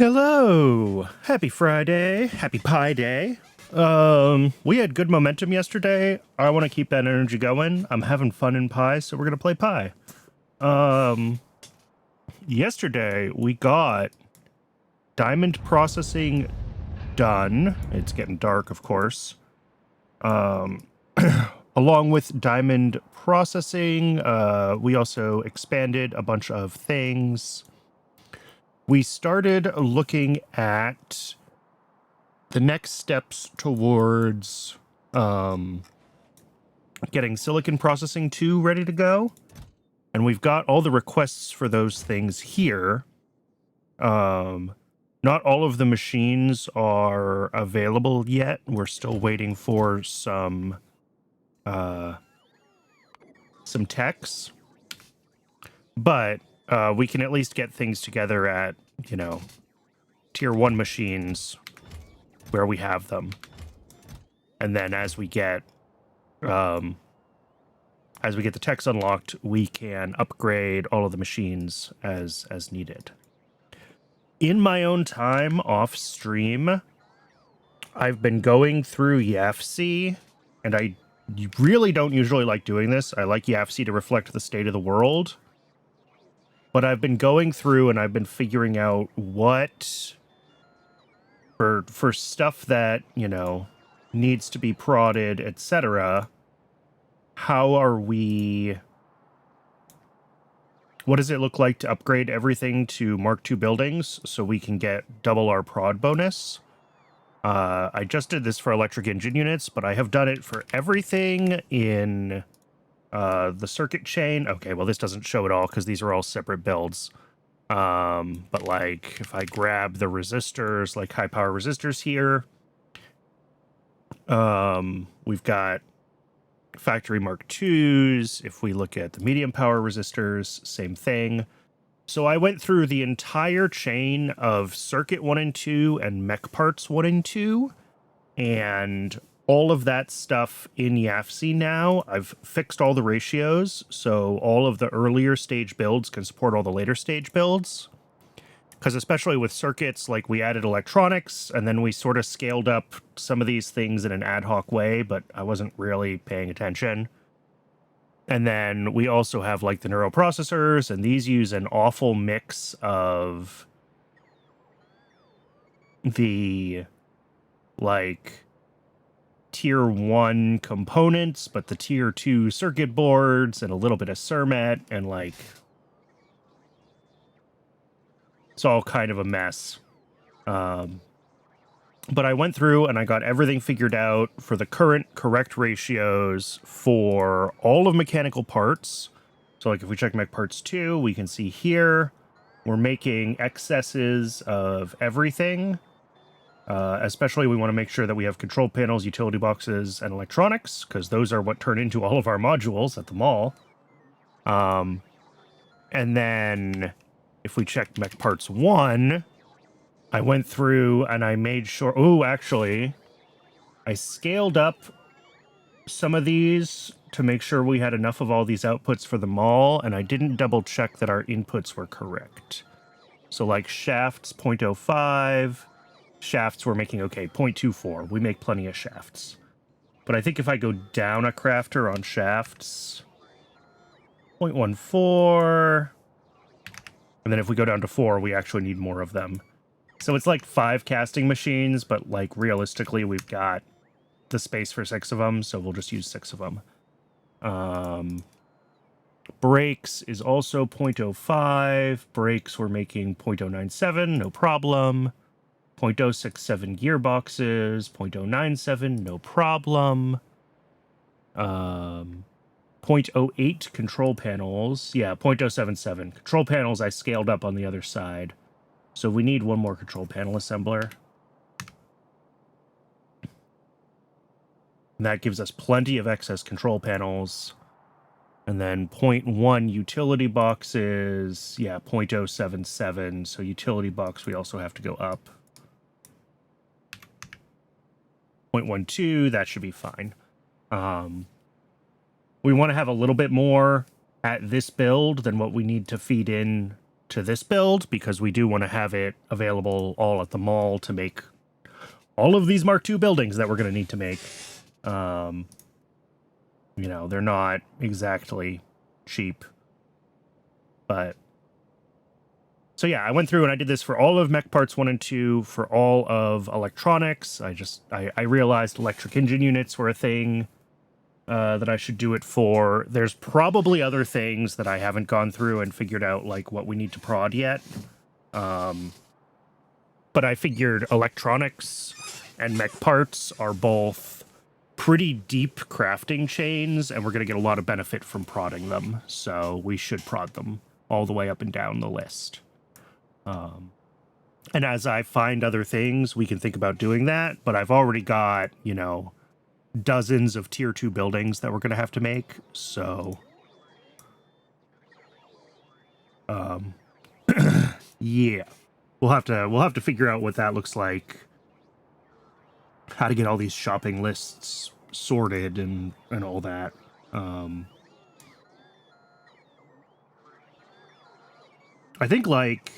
Hello! Happy Friday. Happy Pie Day. We had good momentum yesterday. I want to keep that energy going. I'm having fun in Pie, so we're gonna play Pie. Yesterday we got diamond processing done. It's getting dark, of course. Along with diamond processing, we also expanded a bunch of things. We started looking at the next steps towards getting silicon processing 2 ready to go. And we've got all the requests for those things here. Not all of the machines are available yet. We're still waiting for some techs. But we can at least get things together at, tier 1 machines where we have them. And then as we get the techs unlocked, we can upgrade all of the machines as needed. In my own time off stream, I've been going through YAFC, and I really don't usually like doing this. I like YAFC to reflect the state of the world. But I've been going through and I've been figuring out what for stuff that, needs to be prodded, etc. What does it look like to upgrade everything to Mark II buildings so we can get double our prod bonus? I just did this for electric engine units, but I have done it for everything in the circuit chain. Okay, well, this doesn't show it all because these are all separate builds. But like if I grab the resistors, like high power resistors here, we've got factory Mark IIs. If we look at the medium power resistors, same thing. So I went through the entire chain of circuit 1 and 2 and mech parts 1 and 2, and all of that stuff in YAFC now. I've fixed all the ratios, so all of the earlier stage builds can support all the later stage builds. Because especially with circuits, like we added electronics, and then we sort of scaled up some of these things in an ad hoc way, but I wasn't really paying attention. And then we also have like the neuroprocessors, and these use an awful mix of the like tier 1 components, but the tier 2 circuit boards and a little bit of Cermet, and like it's all kind of a mess. But I went through and I got everything figured out for the current correct ratios for all of mechanical parts. So like if we check mech parts 2, we can see here we're making excesses of everything. Especially we want to make sure that we have control panels, utility boxes, and electronics, because those are what turn into all of our modules at the mall. And then if we check mech parts 1, I went through and I made sure... Oh, actually, I scaled up some of these to make sure we had enough of all these outputs for the mall, and I didn't double check that our inputs were correct. So like shafts, 0.05... Shafts we're making, okay, 0.24. We make plenty of shafts. But I think if I go down a crafter on shafts, 0.14. And then if we go down to 4, we actually need more of them. So it's like 5 casting machines, but like realistically, we've got the space for 6 of them, so we'll just use 6 of them. Brakes is also 0.05. Brakes we're making 0.097, no problem. 0.067 gearboxes, 0.097, no problem. 0.08 control panels. Yeah, 0.077. Control panels I scaled up on the other side. So we need one more control panel assembler. And that gives us plenty of excess control panels. And then 0.1 utility boxes. Yeah, 0.077. So utility box we also have to go up. 0.12, that should be fine. We want to have a little bit more at this build than what we need to feed in to this build because we do want to have it available all at the mall to make all of these Mark II buildings that we're going to need to make. You know, they're not exactly cheap, but so yeah, I went through and I did this for all of mech parts 1 and 2, for all of electronics. I realized electric engine units were a thing that I should do it for. There's probably other things that I haven't gone through and figured out, like, what we need to prod yet. But I figured electronics and mech parts are both pretty deep crafting chains, and we're going to get a lot of benefit from prodding them. So we should prod them all the way up and down the list. And as I find other things, we can think about doing that. But I've already got, you know, dozens of tier 2 buildings that we're going to have to make. So, yeah, we'll have to figure out what that looks like, how to get all these shopping lists sorted and all that. I think, like,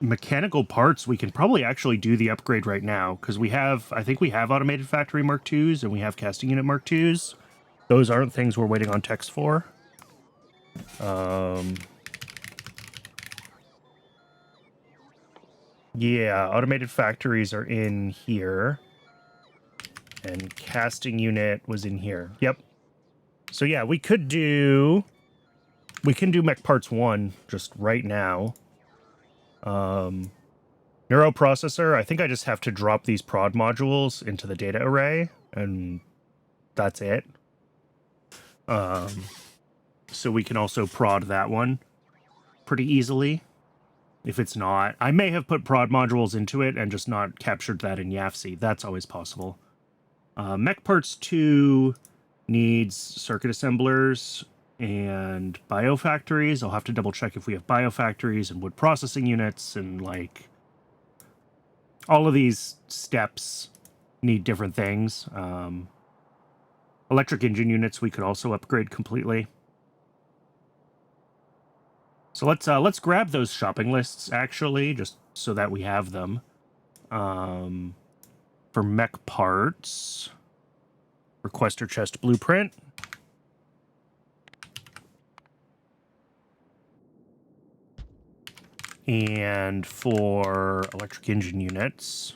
mechanical parts, we can probably actually do the upgrade right now, because I think we have automated factory Mark IIs and we have casting unit Mark IIs. Those aren't things we're waiting on techs for. Yeah, automated factories are in here, and casting unit was in here. Yep. So yeah, we can do mech parts 1 just right now. Neuroprocessor, I think I just have to drop these prod modules into the data array, and that's it. So we can also prod that one pretty easily. If it's not, I may have put prod modules into it and just not captured that in YAFC. That's always possible. Mech parts 2 needs circuit assemblers and biofactories. I'll have to double check if we have biofactories and wood processing units, and like all of these steps need different things. Electric engine units we could also upgrade completely. So let's grab those shopping lists, actually, just so that we have them. For mech parts, requester chest blueprint. And for electric engine units,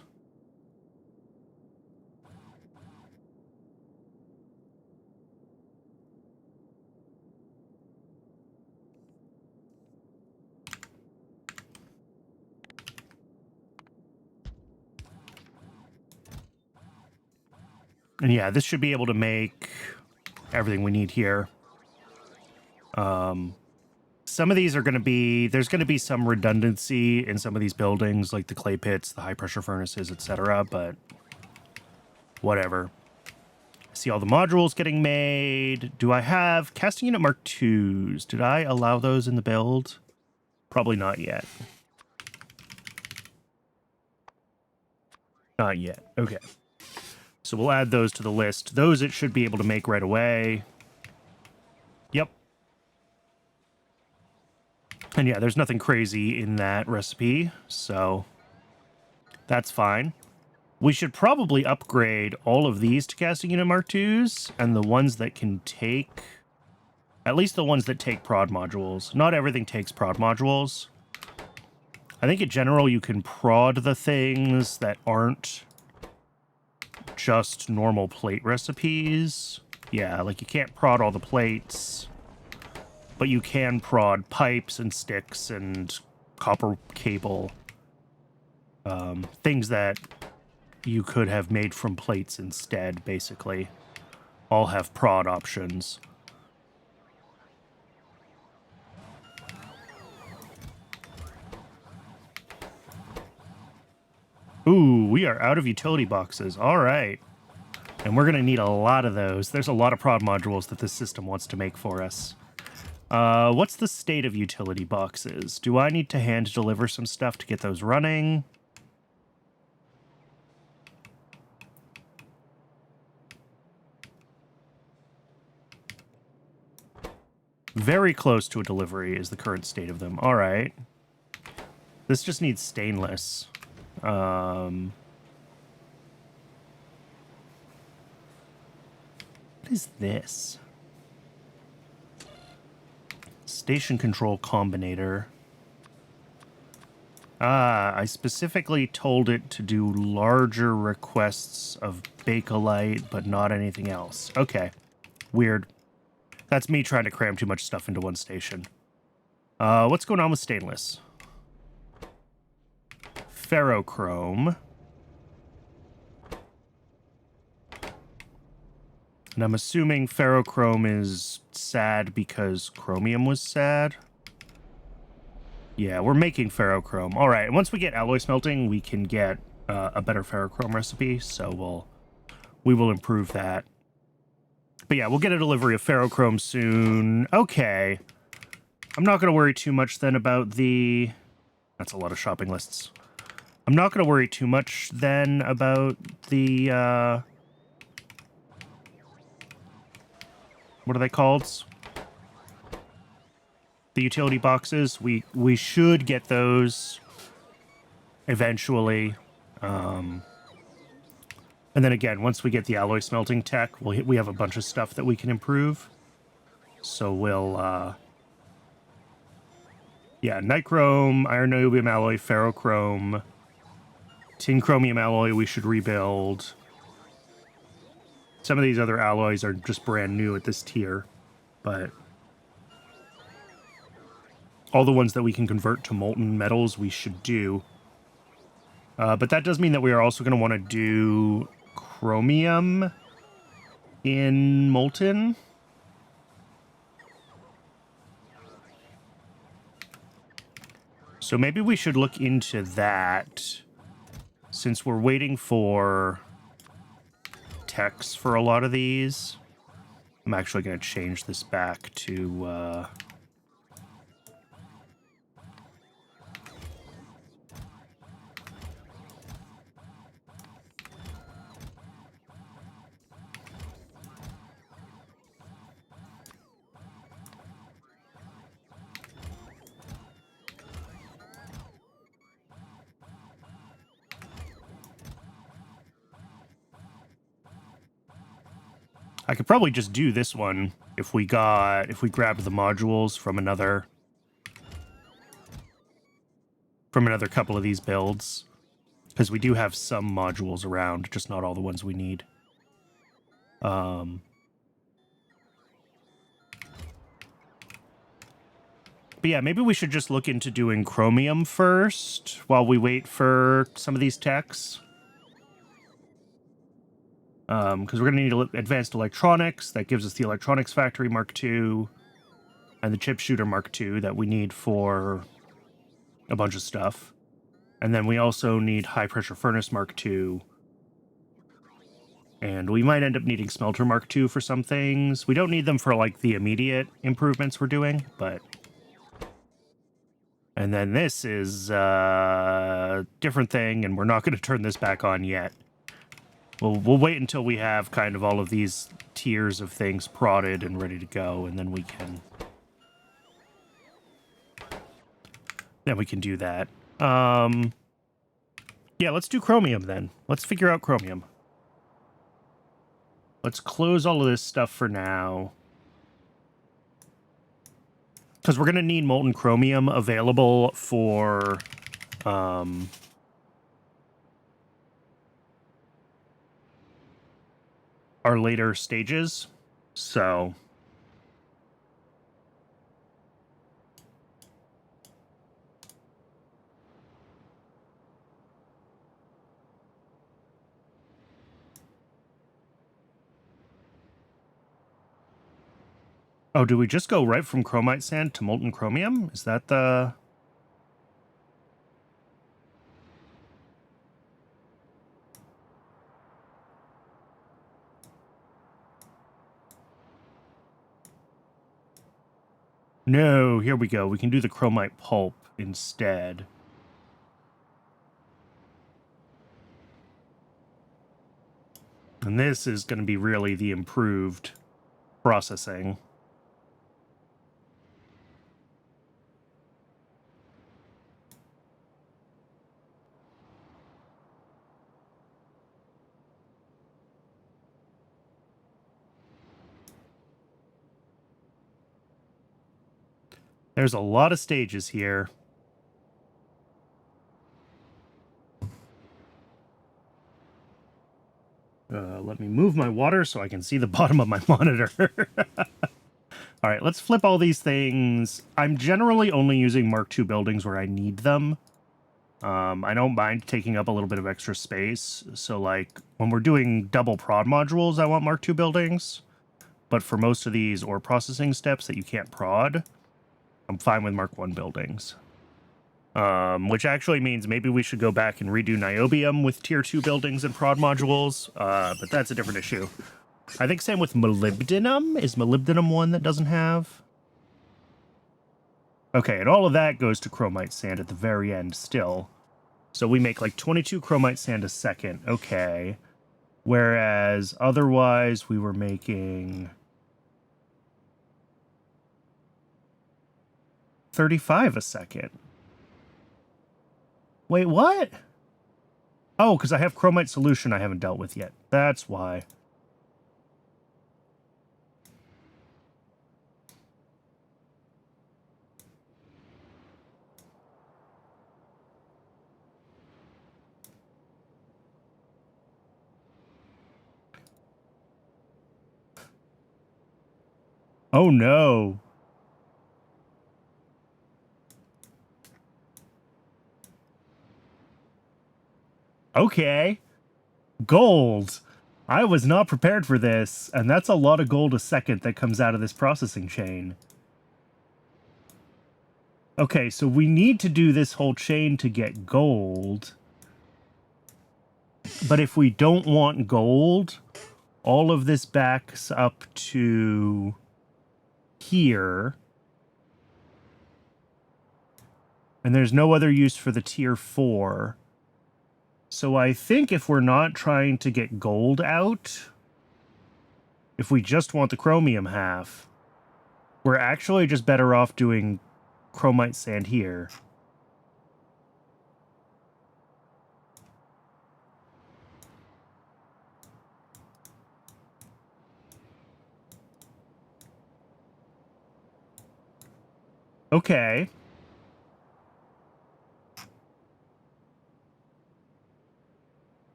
and yeah, this should be able to make everything we need here. Some of these are going to be, there's going to be some redundancy in some of these buildings, like the clay pits, the high pressure furnaces, etc., but whatever. I see all the modules getting made. Do I have casting unit Mark IIs? Did I allow those in the build? Probably not yet. Not yet. Okay. So we'll add those to the list. Those it should be able to make right away. Yep. And yeah, there's nothing crazy in that recipe, so that's fine. We should probably upgrade all of these to casting unit Mark IIs, and the ones that can take, at least the ones that take prod modules. Not everything takes prod modules. I think in general you can prod the things that aren't just normal plate recipes. Yeah, like you can't prod all the plates, but you can prod pipes and sticks and copper cable. Things that you could have made from plates instead, basically, all have prod options. Ooh, we are out of utility boxes. All right. And we're going to need a lot of those. There's a lot of prod modules that this system wants to make for us. What's the state of utility boxes? Do I need to hand deliver some stuff to get those running? very close to a delivery is the current state of them. All right. This just needs stainless. What is this? Station control combinator. Ah, I specifically told it to do larger requests of Bakelite, but not anything else. Okay. Weird. That's me trying to cram too much stuff into one station. What's going on with stainless? Ferrochrome. And I'm assuming ferrochrome is sad because chromium was sad. Yeah, we're making ferrochrome. All right, and once we get alloy smelting, we can get a better ferrochrome recipe, so we will improve that. But yeah, we'll get a delivery of ferrochrome soon. Okay. I'm not going to worry too much then about the... That's a lot of shopping lists. I'm not going to worry too much then about the... What are they called? The utility boxes. We should get those eventually. And then again, once we get the alloy smelting tech, we have a bunch of stuff that we can improve. So we'll... yeah, nichrome, iron niobium alloy, ferrochrome, tin chromium alloy we should rebuild. Some of these other alloys are just brand new at this tier, but all the ones that we can convert to molten metals we should do. But that does mean that we are also going to want to do chromium in molten. So maybe we should look into that since we're waiting for techs for a lot of these. I'm actually going to change this back to... I could probably just do this one if we grabbed the modules from another couple of these builds, because we do have some modules around, just not all the ones we need. But yeah, maybe we should just look into doing chromium first while we wait for some of these techs. Because we're going to need advanced electronics. That gives us the electronics factory Mark II and the chip shooter Mark II that we need for a bunch of stuff. And then we also need high pressure furnace Mark II. And we might end up needing smelter Mark II for some things. We don't need them for like the immediate improvements we're doing, but... And then this is a different thing, and we're not going to turn this back on yet. We'll wait until we have kind of all of these tiers of things prodded and ready to go, and then we can... Then we can do that. Yeah, let's do chromium then. Let's figure out chromium. Let's close all of this stuff for now. Because we're going to need molten chromium available for... our later stages, so... Oh, do we just go right from chromite sand to molten chromium? Is that the... No, here we go. We can do the chromite pulp instead. And this is going to be really the improved processing. There's a lot of stages here. Let me move my water so I can see the bottom of my monitor. All right, let's flip all these things. I'm generally only using Mark II buildings where I need them. I don't mind taking up a little bit of extra space. So, like, when we're doing double prod modules, I want Mark II buildings. But for most of these ore processing steps that you can't prod, I'm fine with Mark I buildings. Which actually means maybe we should go back and redo niobium with tier 2 buildings and prod modules, but that's a different issue. I think same with molybdenum. Is molybdenum one that doesn't have? Okay, and all of that goes to chromite sand at the very end still. So we make like 22 chromite sand a second. Okay. Whereas otherwise we were making 35 a second. Wait, what? Oh, because I have chromite solution I haven't dealt with yet. That's why. Oh no. Okay. Gold. I was not prepared for this, and that's a lot of gold a second that comes out of this processing chain. Okay, so we need to do this whole chain to get gold. But if we don't want gold, all of this backs up to here. And there's no other use for the tier 4. So I think if we're not trying to get gold out, if we just want the chromium half, we're actually just better off doing chromite sand here. Okay.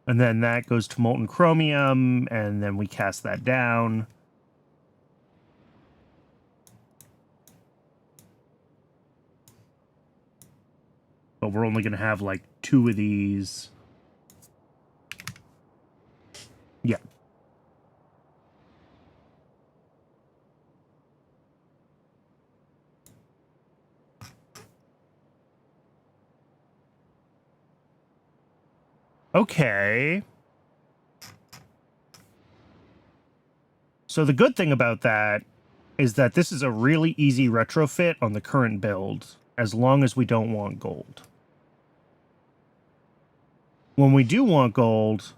And then that goes to molten chromium, and then we cast that down. But we're only going to have like 2 of these. Yeah. Okay. So the good thing about that is that this is a really easy retrofit on the current build, as long as we don't want gold. When we do want gold,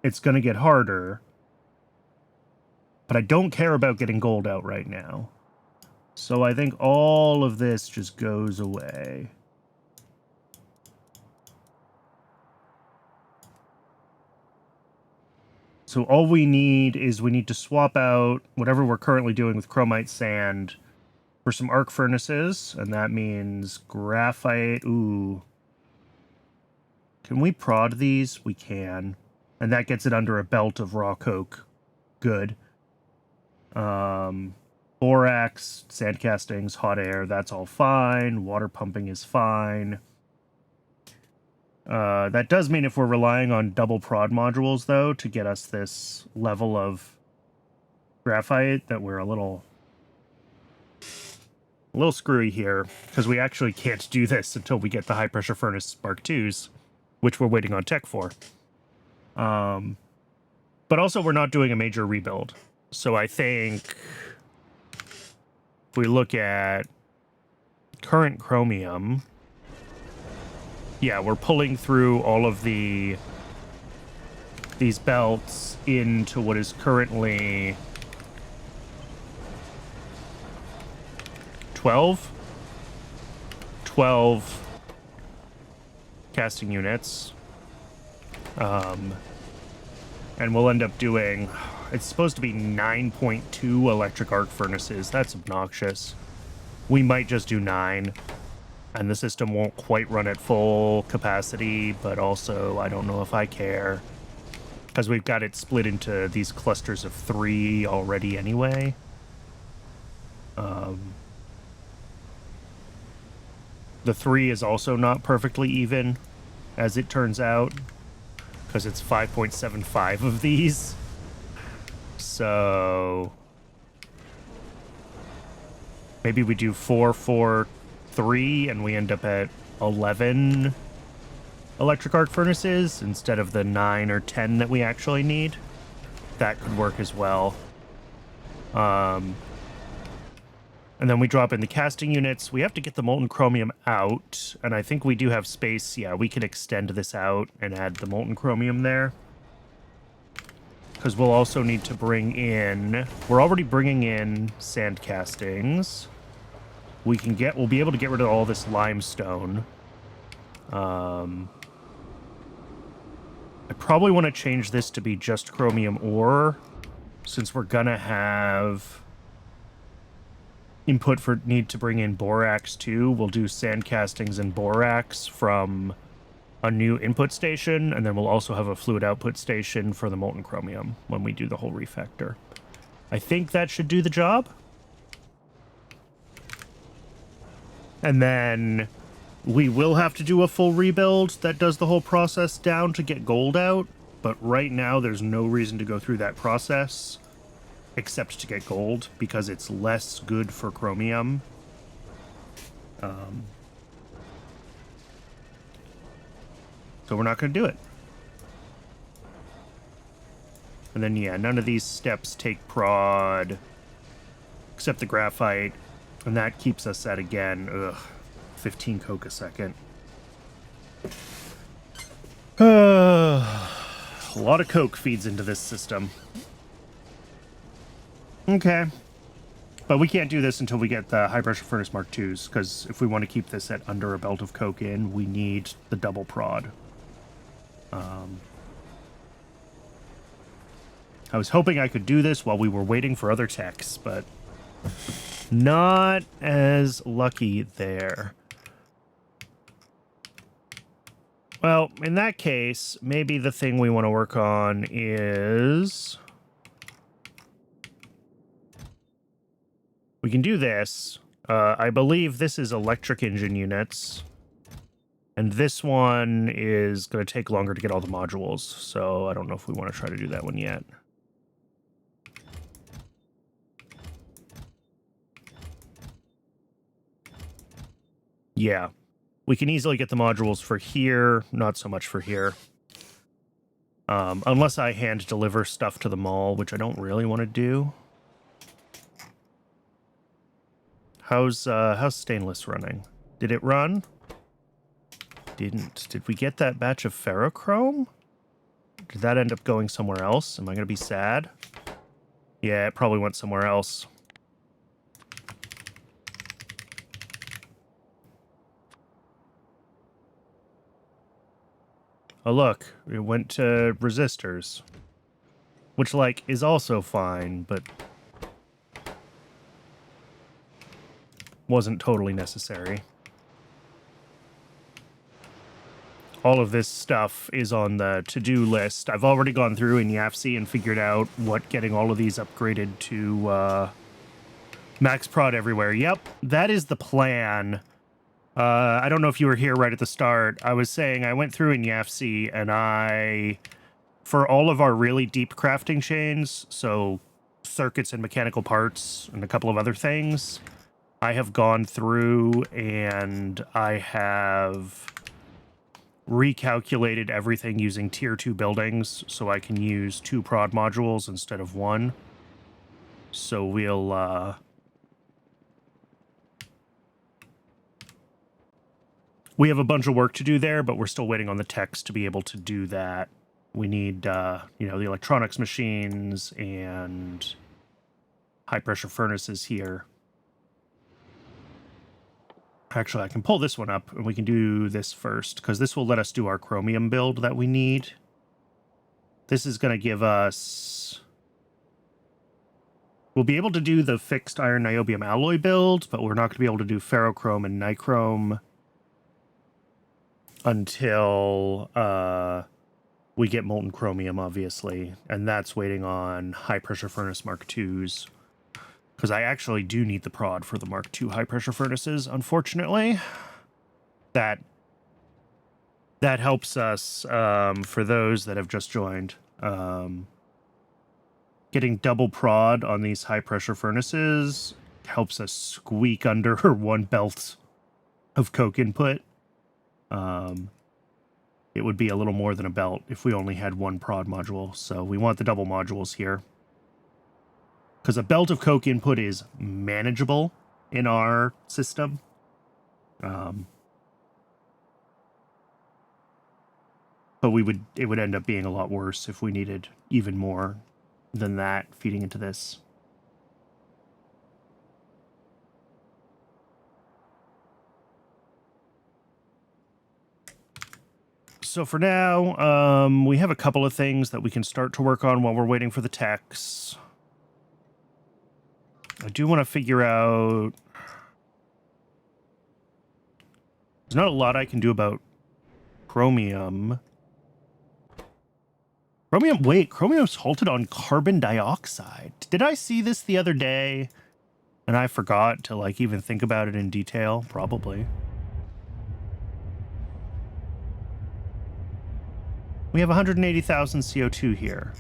it's going to get harder. But I don't care about getting gold out right now. So I think all of this just goes away. So all we need is we need to swap out whatever we're currently doing with chromite sand for some arc furnaces, and that means graphite. Ooh. Can we prod these? We can. And that gets it under a belt of raw coke. Good. Borax, sand castings, hot air, that's all fine. Water pumping is fine. That does mean if we're relying on double prod modules, though, to get us this level of graphite, that we're a little screwy here, because we actually can't do this until we get the high-pressure furnace Mark IIs, which we're waiting on tech for. But also, we're not doing a major rebuild. So I think if we look at current chromium... Yeah, we're pulling through all of these belts into what is currently 12 casting units. And we'll end up doing, It's supposed to be 9.2 electric arc furnaces. That's obnoxious. We might just do 9. And the system won't quite run at full capacity, but also I don't know if I care. Because we've got it split into these clusters of 3 already anyway. The 3 is also not perfectly even, as it turns out, because it's 5.75 of these. So maybe we do 4, 4, 3, and we end up at 11 electric arc furnaces instead of the 9 or 10 that we actually need. That could work as well. And then we drop in the casting units. We have to get the molten chromium out, and I think we do have space. Yeah, we can extend this out and add the molten chromium there. Because we'll also need to bring in... We're already bringing in sand castings. We'll be able to get rid of all this limestone. I probably want to change this to be just chromium ore, since we're gonna have input for need to bring in borax too. We'll do sand castings and borax from a new input station, and then we'll also have a fluid output station for the molten chromium when we do the whole refactor. I think that should do the job. And then we will have to do a full rebuild that does the whole process down to get gold out, but right now there's no reason to go through that process except to get gold, because it's less good for chromium. So we're not going to do it. And then, yeah, none of these steps take prod, except the graphite, and that keeps us at, again, 15 coke a second. A lot of coke feeds into this system. Okay. But we can't do this until we get the high pressure furnace Mark IIs, because if we want to keep this at under a belt of coke in, we need the double prod. I was hoping I could do this while we were waiting for other techs, but not as lucky there. Well, in that case, maybe the thing we want to work on is... We can do this. I believe this is electric engine units. And this one is going to take longer to get all the modules. So I don't know if we want to try to do that one yet. Yeah. We can easily get the modules for here. Not so much for here. Unless I hand deliver stuff to the mall, which I don't really want to do. How's stainless running? Did it run? Didn't. Did we get that batch of ferrochrome? Did that end up going somewhere else? Am I going to be sad? Yeah, it probably went somewhere else. Oh, look. It went to resistors. Which, like, is also fine, but... wasn't totally necessary. All of this stuff is on the to-do list. I've already gone through in YAFC and figured out what getting all of these upgraded to max prod everywhere. Yep, that is the plan. I don't know if you were here right at the start. I was saying I went through in YAFC and for all of our really deep crafting chains, so circuits and mechanical parts and a couple of other things, I have gone through and I have recalculated everything using tier 2 buildings so I can use 2 prod modules instead of 1. So we'll we have a bunch of work to do there, but we're still waiting on the techs to be able to do that. We need you know, the electronics machines and high pressure furnaces here. Actually, I can pull this one up, and we can do this first, because this will let us do our chromium build that we need. This is going to give us We'll be able to do the fixed iron niobium alloy build, but we're not going to be able to do ferrochrome and nichrome until we get molten chromium, obviously. And that's waiting on high-pressure furnace Mark IIs. Because I actually do need the prod for the Mark II high-pressure furnaces, unfortunately. That helps us, for those that have just joined, getting double prod on these high-pressure furnaces helps us squeak under 1 belt of coke input. It would be a little more than a belt if we only had 1 prod module, so we want the double modules here. Because a belt of coke input is manageable in our system. But it would end up being a lot worse if we needed even more than that feeding into this. So for now, we have a couple of things that we can start to work on while we're waiting for the techs. I do want to figure out... There's not a lot I can do about chromium. Chromium's halted on carbon dioxide. Did I see this the other day and I forgot to, like, even think about it in detail? Probably. We have 180,000 CO2 here.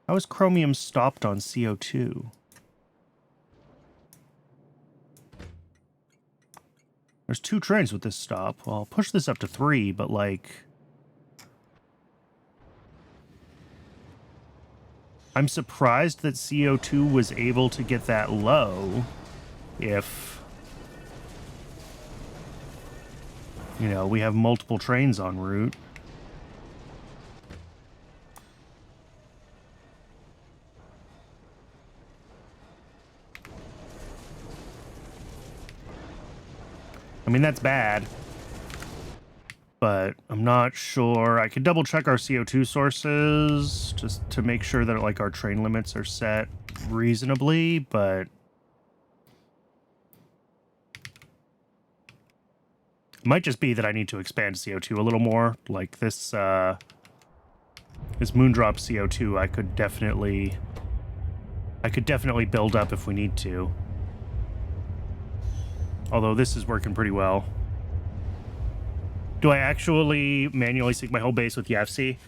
How is chromium stopped on CO2? There's 2 trains with this stop. Well, I'll push this up to 3, but, like... I'm surprised that CO2 was able to get that low if, you know, we have multiple trains en route. I mean, that's bad, but I'm not sure. I could double check our CO2 sources just to make sure that, like, our train limits are set reasonably, but it might just be that I need to expand CO2 a little more. Like this Moondrop CO2, I could definitely build up if we need to. Although this is working pretty well. Do I actually manually sync my whole base with YAFC?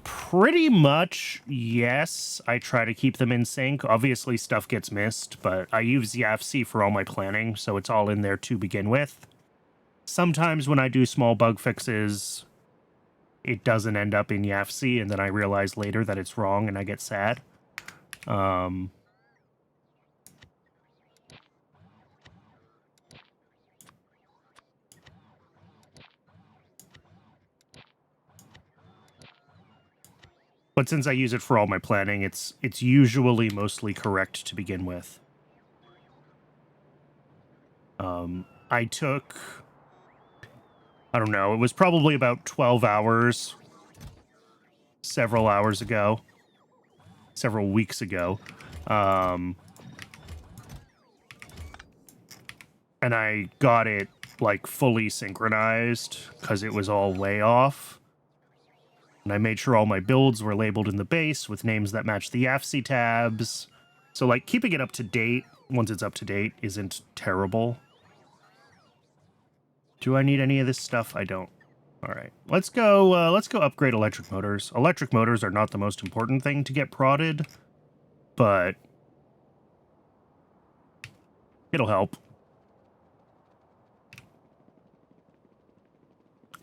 Pretty much, yes. I try to keep them in sync. Obviously, stuff gets missed, but I use YAFC for all my planning, so it's all in there to begin with. Sometimes when I do small bug fixes, it doesn't end up in YAFC, and then I realize later that it's wrong, and I get sad. But since I use it for all my planning, it's usually mostly correct to begin with. I took, I don't know, it was probably about 12 hours, several weeks ago. And I got it, like, fully synchronized because it was all way off. And I made sure all my builds were labeled in the base with names that match the YAFC tabs. So, like, keeping it up to date, once it's up to date, isn't terrible. Do I need any of this stuff? I don't. All right, let's go upgrade electric motors. Electric motors are not the most important thing to get prodded, but it'll help.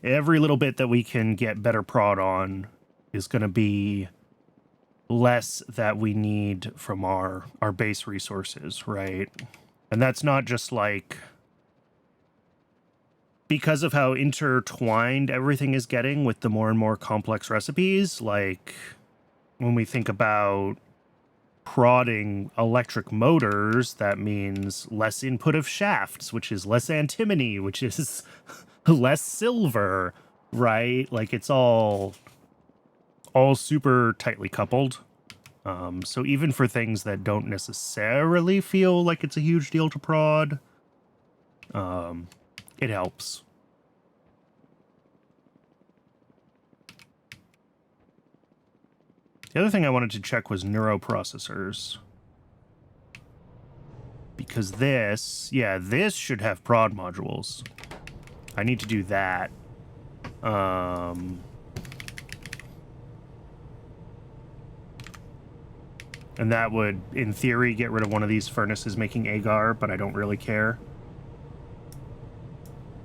Every little bit that we can get better prod on is going to be less that we need from our base resources, right? And that's not just like because of how intertwined everything is getting with the more and more complex recipes. Like when we think about prodding electric motors, that means less input of shafts, which is less antimony, which is less silver, right? Like it's all super tightly coupled. So even for things that don't necessarily feel like it's a huge deal to prod, it helps. The other thing I wanted to check was neuroprocessors. Because this should have prod modules. I need to do that. And that would, in theory, get rid of one of these furnaces making agar, but I don't really care.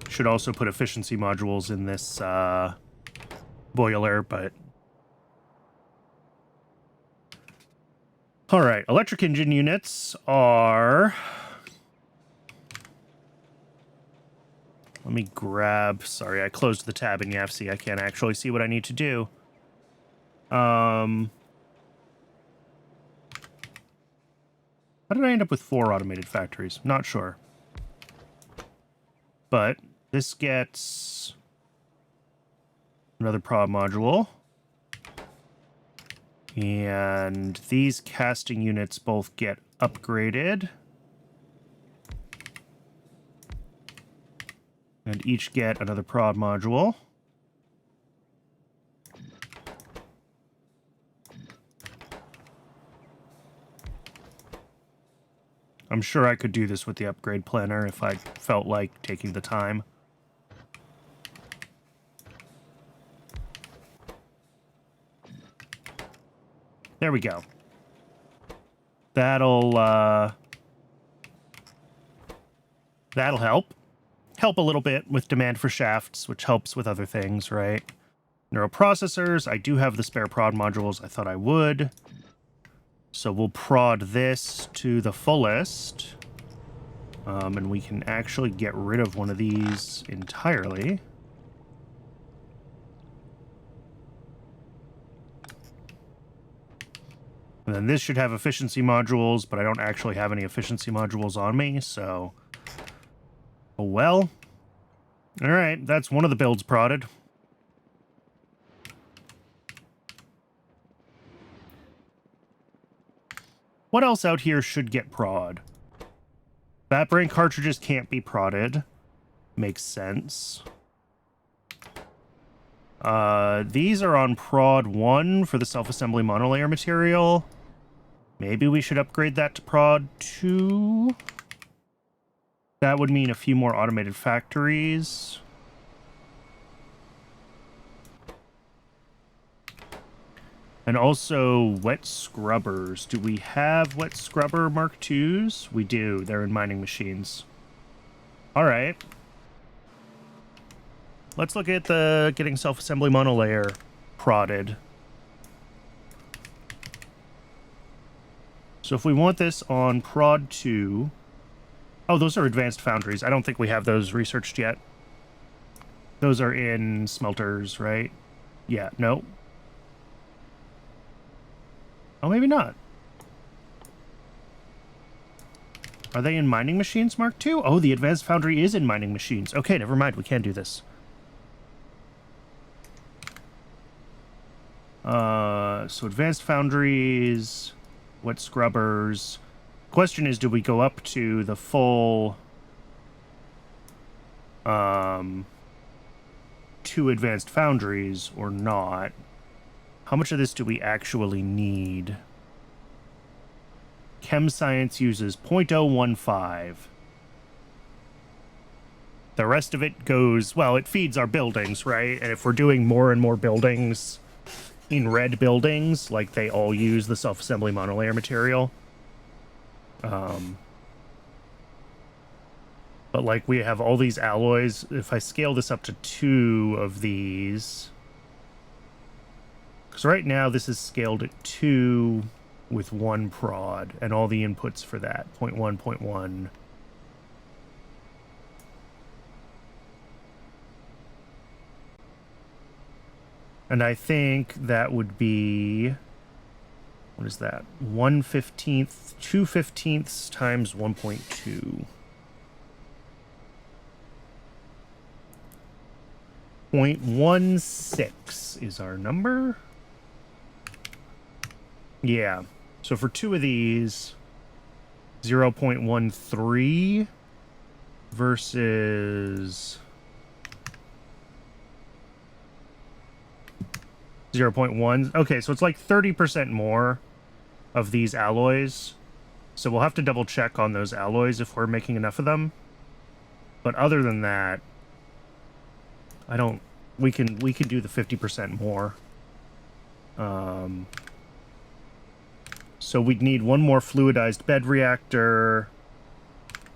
Should also put efficiency modules in this boiler, but... Alright, electric engine units are... Let me grab... Sorry, I closed the tab in YAFC. I can't actually see what I need to do. How did I end up with 4 automated factories? Not sure. But this gets another prod module. And these casting units both get upgraded. And each get another prod module. I'm sure I could do this with the upgrade planner if I felt like taking the time. There we go. That'll help. Help a little bit with demand for shafts, which helps with other things, right? Neuroprocessors, I do have the spare prod modules. I thought I would. So we'll prod this to the fullest. And we can actually get rid of one of these entirely. And then this should have efficiency modules, but I don't actually have any efficiency modules on me, so... Oh well. Alright, that's one of the builds prodded. What else out here should get prod? Bat brain cartridges can't be prodded. Makes sense. These are on prod 1 for the self-assembly monolayer material. Maybe we should upgrade that to prod 2. That would mean a few more automated factories. And also wet scrubbers. Do we have wet scrubber Mark IIs? We do. They're in mining machines. All right. Let's look at the getting self-assembly monolayer prodded. So if we want this on prod 2... Oh, those are advanced foundries. I don't think we have those researched yet. Those are in smelters, right? Yeah, no. Oh, maybe not. Are they in mining machines, Mark II? Oh, the advanced foundry is in mining machines. Okay, never mind. We can't do this. So advanced foundries, wet scrubbers. Question is, do we go up to the full 2 advanced foundries or not? How much of this do we actually need? Chem Science uses 0.015. The rest of it goes, well, it feeds our buildings, right? And if we're doing more and more buildings in red buildings, like they all use the self-assembly monolayer material. But like we have all these alloys. If I scale this up to 2 of these... Because right now this is scaled at 2 with 1 prod, and all the inputs for that, 0.1, 0.1. And I think that would be... What is that? 1/15, 2/15 times 1.2. 0.16 is our number. Yeah. So for 2 of these, 0.13 versus 0.1. Okay, so it's like 30% more of these alloys. So we'll have to double check on those alloys if we're making enough of them. But other than that, I don't... We can do the 50% more. So we'd need one more fluidized bed reactor.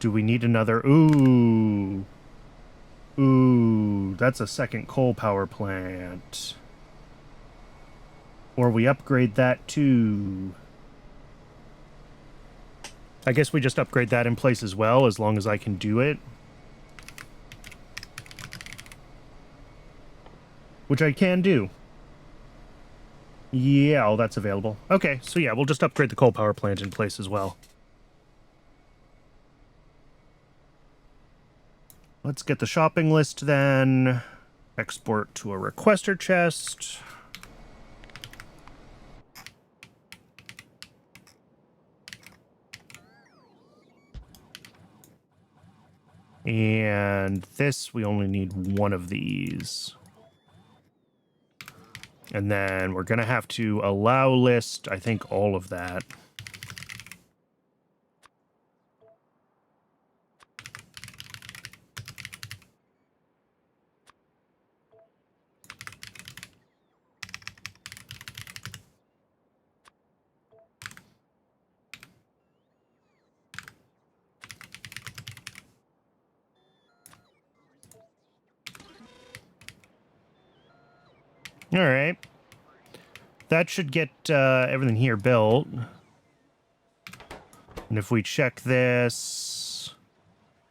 Do we need another? Ooh, that's a second coal power plant. Or we upgrade that too. I guess we just upgrade that in place as well, as long as I can do it. Which I can do. Yeah, all that's available. Okay, so yeah, we'll just upgrade the coal power plant in place as well. Let's get the shopping list then. Export to a requester chest. And this, we only need one of these. And then we're going to have to allow list, I think, all of that. All right. That should get everything here built. And if we check this...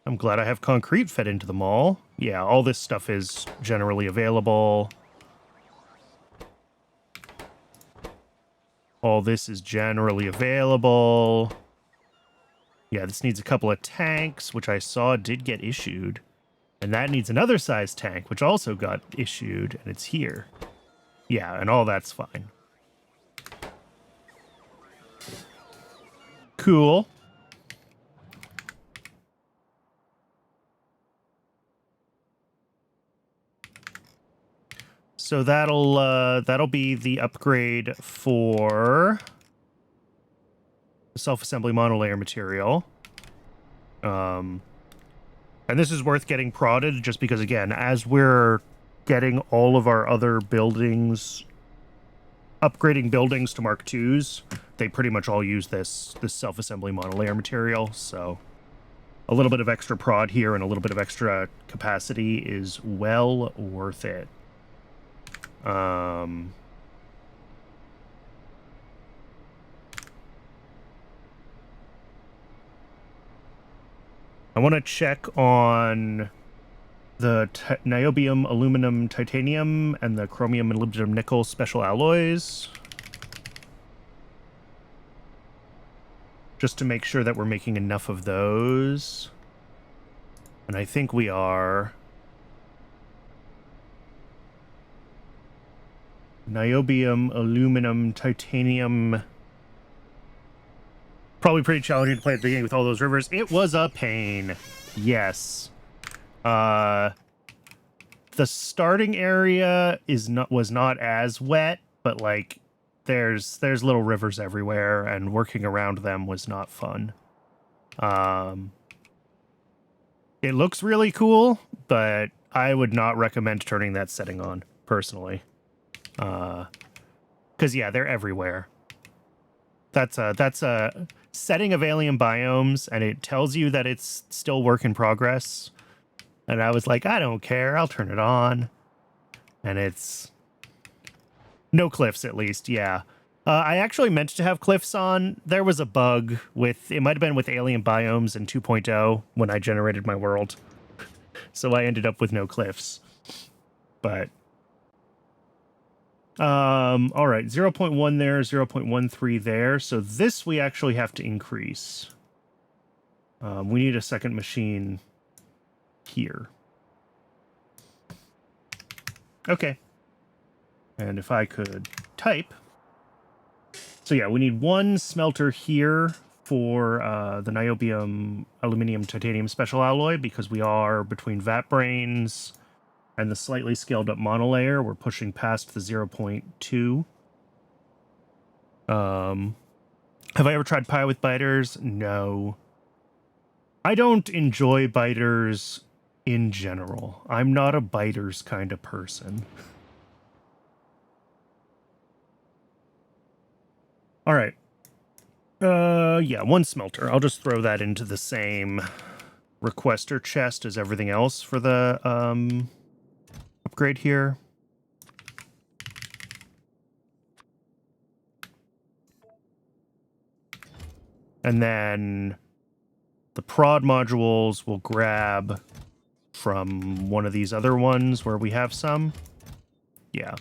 I'm glad I have concrete fed into the mall. Yeah, all this stuff is generally available. All this is generally available. Yeah, this needs a couple of tanks, which I saw did get issued. And that needs another size tank, which also got issued, and it's here. Yeah, and all that's fine. Cool. So that'll be the upgrade for self-assembly monolayer material. And this is worth getting prodded just because, again, as we're getting all of our other buildings, upgrading buildings to Mark IIs, they pretty much all use this self-assembly monolayer material, so a little bit of extra prod here and a little bit of extra capacity is well worth it. I want to check on the niobium, aluminum, titanium, and the chromium and molybdenum nickel special alloys. Just to make sure that we're making enough of those. And I think we are. Niobium, aluminum, titanium. Probably pretty challenging to play at the beginning with all those rivers. It was a pain. Yes. The starting area was not as wet, but like there's little rivers everywhere, and working around them was not fun. It looks really cool, but I would not recommend turning that setting on personally. Because yeah, they're everywhere. That's a setting of alien biomes, and it tells you that it's still work in progress. And I was like, I don't care, I'll turn it on. And it's no cliffs, at least. Yeah. I actually meant to have cliffs on. There was a bug with, it might have been with alien biomes in 2.0 when I generated my world. So I ended up with no cliffs. But all right, 0.1 there, 0.13 there. So this we actually have to increase. We need a second machine here. Okay. And if I could type, So yeah, we need one smelter here for the niobium, aluminum, titanium special alloy, because we are between vat brains and the slightly scaled up monolayer. We're pushing past the 0.2. Have I ever tried pie with biters? No. I don't enjoy biters in general. I'm not a biters kind of person. All right. Yeah, one smelter. I'll just throw that into the same requester chest as everything else for the upgrade here. And then the prod modules will grab from one of these other ones where we have some. Yeah.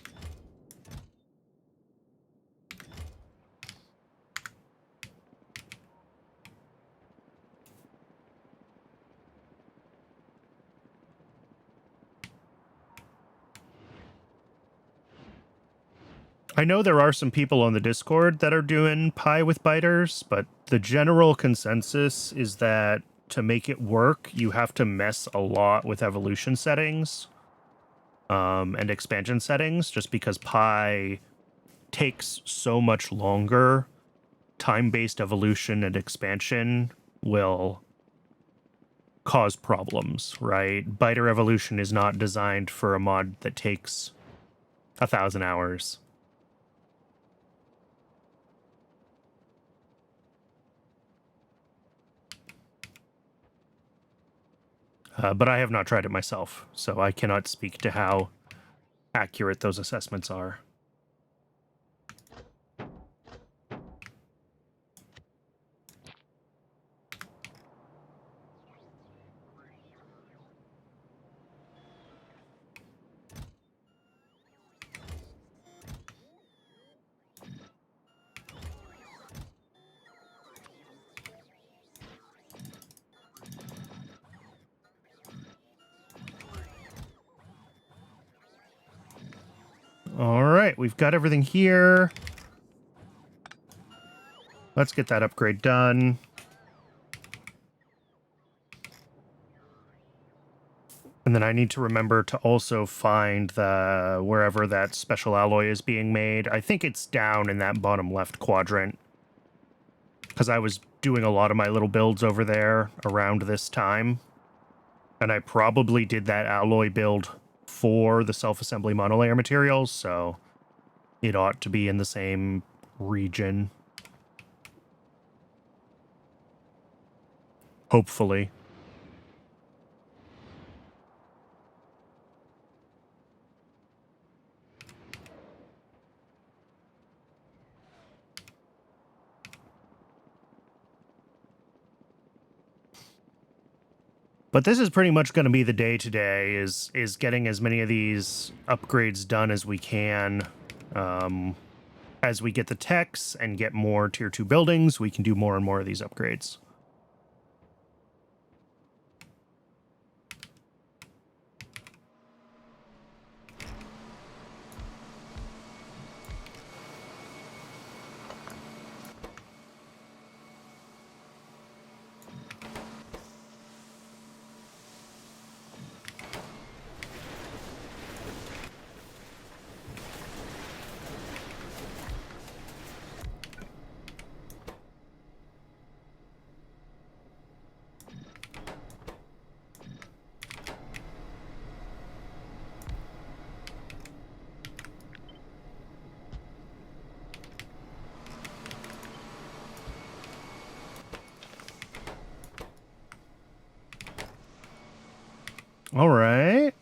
I know there are some people on the Discord that are doing pie with biters, but the general consensus is that to make it work, you have to mess a lot with evolution settings and expansion settings, just because pie takes so much longer. Time-based evolution and expansion will cause problems, right? Biter evolution is not designed for a mod that takes 1,000 hours. But I have not tried it myself, so I cannot speak to how accurate those assessments are. All right, we've got everything here. Let's get that upgrade done. And then I need to remember to also find the wherever that special alloy is being made. I think it's down in that bottom left quadrant, because I was doing a lot of my little builds over there around this time. And I probably did that alloy build for the self-assembly monolayer materials, so it ought to be in the same region. Hopefully. But this is pretty much going to be the day today, is getting as many of these upgrades done as we can. As we get the techs and get more tier 2 buildings, we can do more and more of these upgrades. All right.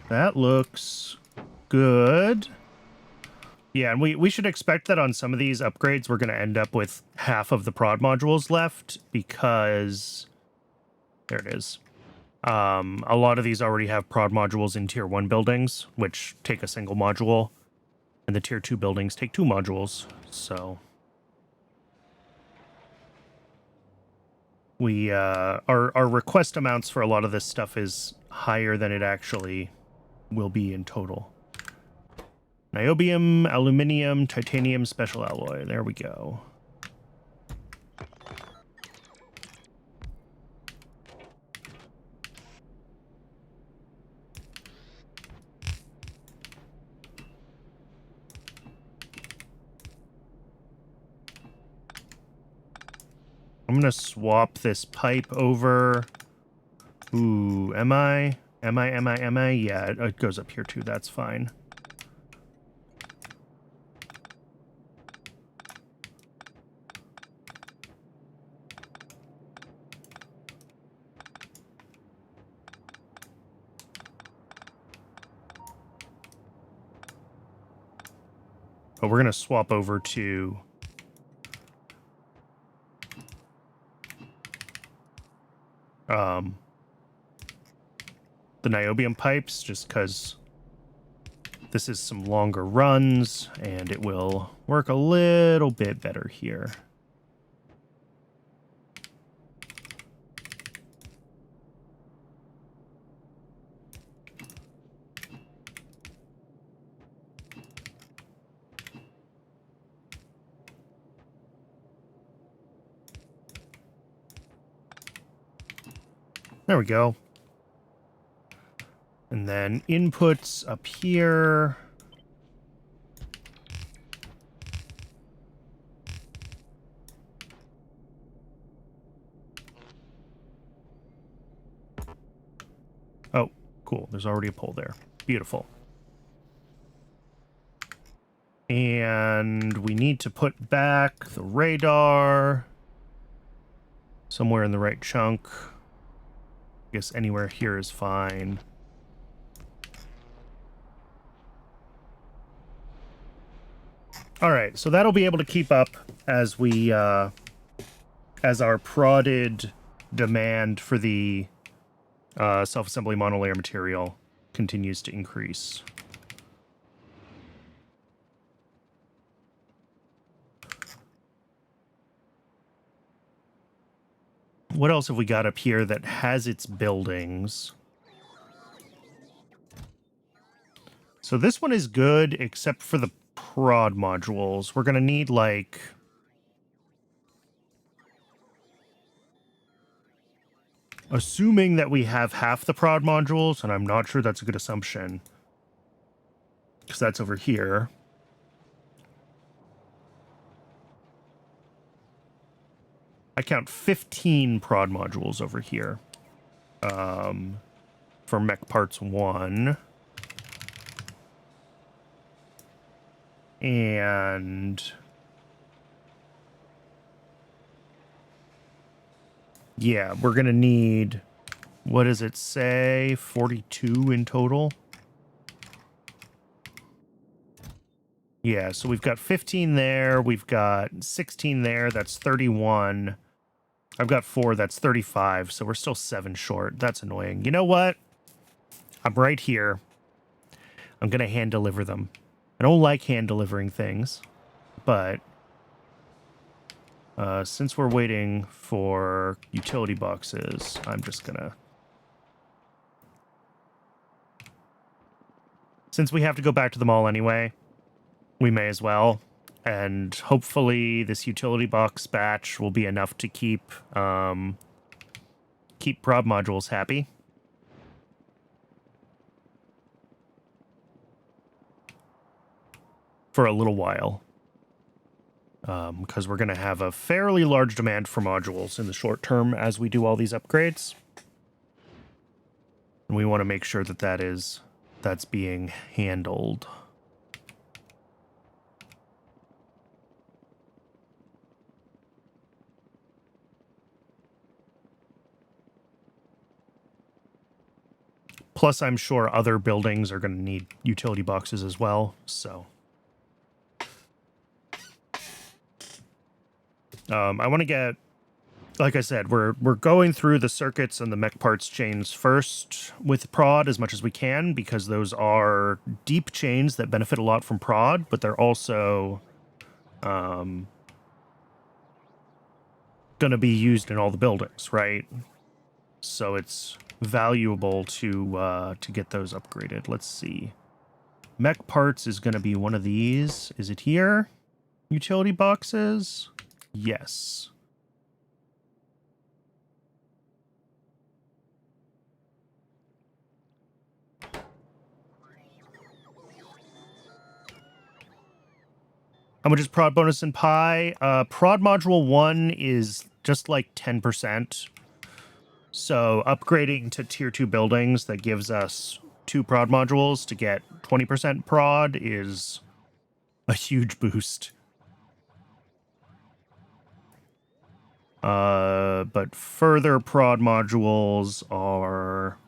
That looks good. Yeah, and we should expect that on some of these upgrades, we're going to end up with half of the prod modules left, because... There it is. A lot of these already have prod modules in tier 1 buildings, which take a single module, and the tier 2 buildings take 2 modules, so... We, our request amounts for a lot of this stuff is higher than it actually will be in total. Niobium, aluminium, titanium, special alloy. There we go. I'm going to swap this pipe over. Ooh, am I? Yeah, it goes up here too. That's fine. But we're going to swap over to the niobium pipes, just because this is some longer runs and it will work a little bit better here. There we go. And then inputs up here. Oh, cool. There's already a pole there. Beautiful. And we need to put back the radar somewhere in the right chunk. I guess anywhere here is fine. All right, so that'll be able to keep up as we, as our prodded demand for the self-assembly monolayer material continues to increase. What else have we got up here that has its buildings? So this one is good, except for the prod modules. We're going to need, like... Assuming that we have half the prod modules, and I'm not sure that's a good assumption, because that's over here. I count 15 prod modules over here for mech parts 1. And yeah, we're going to need, what does it say? 42 in total? Yeah, so we've got 15 there. We've got 16 there. That's 31. I've got 4. That's 35. So we're still 7 short. That's annoying. You know what? I'm right here. I'm going to hand deliver them. I don't like hand delivering things, but since we're waiting for utility boxes, I'm just gonna... Since we have to go back to the mall anyway, we may as well. And hopefully this utility box batch will be enough to keep prod modules happy. For a little while. Because we're going to have a fairly large demand for modules in the short term as we do all these upgrades. And we want to make sure that that's being handled. Plus, I'm sure other buildings are going to need utility boxes as well, so... I want to get, like I said, we're going through the circuits and the mech parts chains first with prod as much as we can, because those are deep chains that benefit a lot from prod, but they're also going to be used in all the buildings, right? So it's valuable to get those upgraded. Let's see. Mech parts is going to be one of these. Is it here? Utility boxes? Yes. How much is prod bonus in Pi? Prod module 1 is just like 10%. So upgrading to tier 2 buildings that gives us 2 prod modules to get 20% prod is a huge boost. But further prod modules are...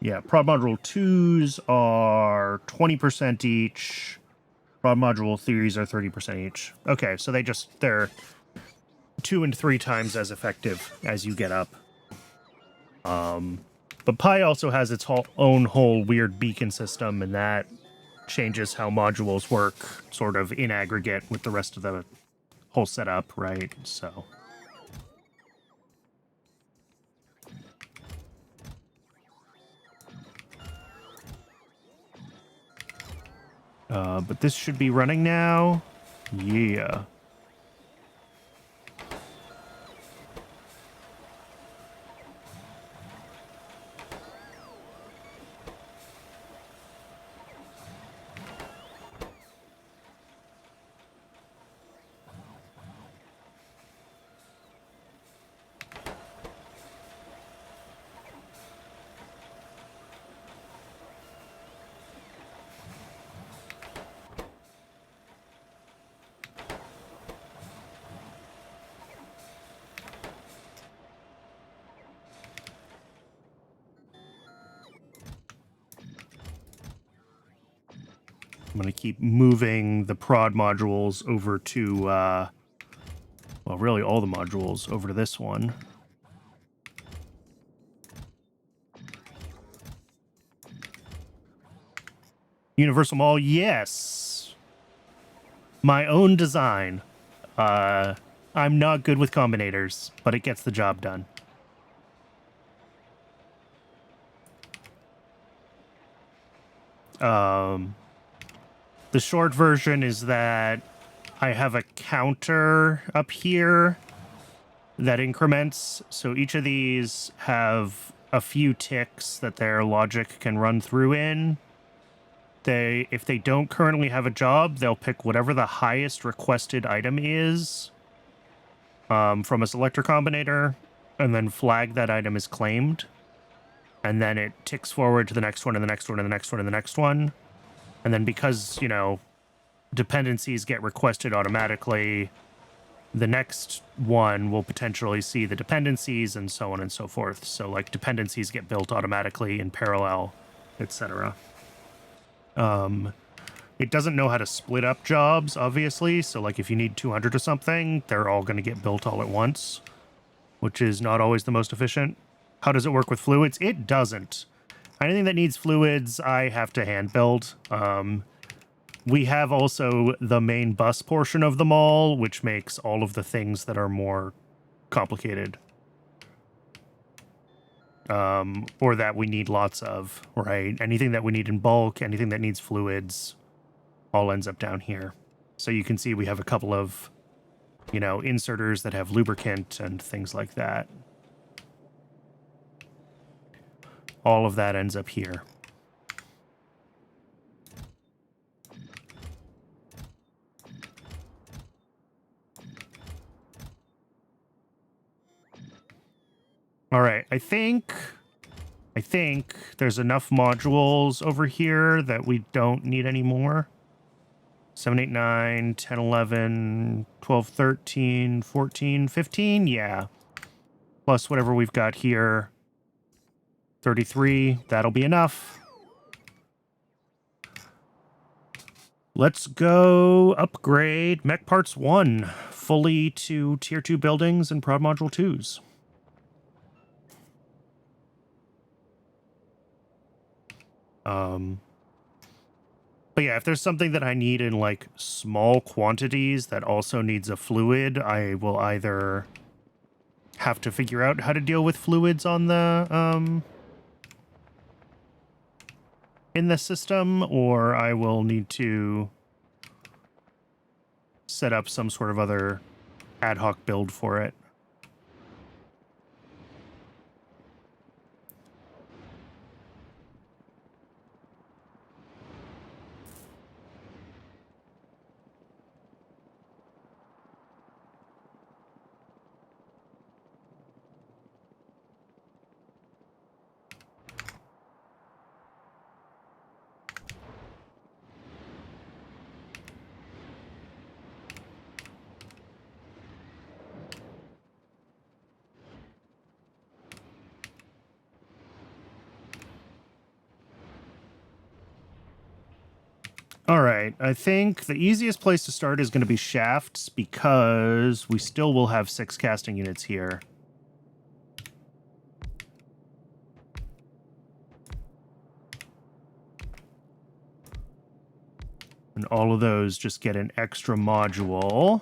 Yeah, prod module 2s are 20% each. Prod module 3s are 30% each. Okay, so they're 2 and 3 times as effective as you get up. But Pi also has its own whole weird beacon system, and that changes how modules work sort of in aggregate with the rest of the whole setup, right? So... but this should be running now. Yeah. I'm going to keep moving the prod modules over to, well, really all the modules over to this one. Universal Mall, yes. My own design. I'm not good with combinators, but it gets the job done. The short version is that I have a counter up here that increments. So each of these have a few ticks that their logic can run through in. If they don't currently have a job, they'll pick whatever the highest requested item is from a selector combinator, and then flag that item as claimed. And then it ticks forward to the next one, and the next one, and the next one, and the next one. And then because, you know, dependencies get requested automatically, the next one will potentially see the dependencies and so on and so forth. So, like, dependencies get built automatically in parallel, etc. It doesn't know how to split up jobs, obviously. So, like, if you need 200 or something, they're all going to get built all at once, which is not always the most efficient. How does it work with fluids? It doesn't. Anything that needs fluids, I have to hand build. We have also the main bus portion of the mall, which makes all of the things that are more complicated. Or that we need lots of, right? Anything that we need in bulk, anything that needs fluids, all ends up down here. So you can see we have a couple of, you know, inserters that have lubricant and things like that. All of that ends up here. All right, I think there's enough modules over here that we don't need any more. 7, 8, 9, 10, 11, 12, 13, 14, 15, yeah. Plus whatever we've got here. 33, that'll be enough. Let's go upgrade Mech Parts 1 fully to Tier 2 buildings and Prod Module 2s. But yeah, if there's something that I need in like small quantities that also needs a fluid, I will either have to figure out how to deal with fluids on the in the system, or I will need to set up some sort of other ad hoc build for it. All right, I think the easiest place to start is going to be shafts because we still will have 6 casting units here. And all of those just get an extra module.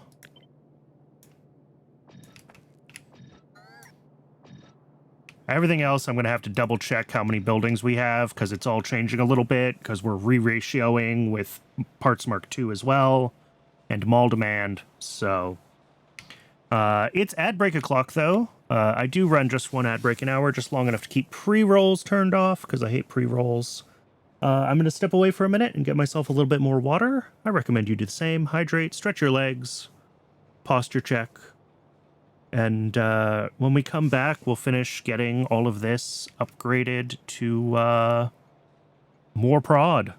Everything else, I'm going to have to double check how many buildings we have because it's all changing a little bit because we're re-ratioing with Parts Mark II as well and mall demand. So it's ad break o'clock, though. I do run just 1 ad break an hour, just long enough to keep pre-rolls turned off because I hate pre-rolls. I'm going to step away for a minute and get myself a little bit more water. I recommend you do the same. Hydrate, stretch your legs, posture check. And when we come back, we'll finish getting all of this upgraded to more prod.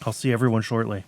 I'll see everyone shortly.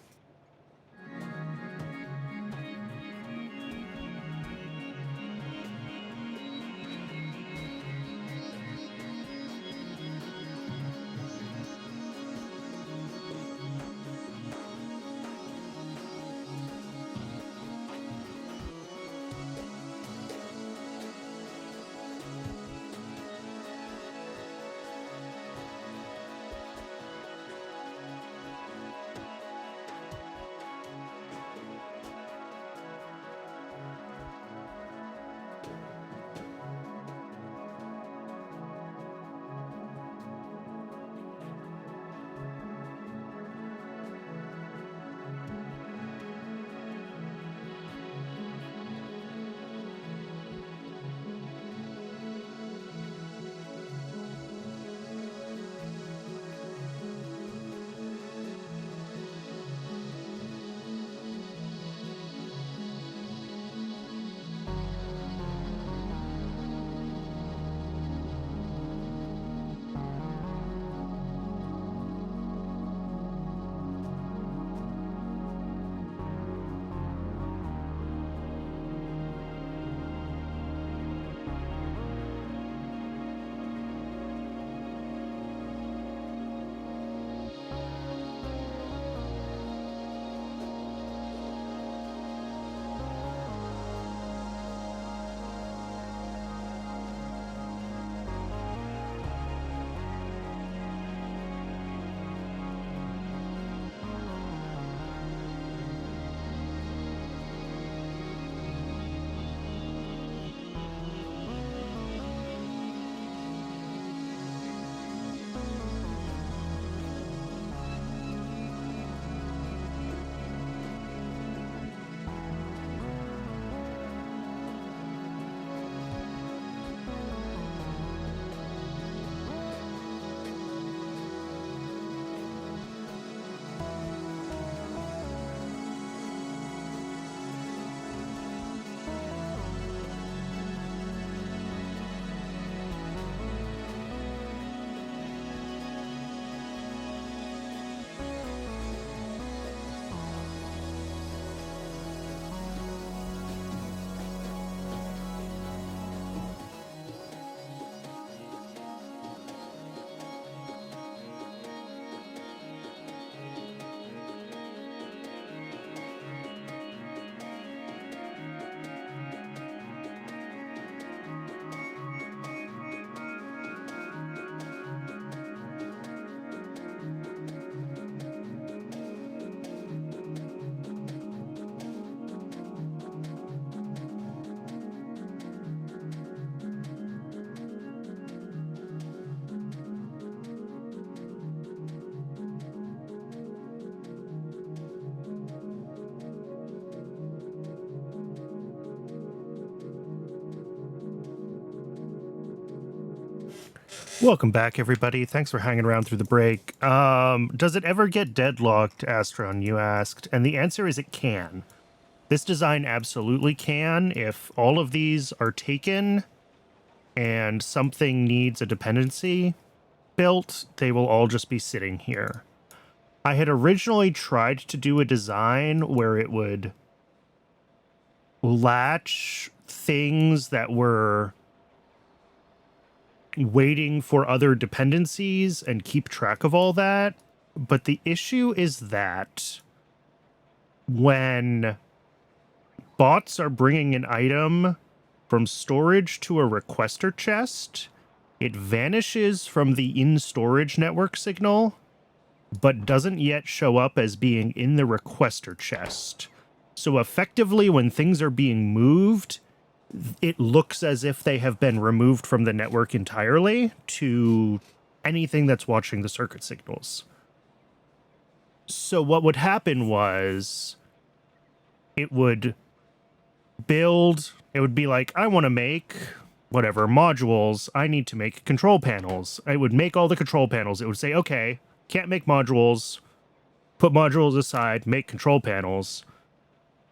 Welcome back, everybody. Thanks for hanging around through the break. Does it ever get deadlocked, Astron, you asked? And the answer is it can. This design absolutely can. If all of these are taken and something needs a dependency built, they will all just be sitting here. I had originally tried to do a design where it would latch things that were waiting for other dependencies and keep track of all that. But the issue is that when bots are bringing an item from storage to a requester chest, it vanishes from the in-storage network signal, but doesn't yet show up as being in the requester chest. So effectively, when things are being moved, it looks as if they have been removed from the network entirely to anything that's watching the circuit signals. So what would happen was it would build, it would be like, I want to make whatever modules, I need to make control panels. I would make all the control panels. It would say, okay, can't make modules, put modules aside, make control panels.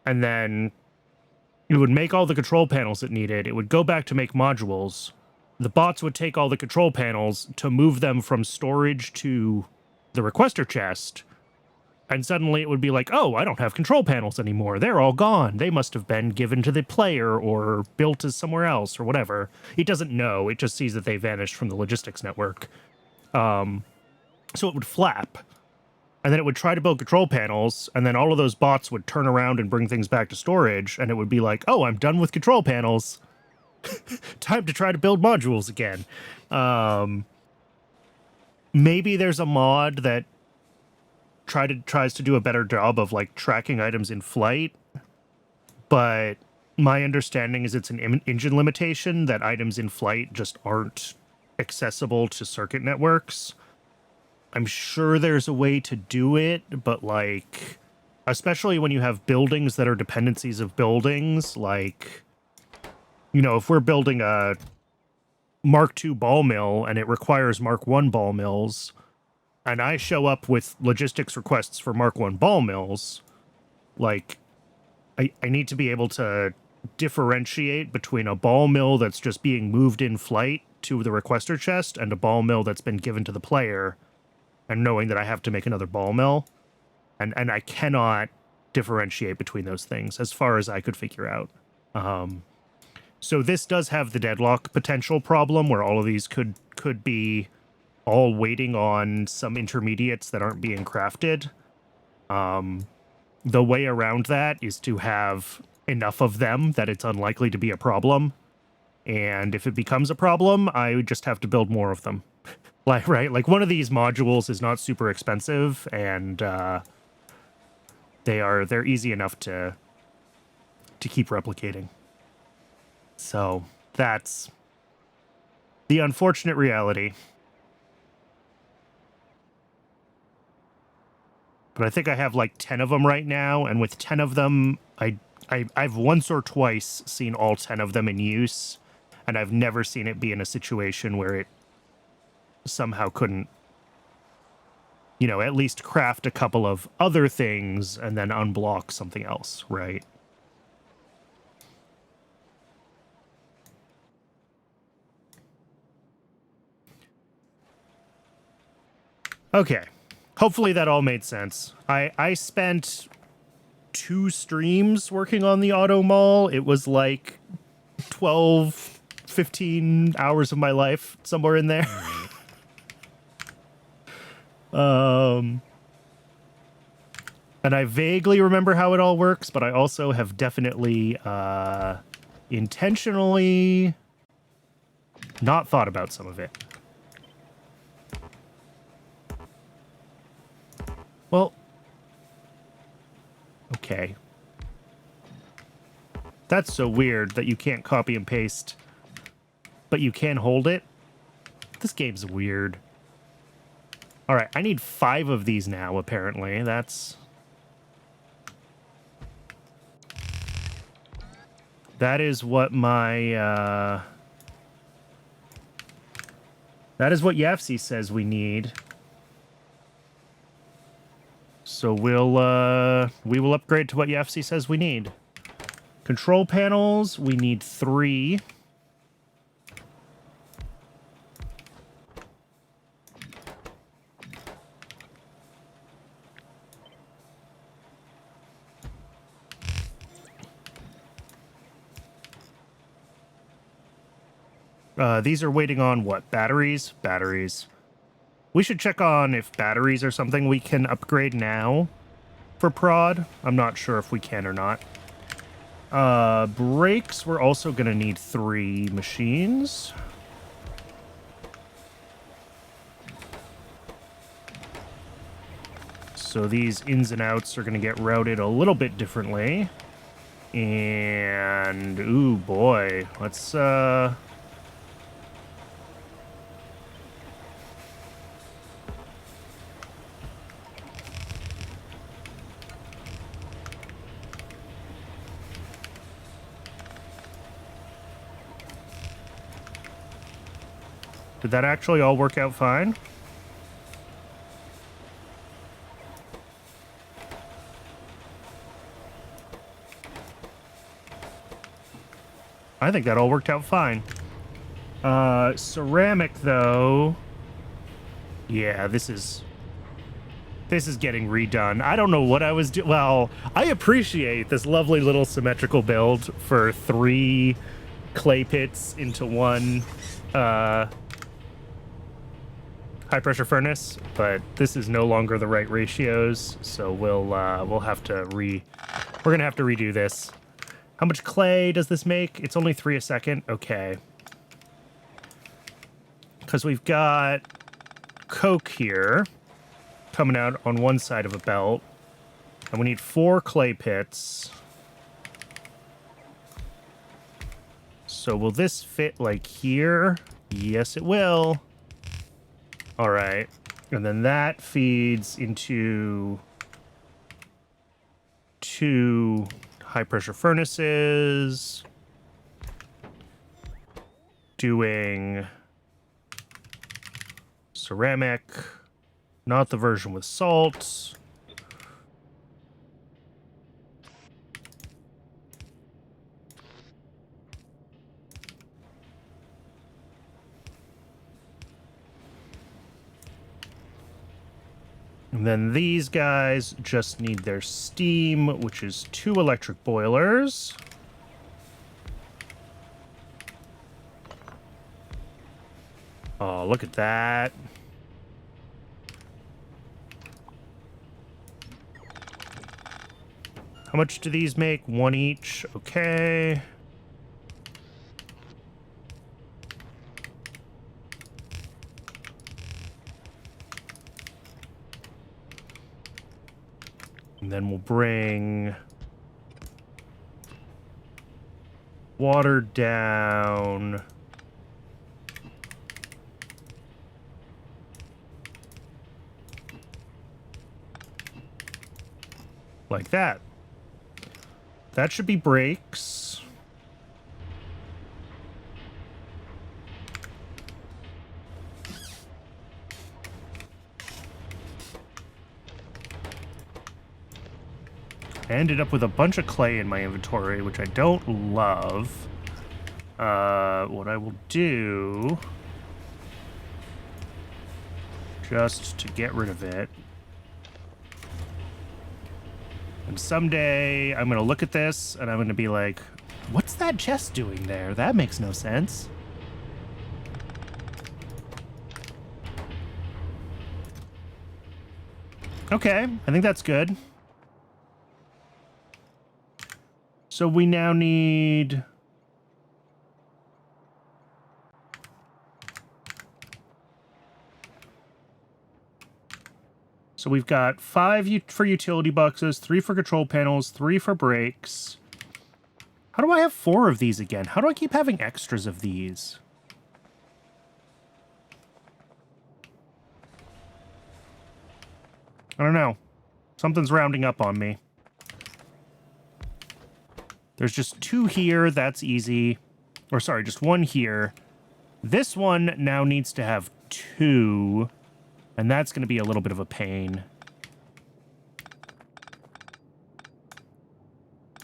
And then it would make all the control panels it needed. It would go back to make modules. The bots would take all the control panels to move them from storage to the requester chest. And suddenly it would be like, oh, I don't have control panels anymore. They're all gone. They must have been given to the player or built as somewhere else or whatever. It doesn't know. It just sees that they vanished from the logistics network. So it would flap. And then it would try to build control panels, and then all of those bots would turn around and bring things back to storage, and it would be like, oh, I'm done with control panels. Time to try to build modules again. Maybe there's a mod that tries to do a better job of like tracking items in flight, but my understanding is it's an engine limitation that items in flight just aren't accessible to circuit networks. I'm sure there's a way to do it, but like, especially when you have buildings that are dependencies of buildings, like, you know, if we're building a Mark II ball mill and it requires Mark I ball mills, and I show up with logistics requests for Mark I ball mills, like, I need to be able to differentiate between a ball mill that's just being moved in flight to the requester chest and a ball mill that's been given to the player, and knowing that I have to make another ball mill. And I cannot differentiate between those things as far as I could figure out. So this does have the deadlock potential problem where all of these could be all waiting on some intermediates that aren't being crafted. The way around that is to have enough of them that it's unlikely to be a problem. And if it becomes a problem, I would just have to build more of them. Like one of these modules is not super expensive, and they're easy enough to keep replicating. So that's the unfortunate reality. But I think I have like 10 of them right now, and with 10 of them, I've once or twice seen all 10 of them in use, and I've never seen it be in a situation where it somehow couldn't, you know, at least craft a couple of other things and then unblock something else, right? Okay. Hopefully that all made sense. I spent 2 streams working on the auto mall. It was like 12, 15 hours of my life, somewhere in there. And I vaguely remember how it all works, but I also have definitely intentionally not thought about some of it. Well, okay. That's so weird that you can't copy and paste, but you can hold it. This game's weird. All right, I need 5 of these now, apparently. That is what my That is what Yafsi says we need. So we will upgrade to what Yafsi says we need. Control panels, we need 3. These are waiting on what? Batteries? Batteries. We should check on if batteries are something we can upgrade now for prod. I'm not sure if we can or not. Brakes, we're also going to need 3 machines. So these ins and outs are going to get routed a little bit differently. And, ooh, boy. Let's, Did that actually all work out fine? I think that all worked out fine. Ceramic, though. Yeah, this is getting redone. I don't know what I was doing. Well, I appreciate this lovely little symmetrical build for 3 clay pits into 1 high-pressure furnace, but this is no longer the right ratios, so we'll have to we're gonna have to redo this. How much clay does this make? It's only 3 a second. Okay. Because we've got coke here coming out on one side of a belt, and we need 4 clay pits. So will this fit like here? Yes, it will. All right. And then that feeds into 2 high-pressure furnaces, doing ceramic, not the version with salt. And then these guys just need their steam, which is 2 electric boilers. Oh, look at that. How much do these make? 1 each. Okay. And then we'll bring water down. Like that. That should be brakes. I ended up with a bunch of clay in my inventory, which I don't love. What I will do, just to get rid of it, and someday I'm going to look at this and I'm going to be like, what's that chest doing there? That makes no sense. Okay, I think that's good. So we now need... So we've got 5 for utility boxes, 3 for control panels, 3 for brakes. How do I have 4 of these again? How do I keep having extras of these? I don't know. Something's rounding up on me. There's just 2 here. That's easy. Or sorry, just 1 here. This one now needs to have 2, and that's going to be a little bit of a pain.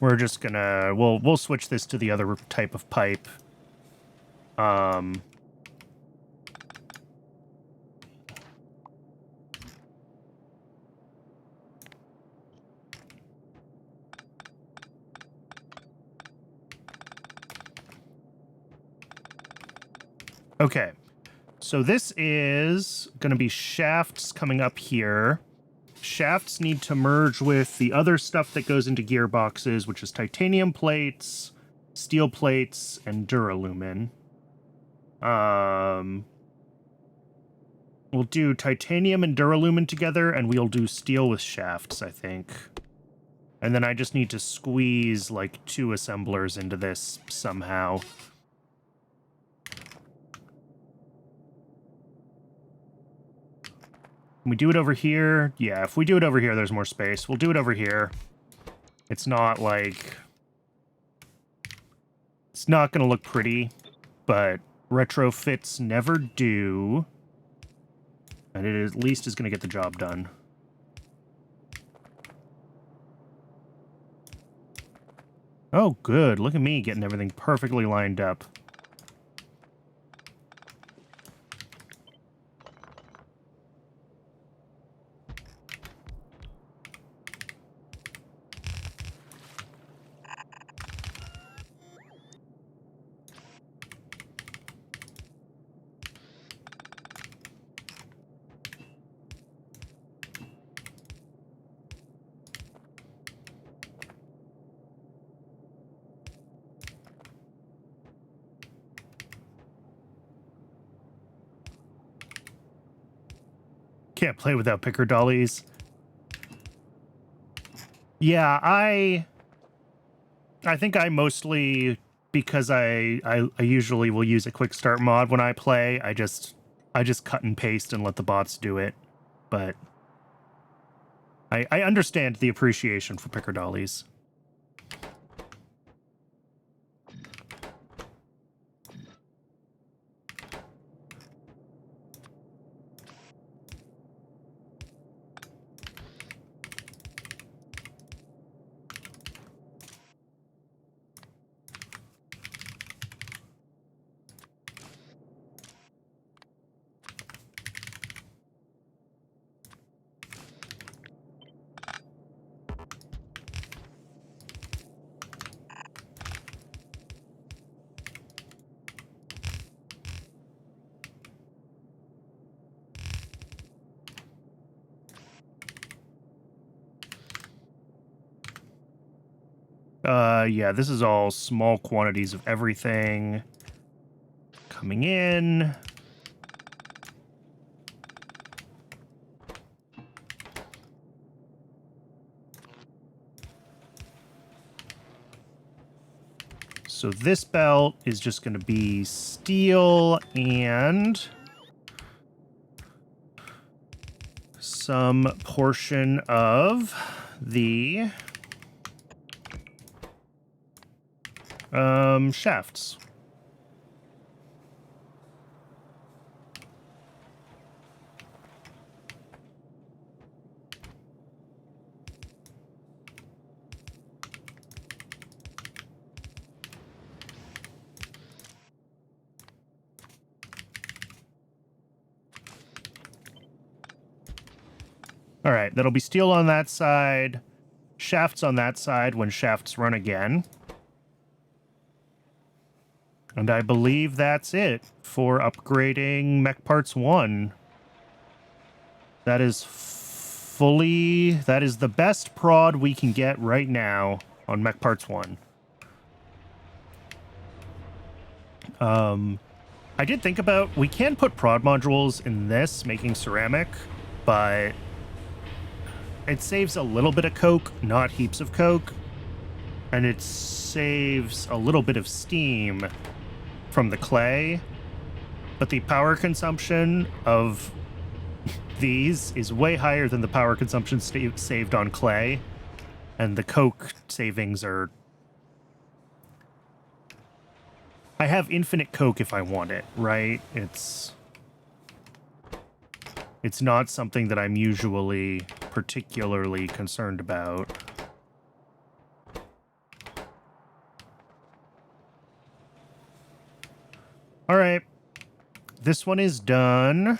We're just gonna, we'll switch this to the other type of pipe. Okay, so this is going to be shafts coming up here. Shafts need to merge with the other stuff that goes into gearboxes, which is titanium plates, steel plates, and duralumin. We'll do titanium and duralumin together, and we'll do steel with shafts, I think. And then I just need to squeeze, like, 2 assemblers into this somehow. Can we do it over here? Yeah, if we do it over here, there's more space. We'll do it over here. It's not, like... It's not going to look pretty, but retrofits never do. And it at least is going to get the job done. Oh, good. Look at me getting everything perfectly lined up. Can't play without picker dollies. Yeah, I think I mostly, because I usually will use a quick start mod when I play, I just cut and paste and let the bots do it. But I understand the appreciation for picker dollies. Yeah, this is all small quantities of everything coming in. So this belt is just going to be steel and some portion of the shafts. All right, that'll be steel on that side, shafts on that side when shafts run again. And I believe that's it for upgrading Mech Parts 1. That is the best prod we can get right now on Mech Parts 1. I did think about, we can put prod modules in this, making ceramic, but it saves a little bit of coke, not heaps of coke, and it saves a little bit of steam from the clay, but the power consumption of these is way higher than the power consumption saved on clay, and the coke savings are... I have infinite coke if I want it, right? It's... It's not something that I'm usually particularly concerned about. All right. This one is done.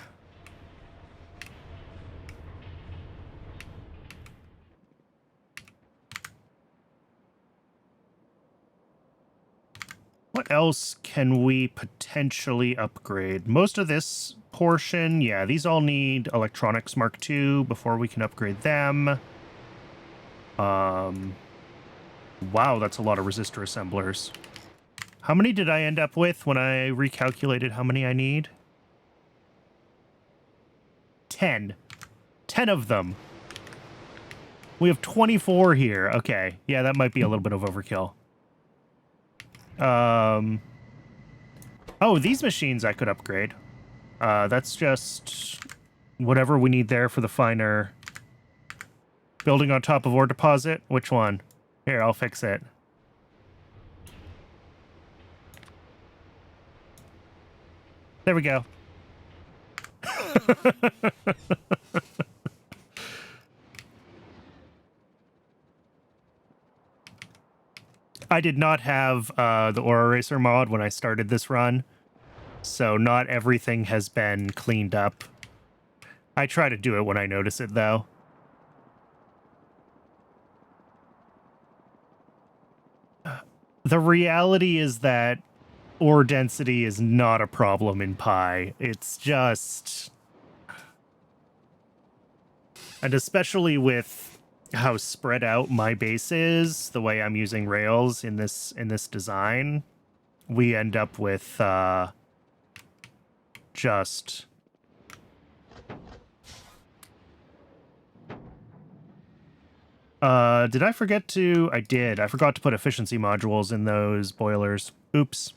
What else can we potentially upgrade? Most of this portion, yeah, these all need electronics Mark II before we can upgrade them. Wow, that's a lot of resistor assemblers. How many did I end up with when I recalculated how many I need? 10. 10 of them. We have 24 here. Okay. Yeah, that might be a little bit of overkill. Oh, these machines I could upgrade. That's just whatever we need there for the finer building on top of ore deposit. Which one? Here, I'll fix it. There we go. I did not have the Ore Eraser mod when I started this run, so not everything has been cleaned up. I try to do it when I notice it, though. The reality is that ore density is not a problem in Pi. It's just... And especially with how spread out my base is, the way I'm using rails in this design, we end up with just... did I forget to... I did. I forgot to put efficiency modules in those boilers. Oops.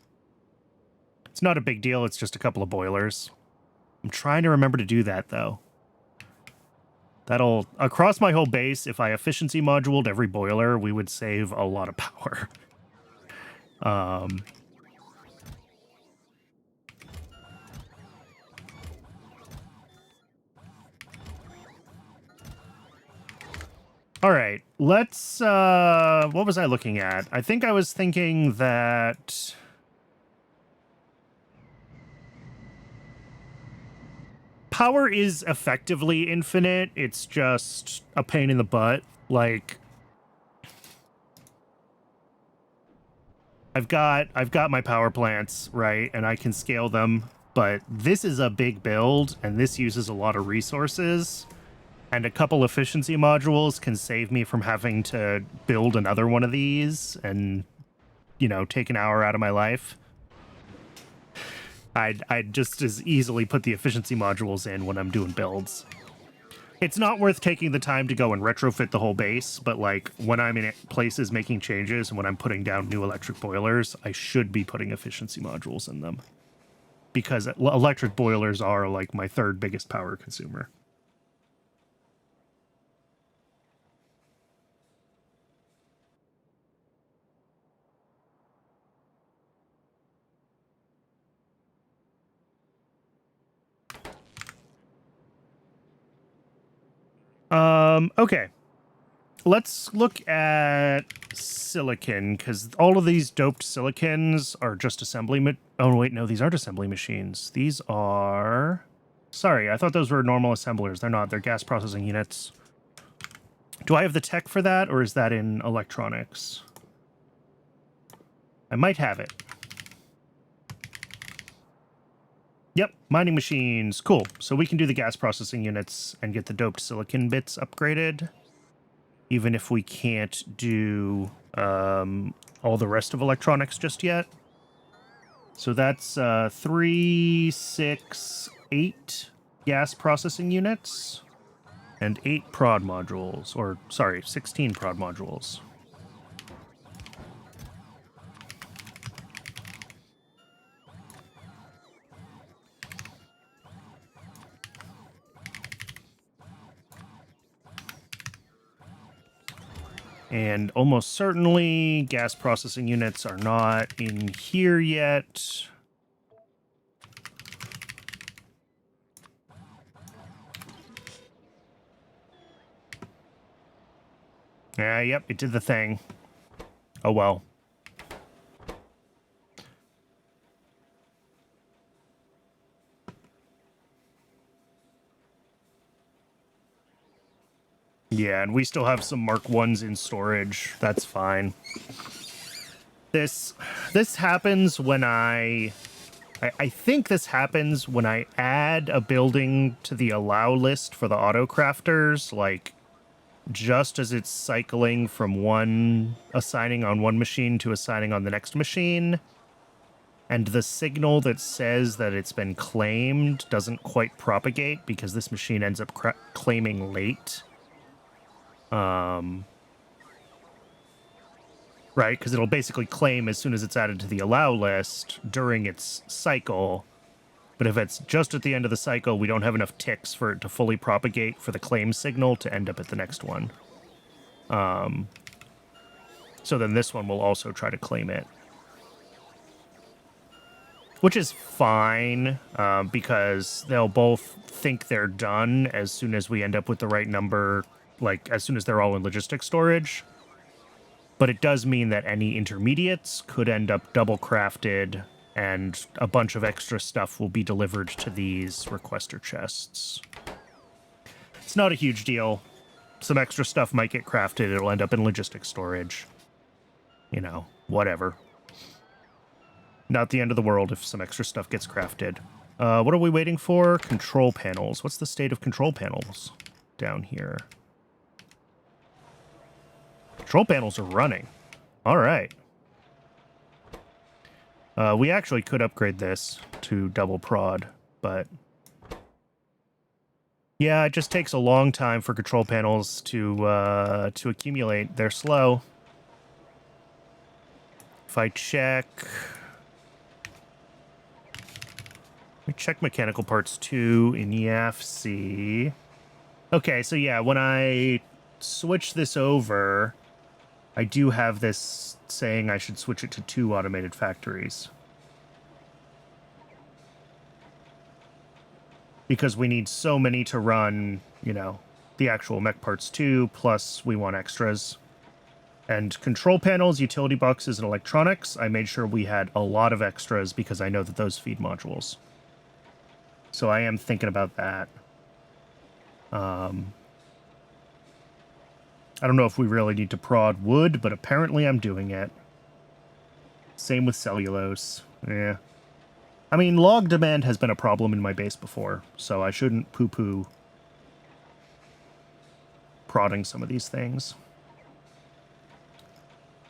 It's not a big deal. It's just a couple of boilers. I'm trying to remember to do that, though. That'll... Across my whole base, if I efficiency moduled every boiler, we would save a lot of power. All right, let's, what was I looking at? I think I was thinking that... Power is effectively infinite. It's just a pain in the butt. Like, I've got my power plants, right? And I can scale them, but this is a big build and this uses a lot of resources. And a couple efficiency modules can save me from having to build another one of these and, you know, take an hour out of my life. I'd just as easily put the efficiency modules in when I'm doing builds. It's not worth taking the time to go and retrofit the whole base, but like when I'm in places making changes and when I'm putting down new electric boilers, I should be putting efficiency modules in them. Because electric boilers are like my third biggest power consumer. Okay. Let's look at silicon, because all of these doped silicons are just assembly... Oh, wait, no, these aren't assembly machines. These are... Sorry, I thought those were normal assemblers. They're not. They're gas processing units. Do I have the tech for that, or is that in electronics? I might have it. Yep, mining machines. Cool. So we can do the gas processing units and get the doped silicon bits upgraded, even if we can't do all the rest of electronics just yet. So that's 3, 6, 8 gas processing units and 8 prod modules, or sorry, 16 prod modules. And almost certainly gas processing units are not in here yet. Yep, it did the thing. Oh well. Yeah, and we still have some Mark 1s in storage. That's fine. This happens when I think this happens when I add a building to the allow list for the auto crafters, like just as it's cycling from one assigning on one machine to assigning on the next machine. And the signal that says that it's been claimed doesn't quite propagate because this machine ends up claiming late. Right, because it'll basically claim as soon as it's added to the allow list during its cycle. But if it's just at the end of the cycle, we don't have enough ticks for it to fully propagate for the claim signal to end up at the next one. So then this one will also try to claim it. Which is fine, because they'll both think they're done as soon as we end up with the right number, like as soon as they're all in logistic storage. But it does mean that any intermediates could end up double crafted, and a bunch of extra stuff will be delivered to these requester chests. It's not a huge deal. Some extra stuff might get crafted. It'll end up in logistic storage. You know, whatever. Not the end of the world if some extra stuff gets crafted. What are we waiting for? Control panels. What's the state of control panels down here? Control panels are running. All right. We actually could upgrade this to double prod, but yeah, it just takes a long time for control panels to accumulate. They're slow. If I check... Let me check mechanical parts 2 in YAFC. Okay, so yeah, when I switch this over, I do have this saying I should switch it to 2 automated factories. Because we need so many to run, you know, the actual mech parts 2, plus we want extras. And control panels, utility boxes, and electronics, I made sure we had a lot of extras because I know that those feed modules. So I am thinking about that. I don't know if we really need to prod wood, but apparently I'm doing it. Same with cellulose. Yeah. I mean, log demand has been a problem in my base before, so I shouldn't poo-poo prodding some of these things.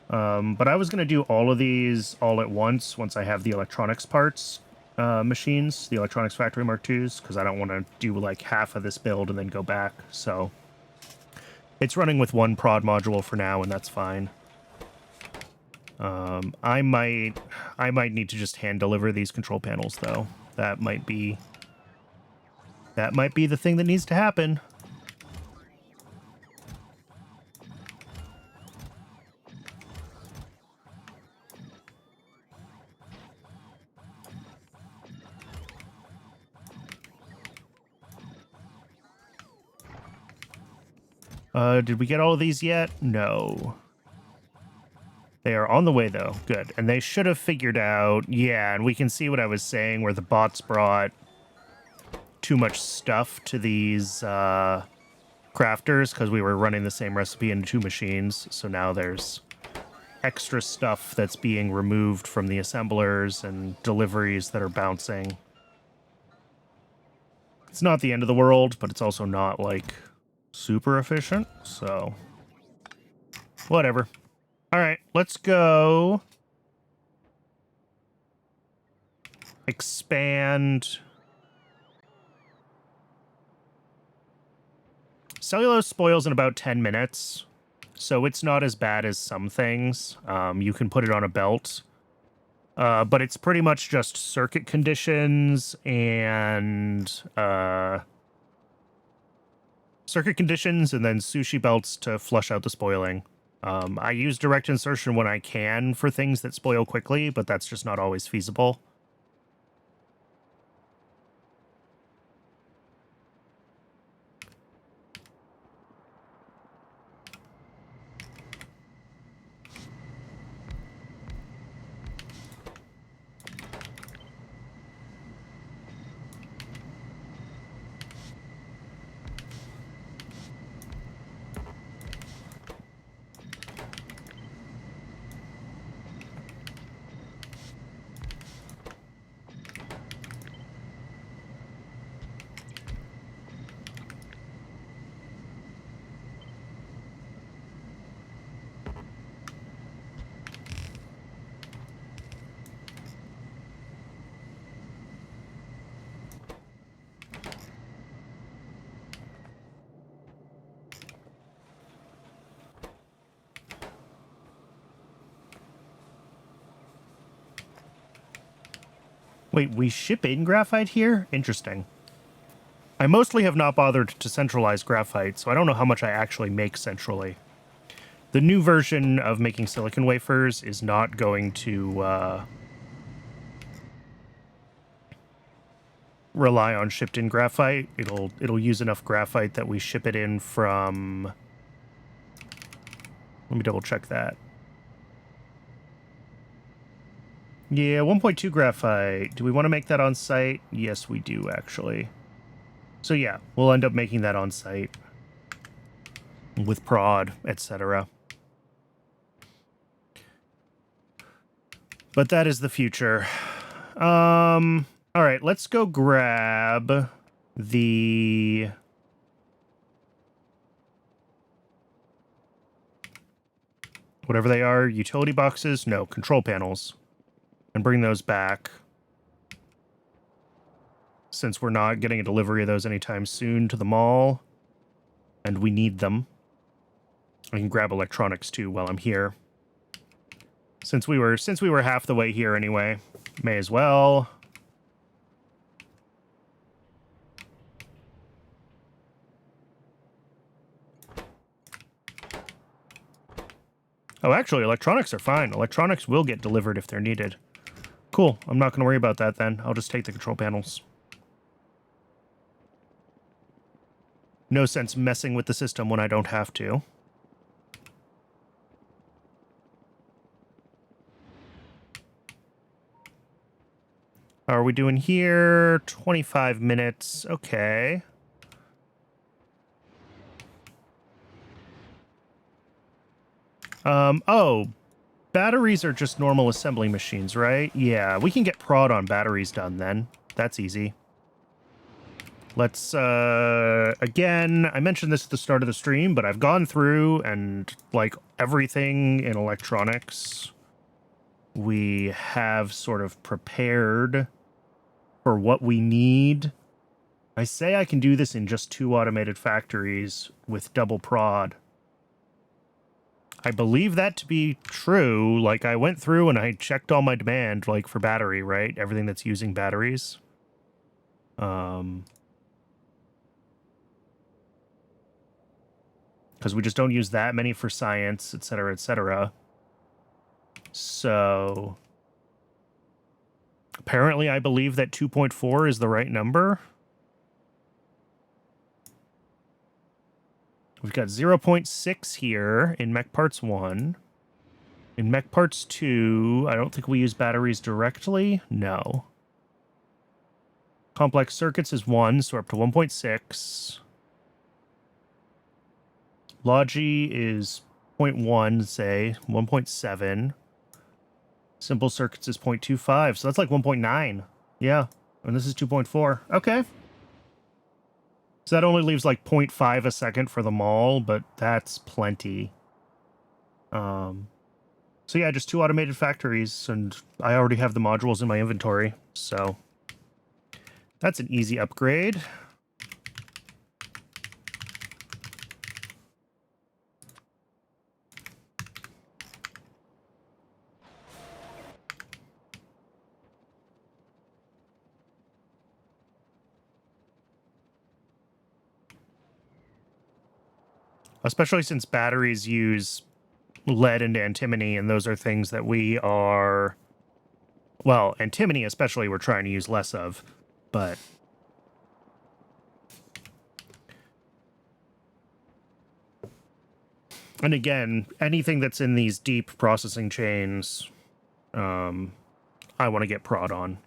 But I was going to do all of these all at once I have the electronics parts machines, the electronics factory Mark IIs, because I don't want to do like half of this build and then go back. So it's running with 1 prod module for now, and that's fine. I might need to just hand deliver these control panels, though. That might be the thing that needs to happen. Did we get all of these yet? No. They are on the way, though. Good. And they should have figured out... Yeah, and we can see what I was saying, where the bots brought too much stuff to these crafters, because we were running the same recipe in 2 machines. So now there's extra stuff that's being removed from the assemblers and deliveries that are bouncing. It's not the end of the world, but it's also not, like, super efficient, so... Whatever. All right, let's go expand. Cellulose spoils in about 10 minutes, so it's not as bad as some things. You can put it on a belt, but it's pretty much just circuit conditions and then sushi belts to flush out the spoiling. I use direct insertion when I can for things that spoil quickly, but that's just not always feasible. Wait, we ship in graphite here? Interesting. I mostly have not bothered to centralize graphite, so I don't know how much I actually make centrally. The new version of making silicon wafers is not going to rely on shipped in graphite. It'll use enough graphite that we ship it in from... Let me double check that. Yeah, 1.2 graphite. Do we want to make that on site? Yes, we do, actually. So yeah, we'll end up making that on site with prod, etc. But that is the future. All right, let's go grab the... whatever they are, utility boxes? No, control panels. And bring those back. Since we're not getting a delivery of those anytime soon to the mall. And we need them. I can grab electronics too while I'm here. Since we were half the way here anyway, may as well. Oh, actually, electronics are fine. Electronics will get delivered if they're needed. Cool. I'm not going to worry about that then. I'll just take the control panels. No sense messing with the system when I don't have to. How are we doing here? 25 minutes. Okay. Oh, batteries are just normal assembly machines, right? Yeah, we can get prod on batteries done then. That's easy. Let's, again, I mentioned this at the start of the stream, but I've gone through and, like, everything in electronics, we have sort of prepared for what we need. I say I can do this in just 2 automated factories with double prod. I believe that to be true. Like, I went through and I checked all my demand, like, for battery, right? Everything that's using batteries. Because we just don't use that many for science, etc., etc. So... apparently, I believe that 2.4 is the right number. We've got 0.6 here in Mech Parts 1. In Mech Parts 2, I don't think we use batteries directly. No. Complex circuits is 1, so we're up to 1.6. Logi is 0.1, say. 1.7. Simple circuits is 0.25, so that's like 1.9. Yeah, and this is 2.4. Okay. So that only leaves like 0.5 a second for the mall, but that's plenty. So yeah, just 2 automated factories, and I already have the modules in my inventory, so that's an easy upgrade. Especially since batteries use lead and antimony, and those are things that we are... well, antimony especially we're trying to use less of, but... and again, anything that's in these deep processing chains, I want to get prod on.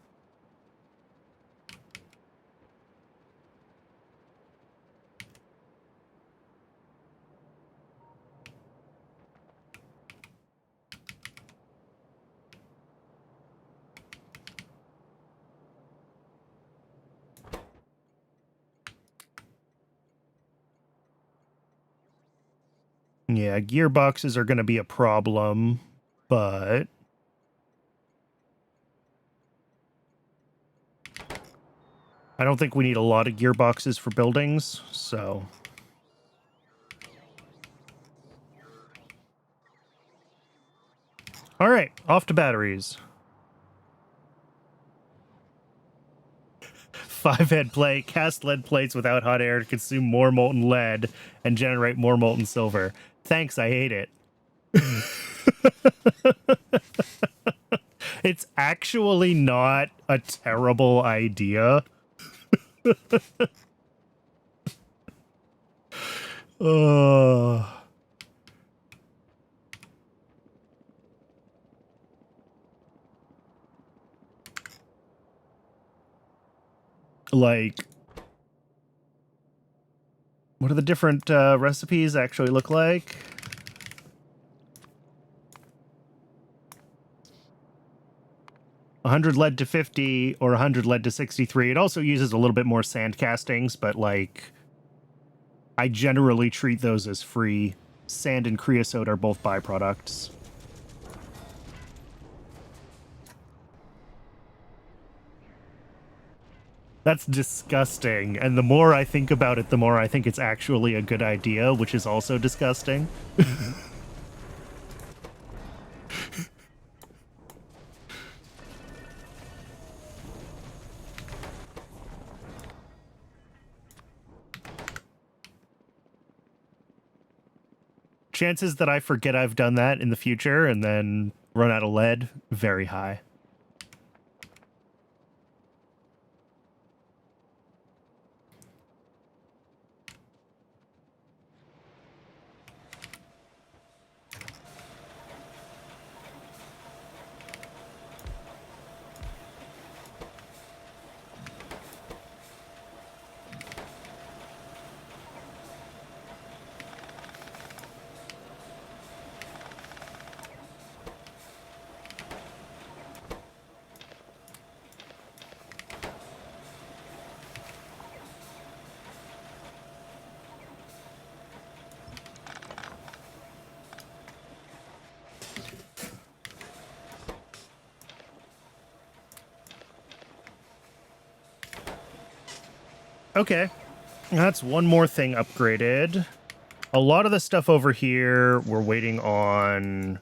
Yeah, gearboxes are going to be a problem, but... I don't think we need a lot of gearboxes for buildings, so... Alright, off to batteries. 5-head plate, cast lead plates without hot air to consume more molten lead and generate more molten silver. Thanks, I hate it. It's actually not a terrible idea. Like, what do the different recipes actually look like? $100 lead to 50 or 100 lead to 63. It also uses a little bit more sand castings, but like, I generally treat those as free. Sand and creosote are both byproducts. That's disgusting. And the more I think about it, the more I think it's actually a good idea, which is also disgusting. Chances that I forget I've done that in the future and then run out of lead, very high. Okay, that's one more thing upgraded. A lot of the stuff over here, we're waiting on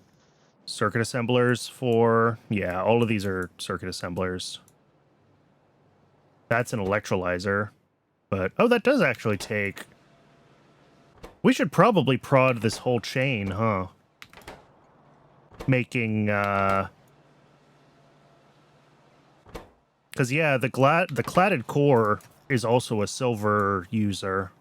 circuit assemblers for. Yeah, all of these are circuit assemblers. That's an electrolyzer. But, oh, that does actually take... We should probably prod this whole chain, huh? Making, because, yeah, the cladded core is also a silver user.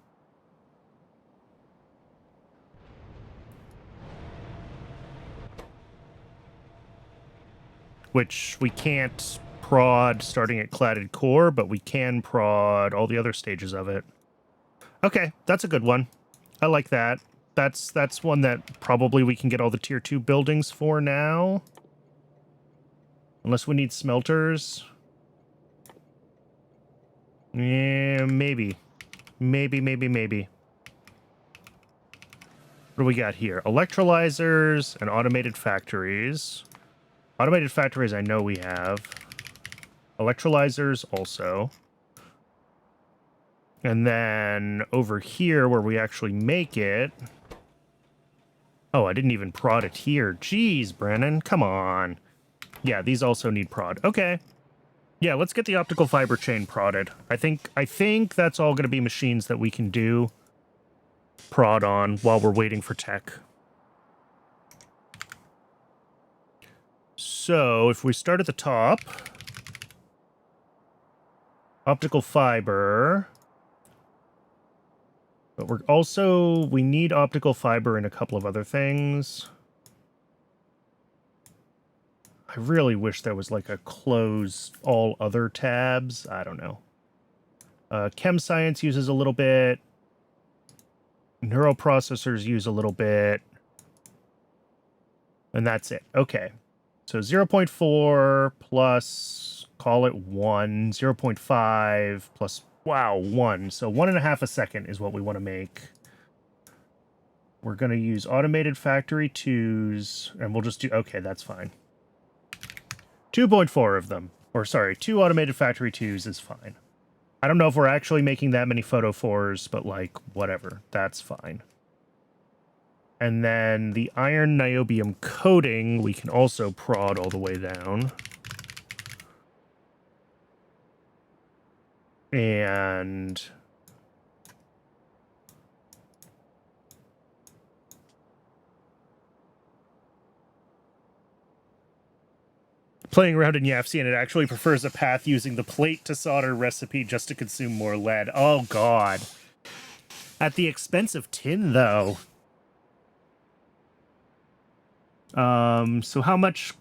Which we can't prod starting at cladded core, but we can prod all the other stages of it. Okay, that's a good one. I like that. That's one that probably we can get all the tier 2 buildings for now. Unless we need smelters. Yeah, maybe. Maybe. What do we got here? Electrolyzers and automated factories. Automated factories I know we have. Electrolyzers also. And then over here where we actually make it... Oh, I didn't even prod it here. Jeez, Brennan, come on. Yeah, these also need prod. Okay. Yeah, let's get the optical fiber chain prodded. I think that's all going to be machines that we can do prod on while we're waiting for tech. So, if we start at the top... Optical fiber... But we need optical fiber in a couple of other things. I really wish there was like a close all other tabs. I don't know. Chem science uses a little bit. Neuroprocessors use a little bit. And that's it. Okay. So 0.4 plus, call it 1. 0.5 plus... Wow, 1. So 1.5 a second is what we want to make. We're going to use automated factory 2s, and we'll just do... Okay, that's fine. 2.4 of them. Or, sorry, 2 automated factory 2s is fine. I don't know if we're actually making that many photo 4s, but, like, whatever. That's fine. And then the iron niobium coating, we can also prod all the way down. And playing around in YAFC, and it actually prefers a path using the plate to solder recipe just to consume more lead. Oh, God. At the expense of tin, though. So how much?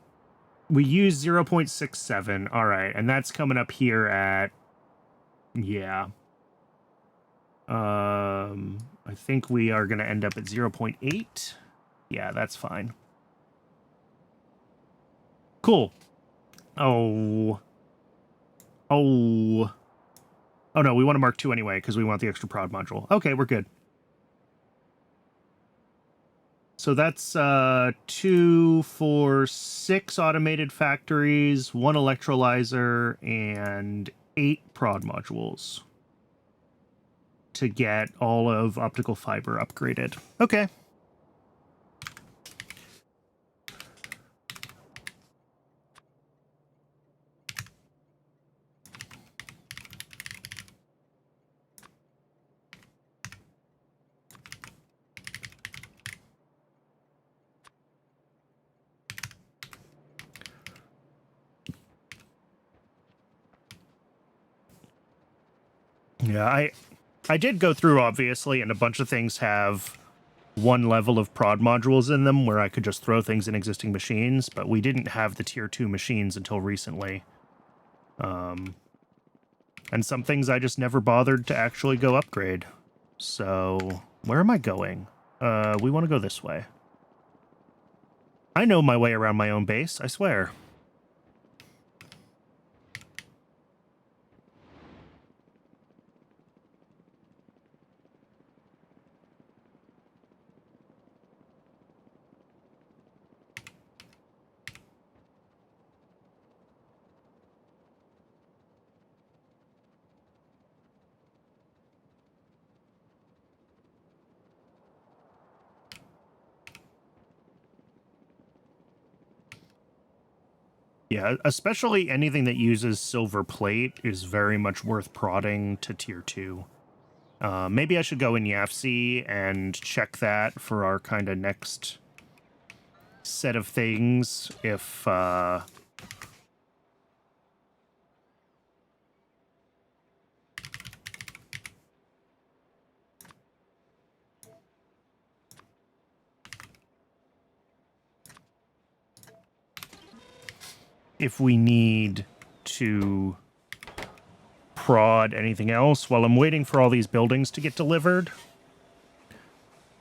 We use 0.67. All right, and that's coming up here at... Yeah. I think we are going to end up at 0.8. Yeah, that's fine. Cool. Oh. Oh. Oh, no, we want to mark 2 anyway, because we want the extra prod module. Okay, we're good. So that's 2, 4, 6 automated factories, 1 electrolyzer, and 8 prod modules to get all of optical fiber upgraded. Okay. Yeah, I did go through, obviously, and a bunch of things have 1 level of prod modules in them where I could just throw things in existing machines, but we didn't have the tier 2 machines until recently. And some things I just never bothered to actually go upgrade. So, where am I going? We want to go this way. I know my way around my own base, I swear. Yeah, especially anything that uses silver plate is very much worth prodding to tier 2. Maybe I should go in YAFC and check that for our kind of next set of things if... if we need to prod anything else while I'm waiting for all these buildings to get delivered.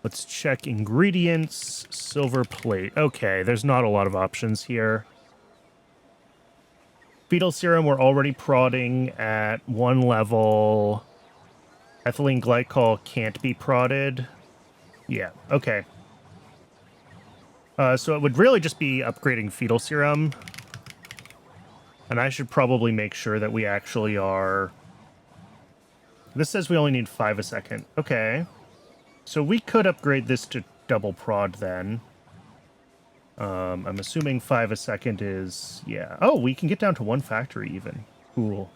Let's check ingredients, silver plate. Okay, there's not a lot of options here. Fetal serum, we're already prodding at 1 level. Ethylene glycol can't be prodded. Yeah, okay. So it would really just be upgrading fetal serum. And I should probably make sure that we actually are... This says we only need 5 a second. Okay. So we could upgrade this to double prod then. I'm assuming 5 a second is... Yeah. Oh, we can get down to 1 factory even. Cool.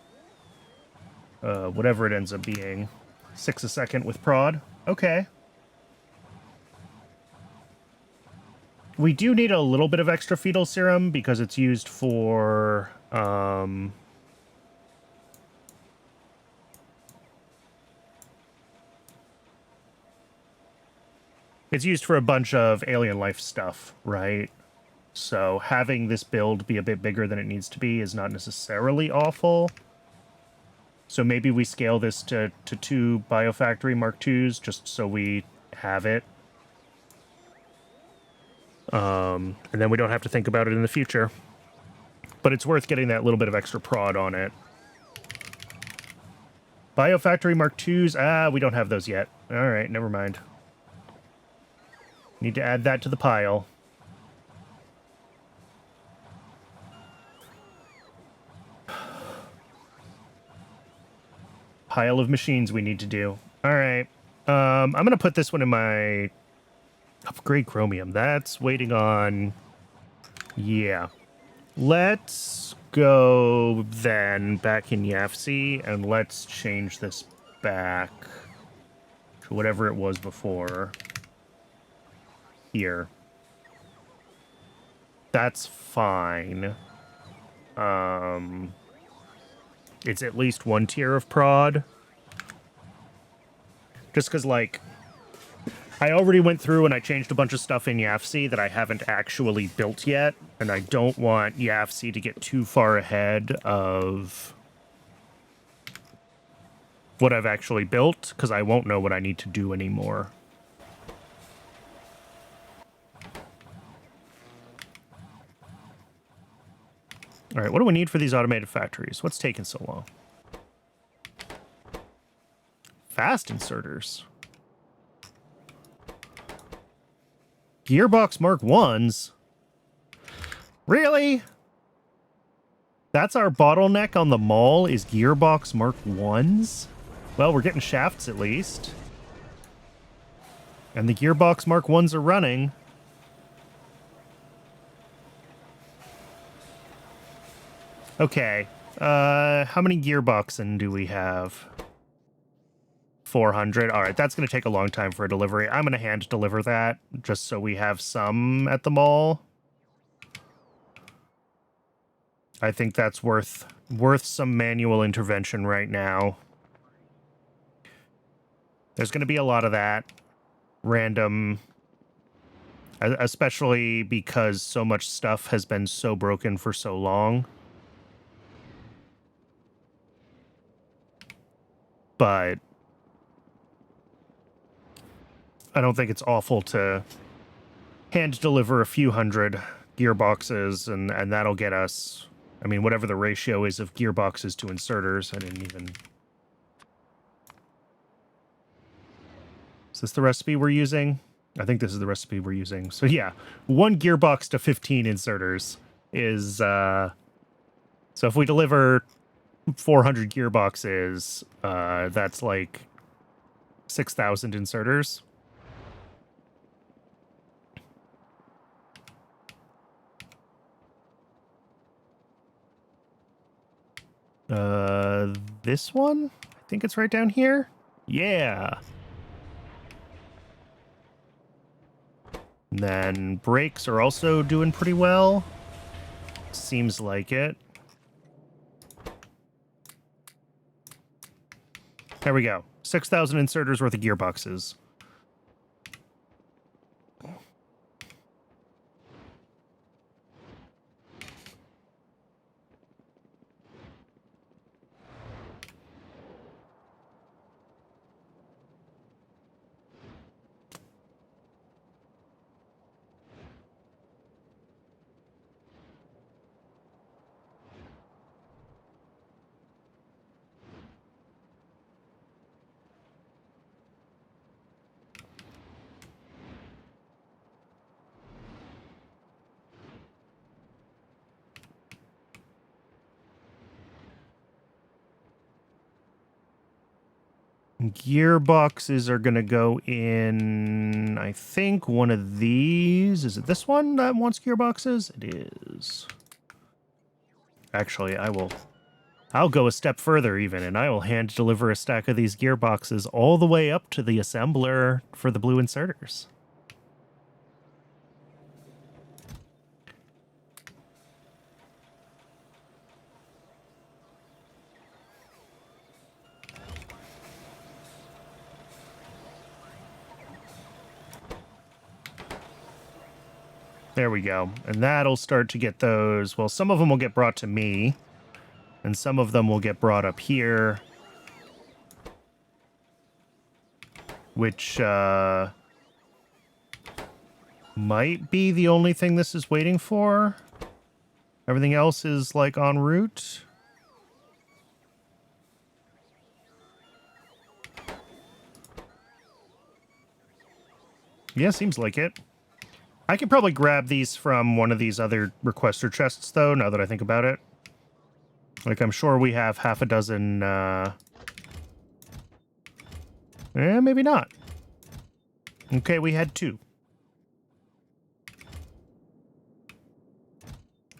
Whatever it ends up being. 6 a second with prod. Okay. We do need a little bit of extra fetal serum because it's used for... it's used for a bunch of alien life stuff, right? So having this build be a bit bigger than it needs to be is not necessarily awful. So maybe we scale this to 2 Biofactory Mark IIs just so we have it. And then we don't have to think about it in the future. But it's worth getting that little bit of extra prod on it. Biofactory Mark IIs. Ah, we don't have those yet. All right, never mind. Need to add that to the pile. Pile of machines we need to do. All right. I'm going to put this one in my... Upgrade chromium. That's waiting on... Yeah. Let's go then back in YAFC and let's change this back to whatever it was before. Here. That's fine. It's at least one tier of prod. Just because, like, I already went through and I changed a bunch of stuff in YAFC that I haven't actually built yet, and I don't want YAFC to get too far ahead of what I've actually built, because I won't know what I need to do anymore. All right, what do we need for these automated factories? What's taking so long? Fast inserters. Gearbox Mark 1s? Really? That's our bottleneck on the mall, is Gearbox Mark 1s? Well, we're getting shafts at least. And the Gearbox Mark 1s are running. Okay. How many gearboxen do we have? 400. All right, that's going to take a long time for a delivery. I'm going to hand deliver that just so we have some at the mall. I think that's worth some manual intervention right now. There's going to be a lot of that random, especially because so much stuff has been so broken for so long. But I don't think it's awful to hand deliver a few hundred gearboxes, and that'll get us, I mean, whatever the ratio is of gearboxes to inserters. I didn't even... Is this the recipe we're using? I think this is the recipe we're using. So yeah, 1 gearbox to 15 inserters is... So if we deliver 400 gearboxes, that's like 6,000 inserters. This one? I think it's right down here. Yeah. And then brakes are also doing pretty well. Seems like it. There we go. 6,000 inserters worth of gearboxes. Gearboxes are going to go in, I think, one of these. Is it this one that wants gearboxes? It is. Actually, I'll go a step further even, and I will hand deliver a stack of these gearboxes all the way up to the assembler for the blue inserters. There we go. And that'll start to get those. Well, some of them will get brought to me, and some of them will get brought up here, which might be the only thing this is waiting for. Everything else is, like, en route. Yeah, seems like it. I could probably grab these from one of these other requester chests, though, now that I think about it. Like, I'm sure we have half a dozen, maybe not. Okay, we had 2.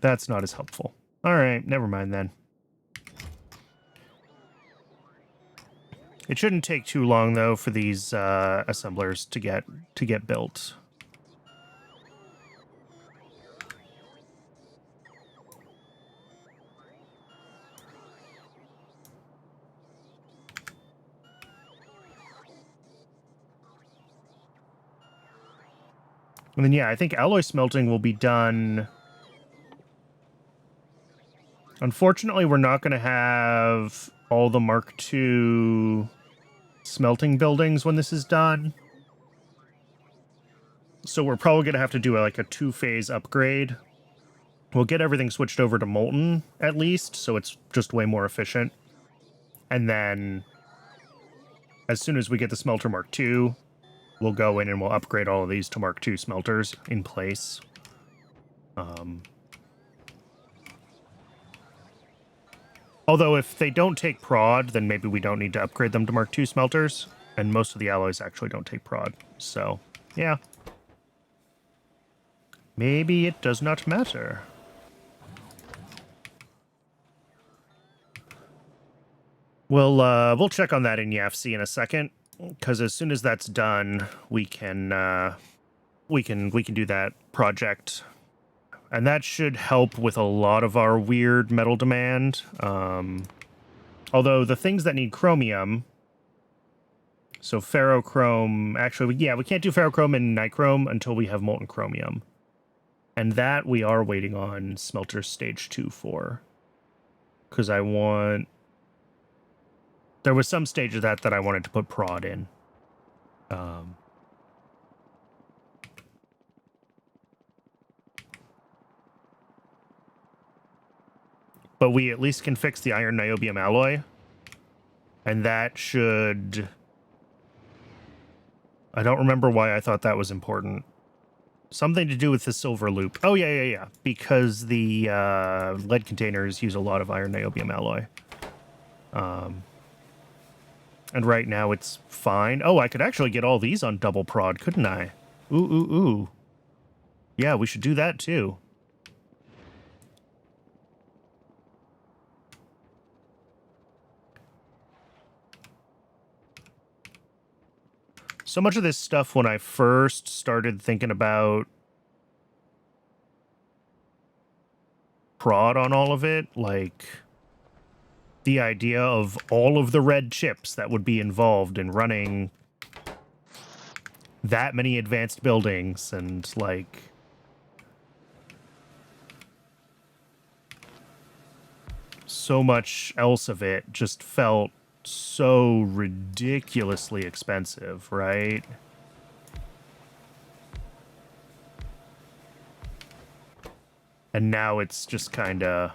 That's not as helpful. All right, never mind then. It shouldn't take too long though for these assemblers to get built. And then, yeah, I think alloy smelting will be done. Unfortunately, we're not going to have all the Mark II smelting buildings when this is done. So we're probably going to have to do like a 2-phase upgrade. We'll get everything switched over to molten, at least, so it's just way more efficient. And then, as soon as we get the smelter Mark II, we'll go in and we'll upgrade all of these to Mark II smelters in place. Although if they don't take prod, then maybe we don't need to upgrade them to Mark II smelters. And most of the alloys actually don't take prod. So, yeah. Maybe it does not matter. We'll check on that in YAFC in a second, because as soon as that's done, we can do that project, and that should help with a lot of our weird metal demand. Although the things that need chromium, so ferrochrome, actually, yeah, we can't do ferrochrome and nichrome until we have molten chromium, and that we are waiting on smelter stage 2 for, because there was some stage of that I wanted to put prod in. But we at least can fix the iron niobium alloy. And that should... I don't remember why I thought that was important. Something to do with the silver loop. Oh, yeah. Because the lead containers use a lot of iron niobium alloy. And right now it's fine. Oh, I could actually get all these on double prod, couldn't I? Ooh. Yeah, we should do that too. So much of this stuff, when I first started thinking about prod on all of it, like the idea of all of the red chips that would be involved in running that many advanced buildings, and like so much else of it just felt so ridiculously expensive, right? And now it's just kind of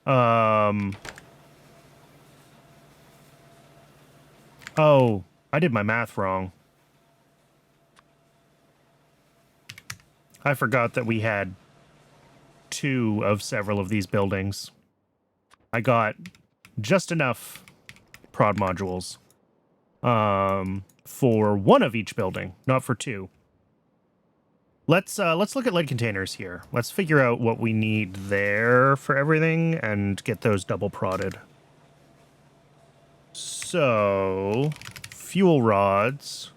oh, I did my math wrong. I forgot that we had 2 of several of these buildings. I got just enough prod modules for 1 of each building, not for 2. Let's look at lead containers here. Let's figure out what we need there for everything and get those double prodded. So, fuel rods.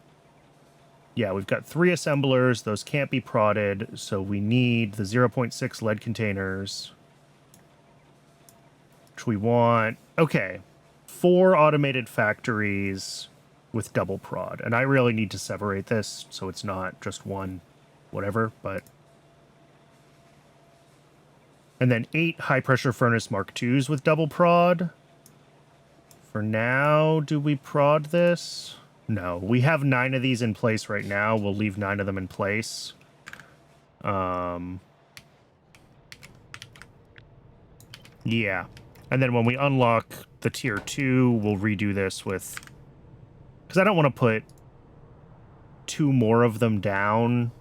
Yeah, we've got 3 assemblers. Those can't be prodded, so we need the 0.6 lead containers, which we want. Okay, 4 automated factories with double prod, and I really need to separate this so it's not just one whatever, but... And then 8 high-pressure furnace Mark IIs with double prod. For now, do we prod this? No, we have 9 of these in place right now. We'll leave 9 of them in place. Yeah. And then when we unlock the tier 2, we'll redo this with... Because I don't want to put 2 more of them down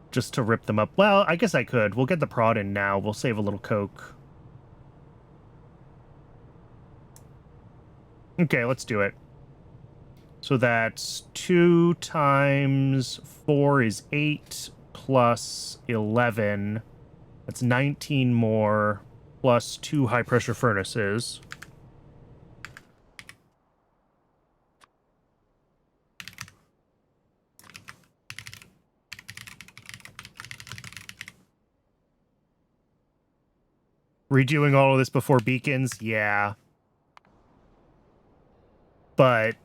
just to rip them up. Well, I guess I could. We'll get the prod in now. We'll save a little coke. Okay, let's do it. So that's 2 times 4 is 8, plus 11. That's 19 more, plus 2 high-pressure furnaces. Redoing all of this before beacons? Yeah. But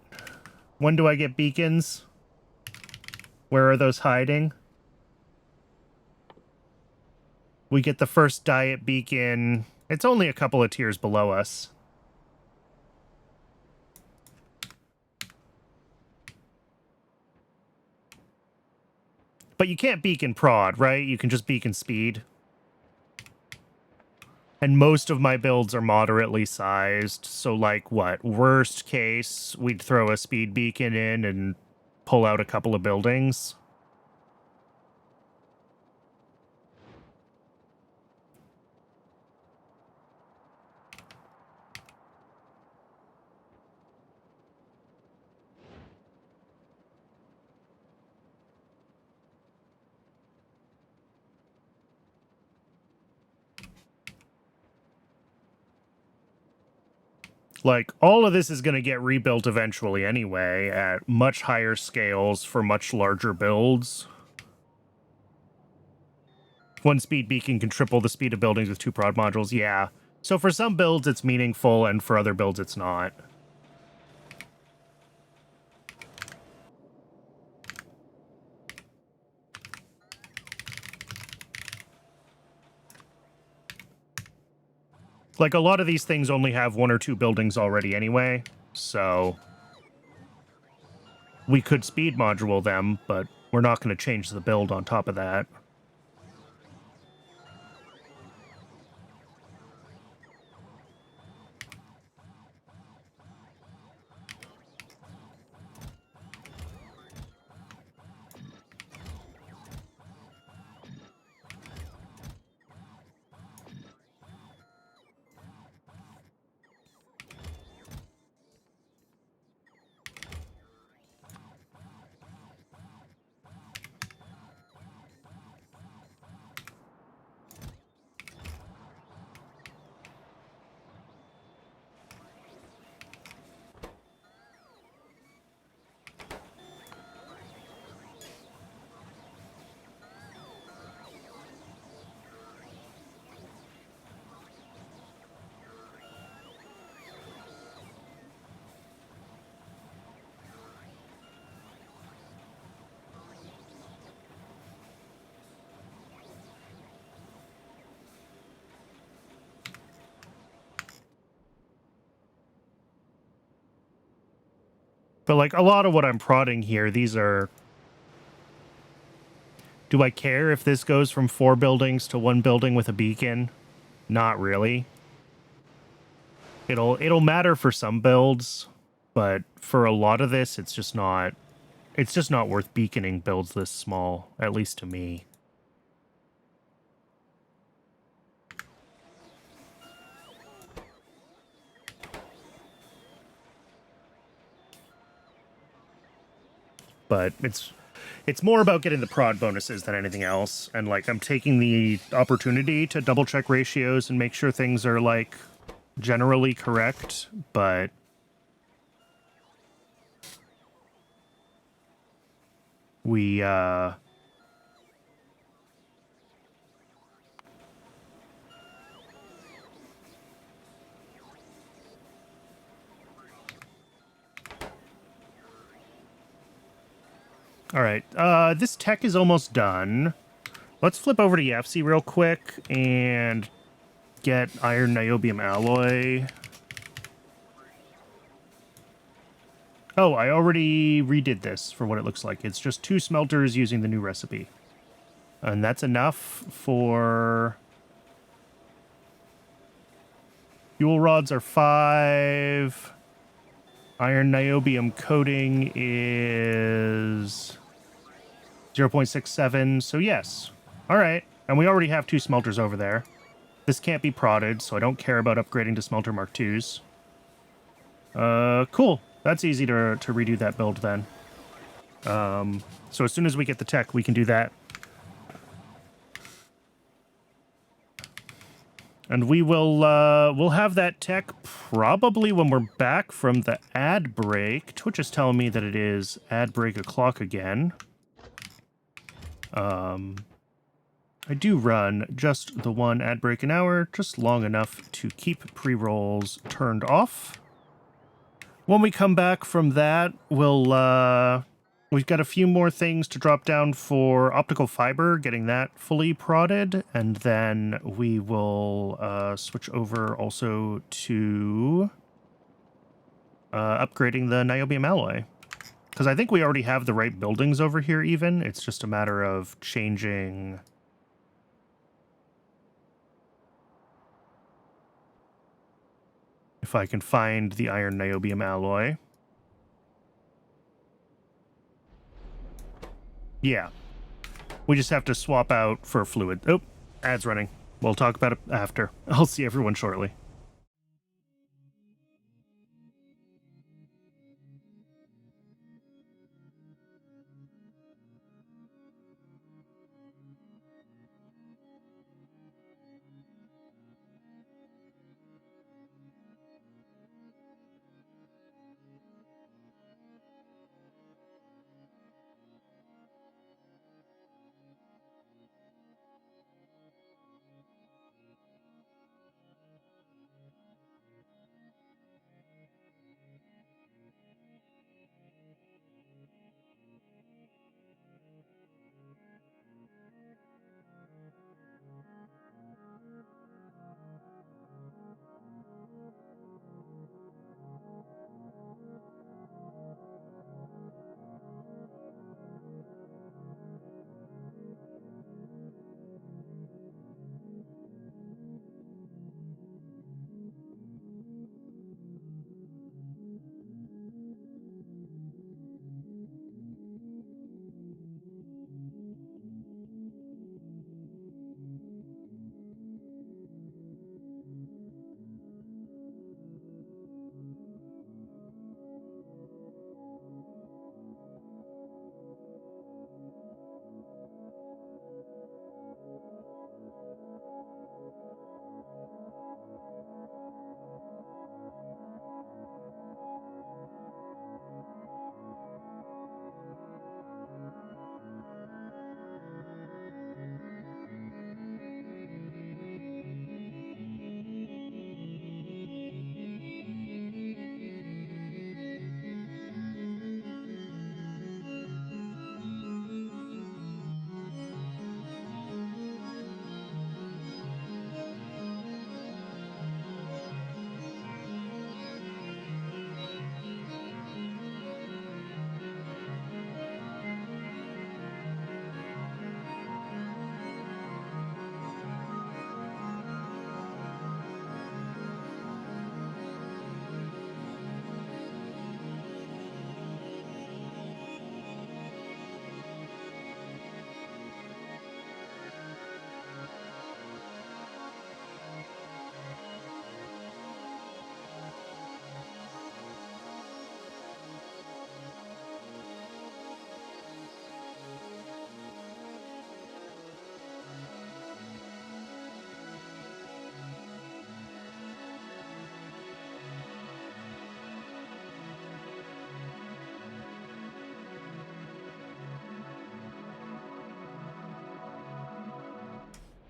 when do I get beacons? Where are those hiding? We get the first diet beacon. It's only a couple of tiers below us. But you can't beacon prod, right? You can just beacon speed. And most of my builds are moderately sized. So, like, what? Worst case, we'd throw a speed beacon in and pull out a couple of buildings. Like, all of this is going to get rebuilt eventually anyway, at much higher scales for much larger builds. One speed beacon can triple the speed of buildings with 2 prod modules, yeah. So for some builds it's meaningful, and for other builds it's not. Like, a lot of these things only have 1 or 2 buildings already anyway, so we could speed module them, but we're not going to change the build on top of that. But, like, a lot of what I'm prodding here, these are... Do I care if this goes from 4 buildings to 1 building with a beacon? Not really. It'll matter for some builds, but for a lot of this, it's just not worth beaconing builds this small, at least to me. But it's more about getting the prod bonuses than anything else. And, like, I'm taking the opportunity to double check ratios and make sure things are, like, generally correct, but we, all right, this tech is almost done. Let's flip over to YFC real quick and get iron niobium alloy. Oh, I already redid this for what it looks like. It's just 2 smelters using the new recipe. And that's enough for... Fuel rods are 5. Iron niobium coating is 0.67. So yes. All right. And we already have 2 smelters over there. This can't be prodded, so I don't care about upgrading to smelter Mark IIs. Cool. That's easy to redo that build then. So as soon as we get the tech, we can do that. And we'll have that tech probably when we're back from the ad break. Twitch is telling me that it is ad break o'clock again. I do run just the one ad break an hour, just long enough to keep pre-rolls turned off. When we come back from that, we've got a few more things to drop down for optical fiber, getting that fully prodded, and then we will switch over also to upgrading the niobium alloy. Because I think we already have the right buildings over here even. It's just a matter of changing... If I can find the iron niobium alloy. Yeah. We just have to swap out for fluid. Oh, ad's running. We'll talk about it after. I'll see everyone shortly.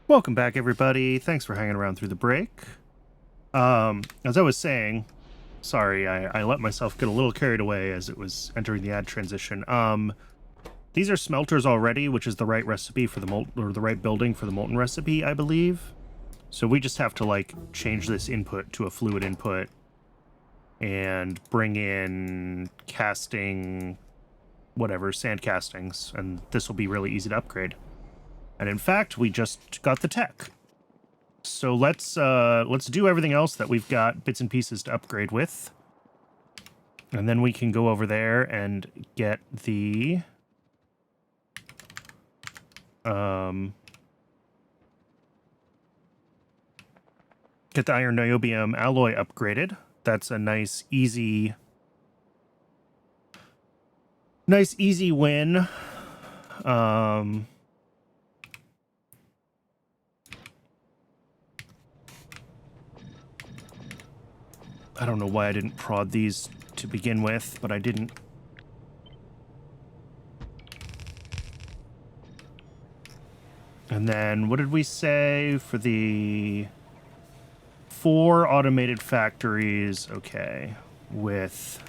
Welcome back, everybody. Thanks for hanging around through the break. As I was saying, sorry, I let myself get a little carried away as it was entering the ad transition. These are smelters already, which is the right recipe for the molten, or the right building for the molten recipe, I believe. So we just have to, like, change this input to a fluid input and bring in casting, whatever, sand castings, and this will be really easy to upgrade. And in fact, we just got the tech. So let's do everything else that we've got bits and pieces to upgrade with. And then we can go over there and get the iron niobium alloy upgraded. That's a nice easy win. I don't know why I didn't prod these to begin with, but I didn't. And then what did we say for the 4 automated factories? Okay, with...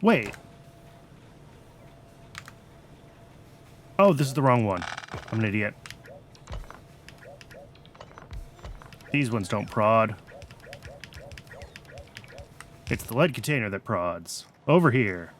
Wait. Oh, this is the wrong one. I'm an idiot. These ones don't prod. It's the lead container that prods. Over here.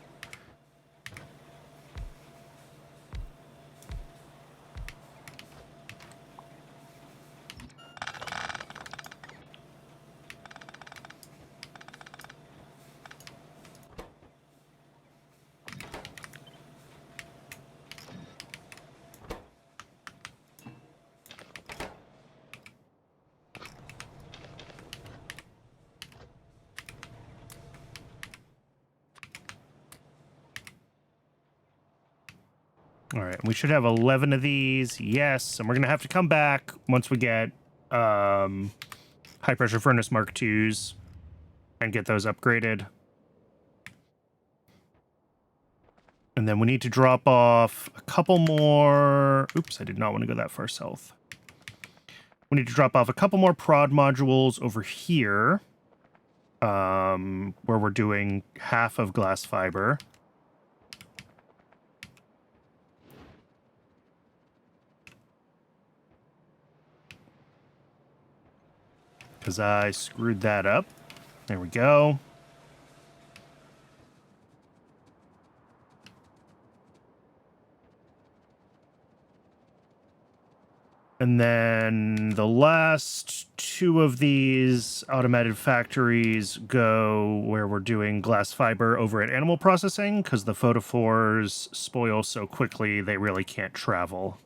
All right, we should have 11 of these. Yes, and we're going to have to come back once we get high-pressure furnace Mark IIs and get those upgraded. And then we need to drop off a couple more... Oops, I did not want to go that far south. We need to drop off a couple more prod modules over here, where we're doing half of glass fiber. Because I screwed that up. There we go. And then the last 2 of these automated factories go where we're doing glass fiber over at animal processing, because the photophores spoil so quickly they really can't travel.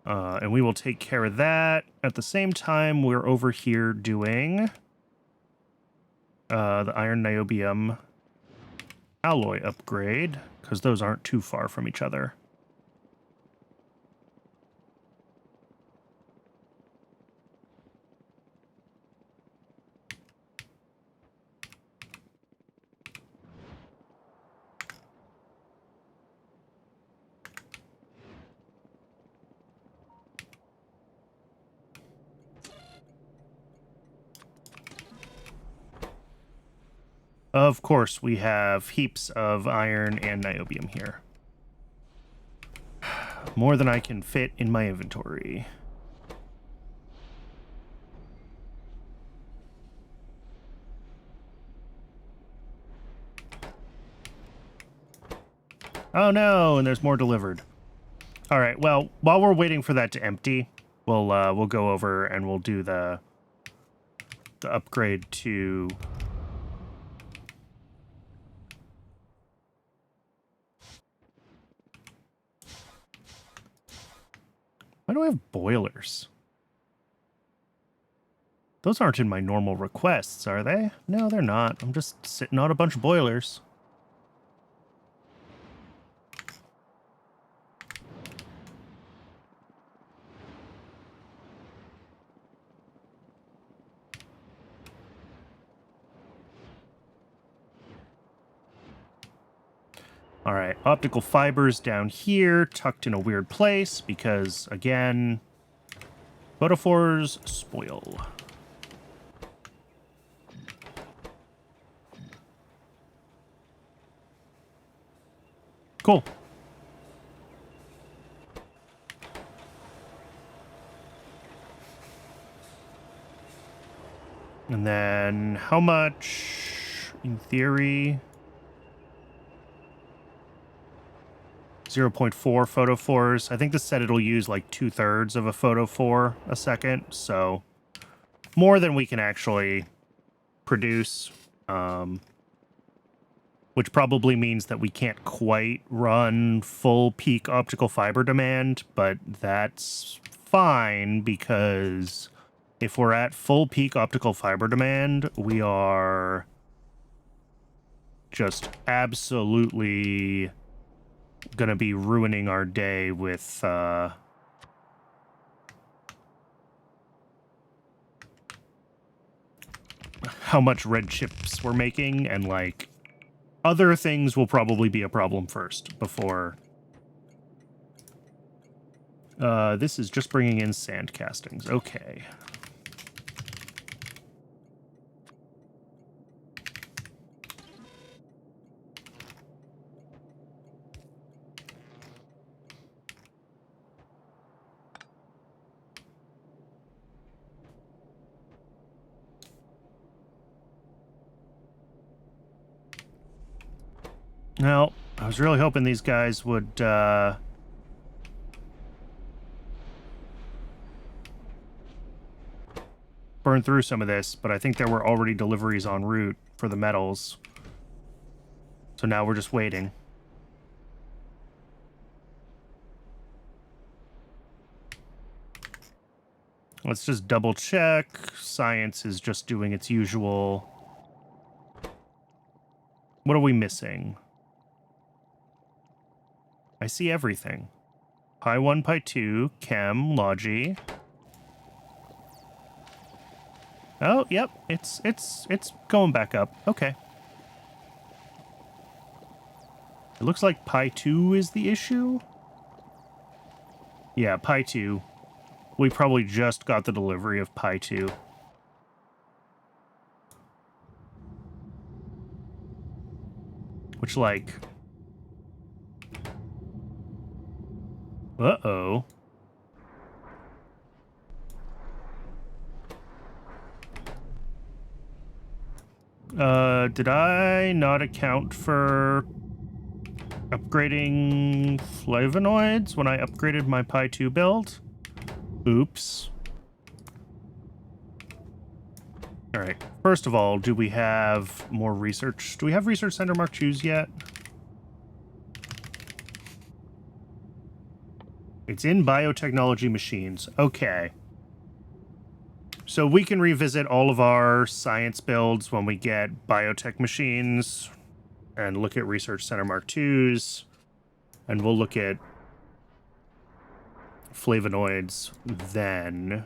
And we will take care of that. At the same time, we're over here doing the iron niobium alloy upgrade, because those aren't too far from each other. Of course, we have heaps of iron and niobium here. More than I can fit in my inventory. Oh no, and there's more delivered. All right, well, while we're waiting for that to empty, we'll go over and we'll do the upgrade to... Why do I have boilers? Those aren't in my normal requests, are they? No, they're not. I'm just sitting on a bunch of boilers. All right, optical fibers down here, tucked in a weird place because, again, photophores spoil. Cool. And then how much, in theory... 0.4 photophores. I think this said it'll use like 2/3 of a photophore a second, so more than we can actually produce, which probably means that we can't quite run full peak optical fiber demand, but that's fine because If we're at full peak optical fiber demand, we are just absolutely gonna be ruining our day with how much red chips we're making, and like other things will probably be a problem first before. This is just bringing in sand castings. Okay. Well, I was really hoping these guys would burn through some of this, but I think there were already deliveries en route for the metals. So now we're just waiting. Let's just double check. Science is just doing its usual. What are we missing? I see everything. Pi 1, Pi 2, Chem, Logi. Oh, yep. It's going back up. Okay. It looks like Pi 2 is the issue. Yeah, Pi 2. We probably just got the delivery of Pi 2. Which, like... Uh-oh. Did I not account for upgrading flavonoids when I upgraded my Pi 2 build? Oops. Alright, first of all, do we have more research? Do we have Research Center Mark IIs yet? It's in biotechnology machines. Okay. So we can revisit all of our science builds when we get biotech machines and look at Research Center Mark IIs, and we'll look at flavonoids then.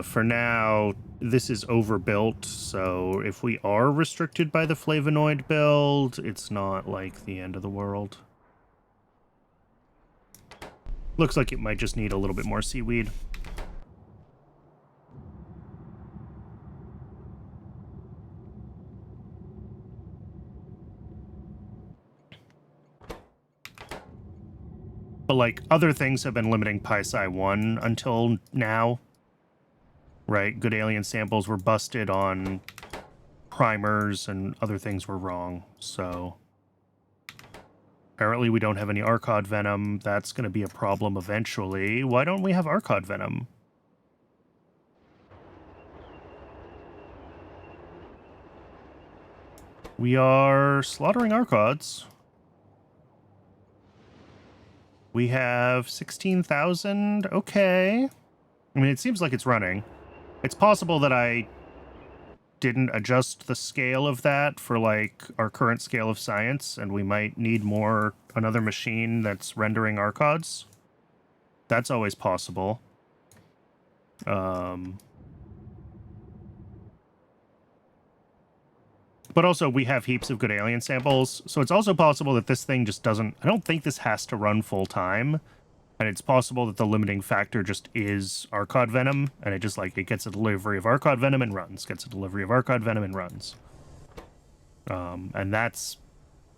For now, this is overbuilt, so if we are restricted by the flavonoid build, it's not like the end of the world. Looks like it might just need a little bit more seaweed. But, like, other things have been limiting Pi-Sci 1 until now. Right? Good alien samples were busted on primers, and other things were wrong, so... Apparently we don't have any Arcod Venom. That's going to be a problem eventually. Why don't we have Arcod Venom? We are slaughtering Arcods. We have 16,000. Okay. I mean, it seems like it's running. It's possible that I didn't adjust the scale of that for, like, our current scale of science, and we might need another machine that's rendering Arcods. That's always possible. But also, we have heaps of good alien samples, so it's also possible that this thing just doesn't... I don't think this has to run full-time, and it's possible that the limiting factor just is Arcod Venom, and it just, like, it gets a delivery of Arcod Venom and runs, gets a delivery of Arcod Venom and runs. And that's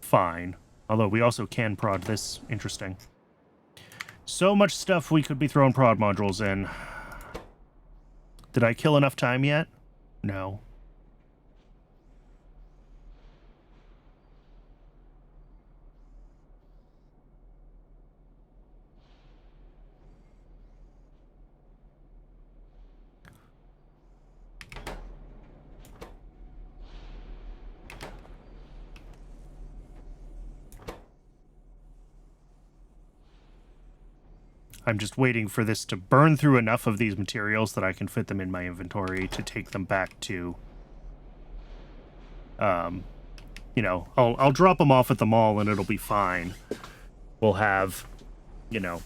fine. Although we also can prod this. Interesting. So much stuff we could be throwing prod modules in. Did I kill enough time yet? No. I'm just waiting for this to burn through enough of these materials that I can fit them in my inventory to take them back to, you know, I'll drop them off at the mall and it'll be fine. We'll have, you know,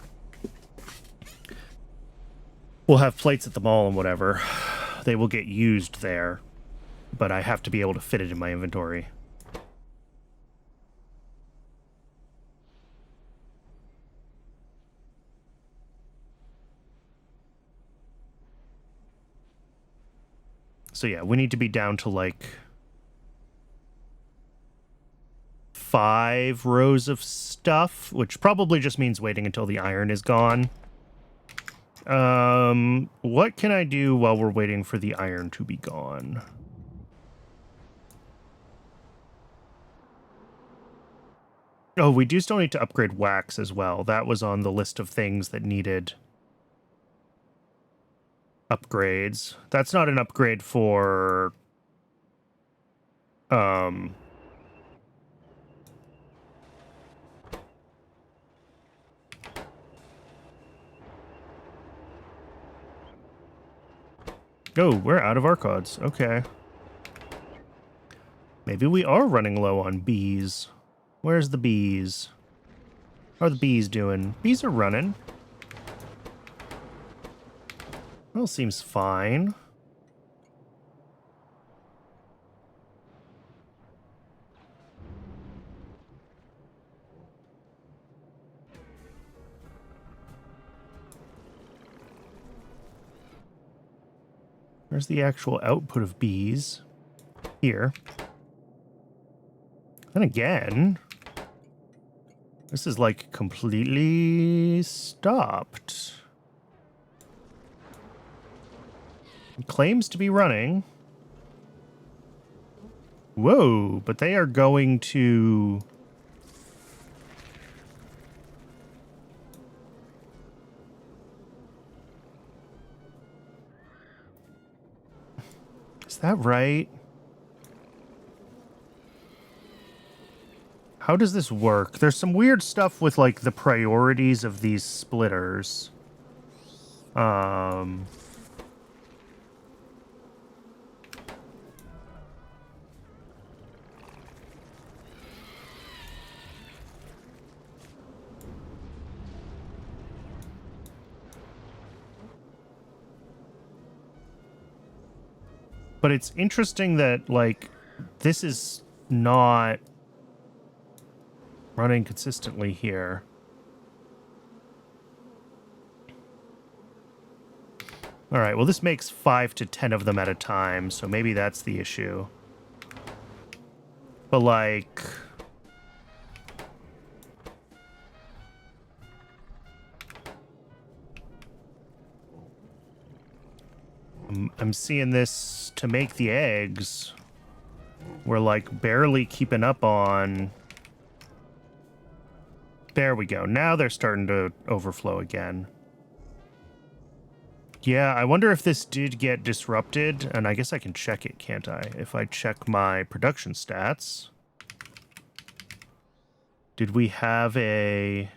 we'll have plates at the mall and whatever. They will get used there, but I have to be able to fit it in my inventory. So yeah, we need to be down to like 5 rows of stuff, which probably just means waiting until the iron is gone. What can I do while we're waiting for the iron to be gone? Oh, we do still need to upgrade wax as well. That was on the list of things that needed upgrades. That's not an upgrade for oh, we're out of archods. Okay. Maybe we are running low on bees. Where's the bees? How are the bees doing? Bees are running. Well, seems fine. Where's the actual output of bees? Here. And again, this is like completely stopped. It claims to be running. Whoa, but they are going to... Is that right? How does this work? There's some weird stuff with, like, the priorities of these splitters. But it's interesting that, like, this is not running consistently here. All right, well, this makes 5 to 10 of them at a time, so maybe that's the issue. But, like... I'm seeing this to make the eggs. We're, like, barely keeping up on... There we go. Now they're starting to overflow again. Yeah, I wonder if this did get disrupted, and I guess I can check it, can't I? If I check my production stats. Did we have a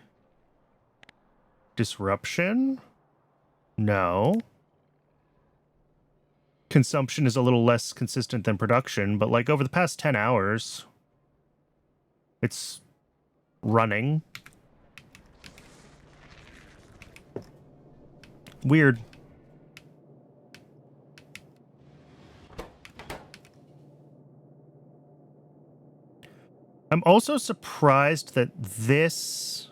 disruption? No. Consumption is a little less consistent than production, but like over the past 10 hours, it's running. Weird. I'm also surprised that this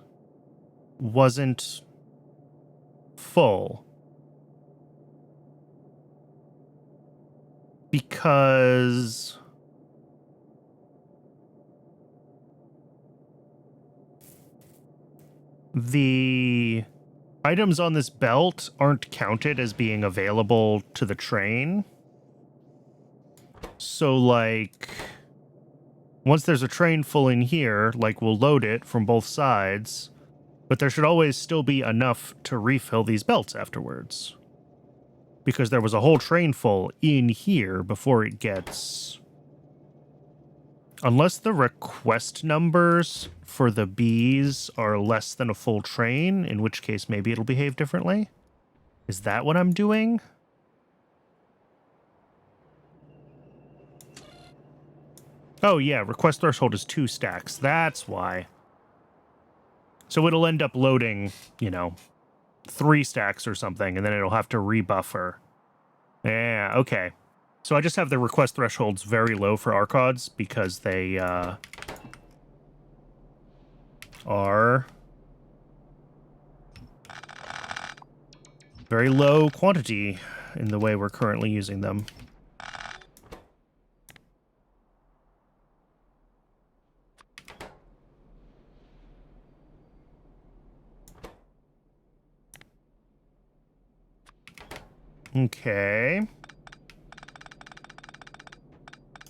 wasn't full. Because the items on this belt aren't counted as being available to the train. So, like, once there's a train full in here, like, we'll load it from both sides, but there should always still be enough to refill these belts afterwards. Because there was a whole train full in here before it gets Unless the request numbers for the bees are less than a full train, in which case maybe it'll behave differently. Is that what I'm doing? Oh yeah, request threshold is 2 stacks. That's why. So it'll end up loading, 3 stacks or something, and then it'll have to rebuffer. Yeah, okay. So I just have the request thresholds very low for Archods because they are very low quantity in the way we're currently using them. Okay.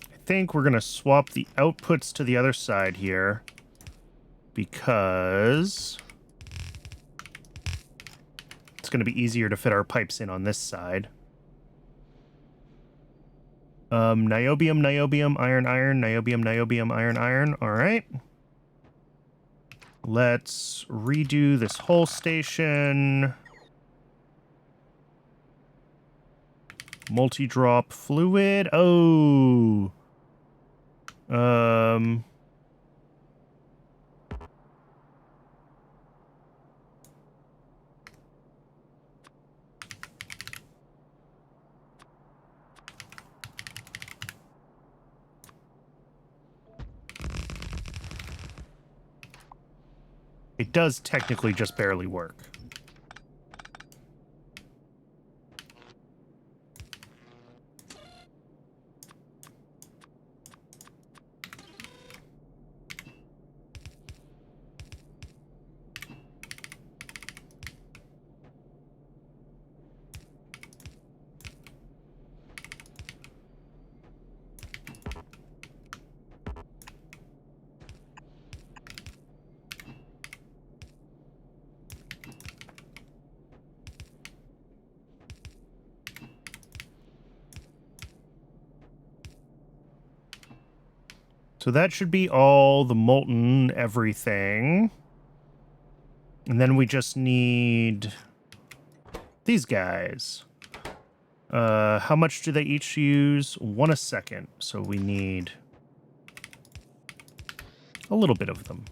I think we're going to swap the outputs to the other side here because it's going to be easier to fit our pipes in on this side. Niobium, niobium, iron, iron, niobium, niobium, iron, iron. All right. Let's redo this whole station. Multi-drop fluid. Oh. It does technically just barely work. So that should be all the molten everything. And then we just need these guys. How much do they each use? 1 a second. So we need a little bit of them.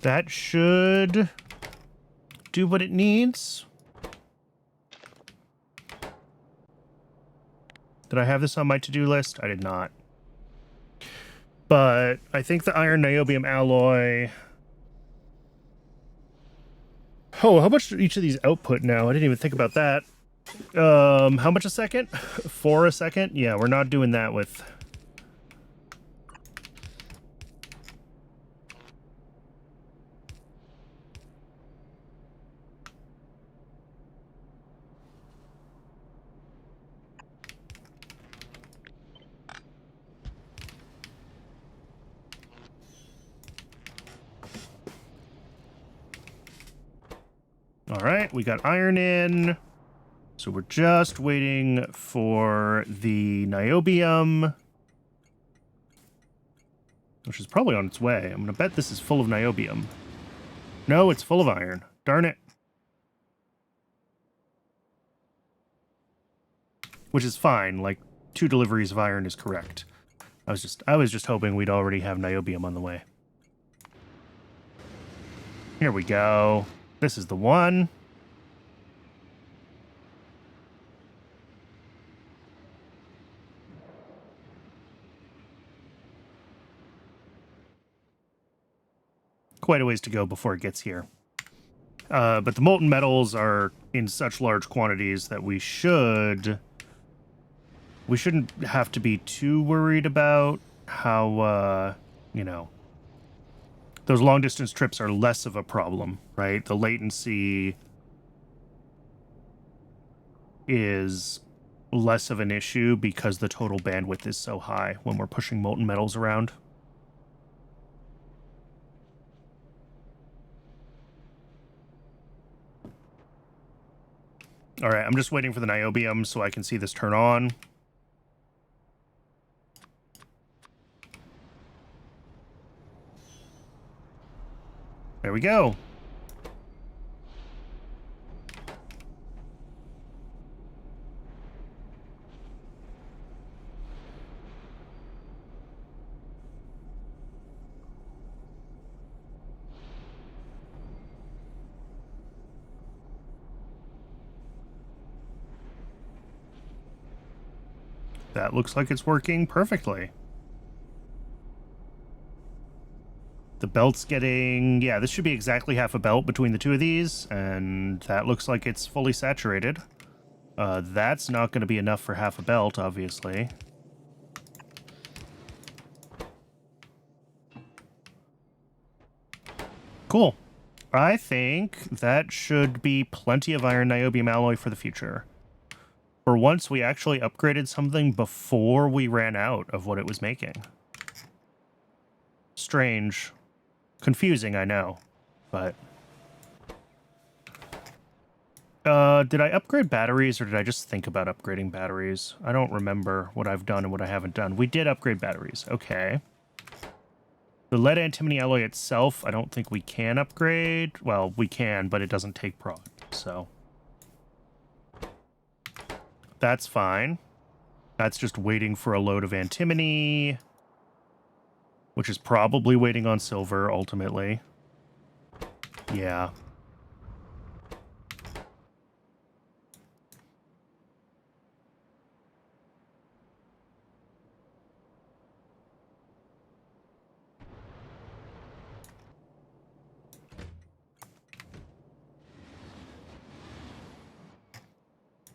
That should do what it needs. Did I have this on my to-do list? I did not. But I think the iron niobium alloy... Oh, how much do each of these output now? I didn't even think about that. How much a second? 4 a second? Yeah, we're not doing that with... All right, we got iron in. So we're just waiting for the niobium, which is probably on its way. I'm going to bet this is full of niobium. No, it's full of iron. Darn it. Which is fine. Like, 2 deliveries of iron is correct. I was just hoping we'd already have niobium on the way. Here we go. This is the one. Quite a ways to go before it gets here. But the molten metals are in such large quantities that we shouldn't have to be too worried about how, you know, those long distance trips are less of a problem, right? The latency is less of an issue because the total bandwidth is so high when we're pushing molten metals around. All right, I'm just waiting for the niobium so I can see this turn on. There we go. That looks like it's working perfectly. The belt's getting... Yeah, this should be exactly half a belt between the two of these, and that looks like it's fully saturated. That's not going to be enough for half a belt, obviously. Cool. I think that should be plenty of iron niobium alloy for the future. For once, we actually upgraded something before we ran out of what it was making. Strange. Confusing, I know. But... did I upgrade batteries, or did I just think about upgrading batteries? I don't remember what I've done and what I haven't done. We did upgrade batteries. Okay. The lead antimony alloy itself, I don't think we can upgrade. Well, we can, but it doesn't take prod, so... That's fine. That's just waiting for a load of antimony, which is probably waiting on silver, ultimately. Yeah.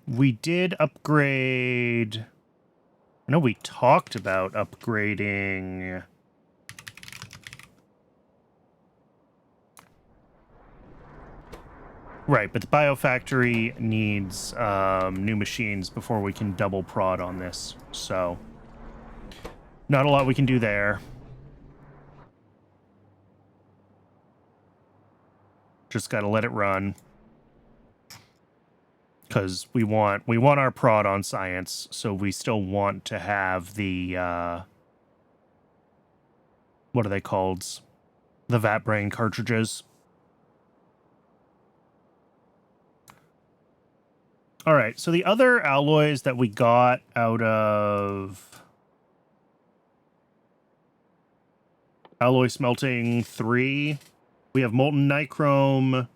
We did upgrade... I know we talked about upgrading... Right, but the biofactory needs new machines before we can double prod on this, so... Not a lot we can do there. Just gotta let it run. Because we want our prod on science, so we still want to have the, what are they called? The vat brain cartridges. All right, so the other alloys that we got out of Alloy Smelting 3, we have molten nichrome,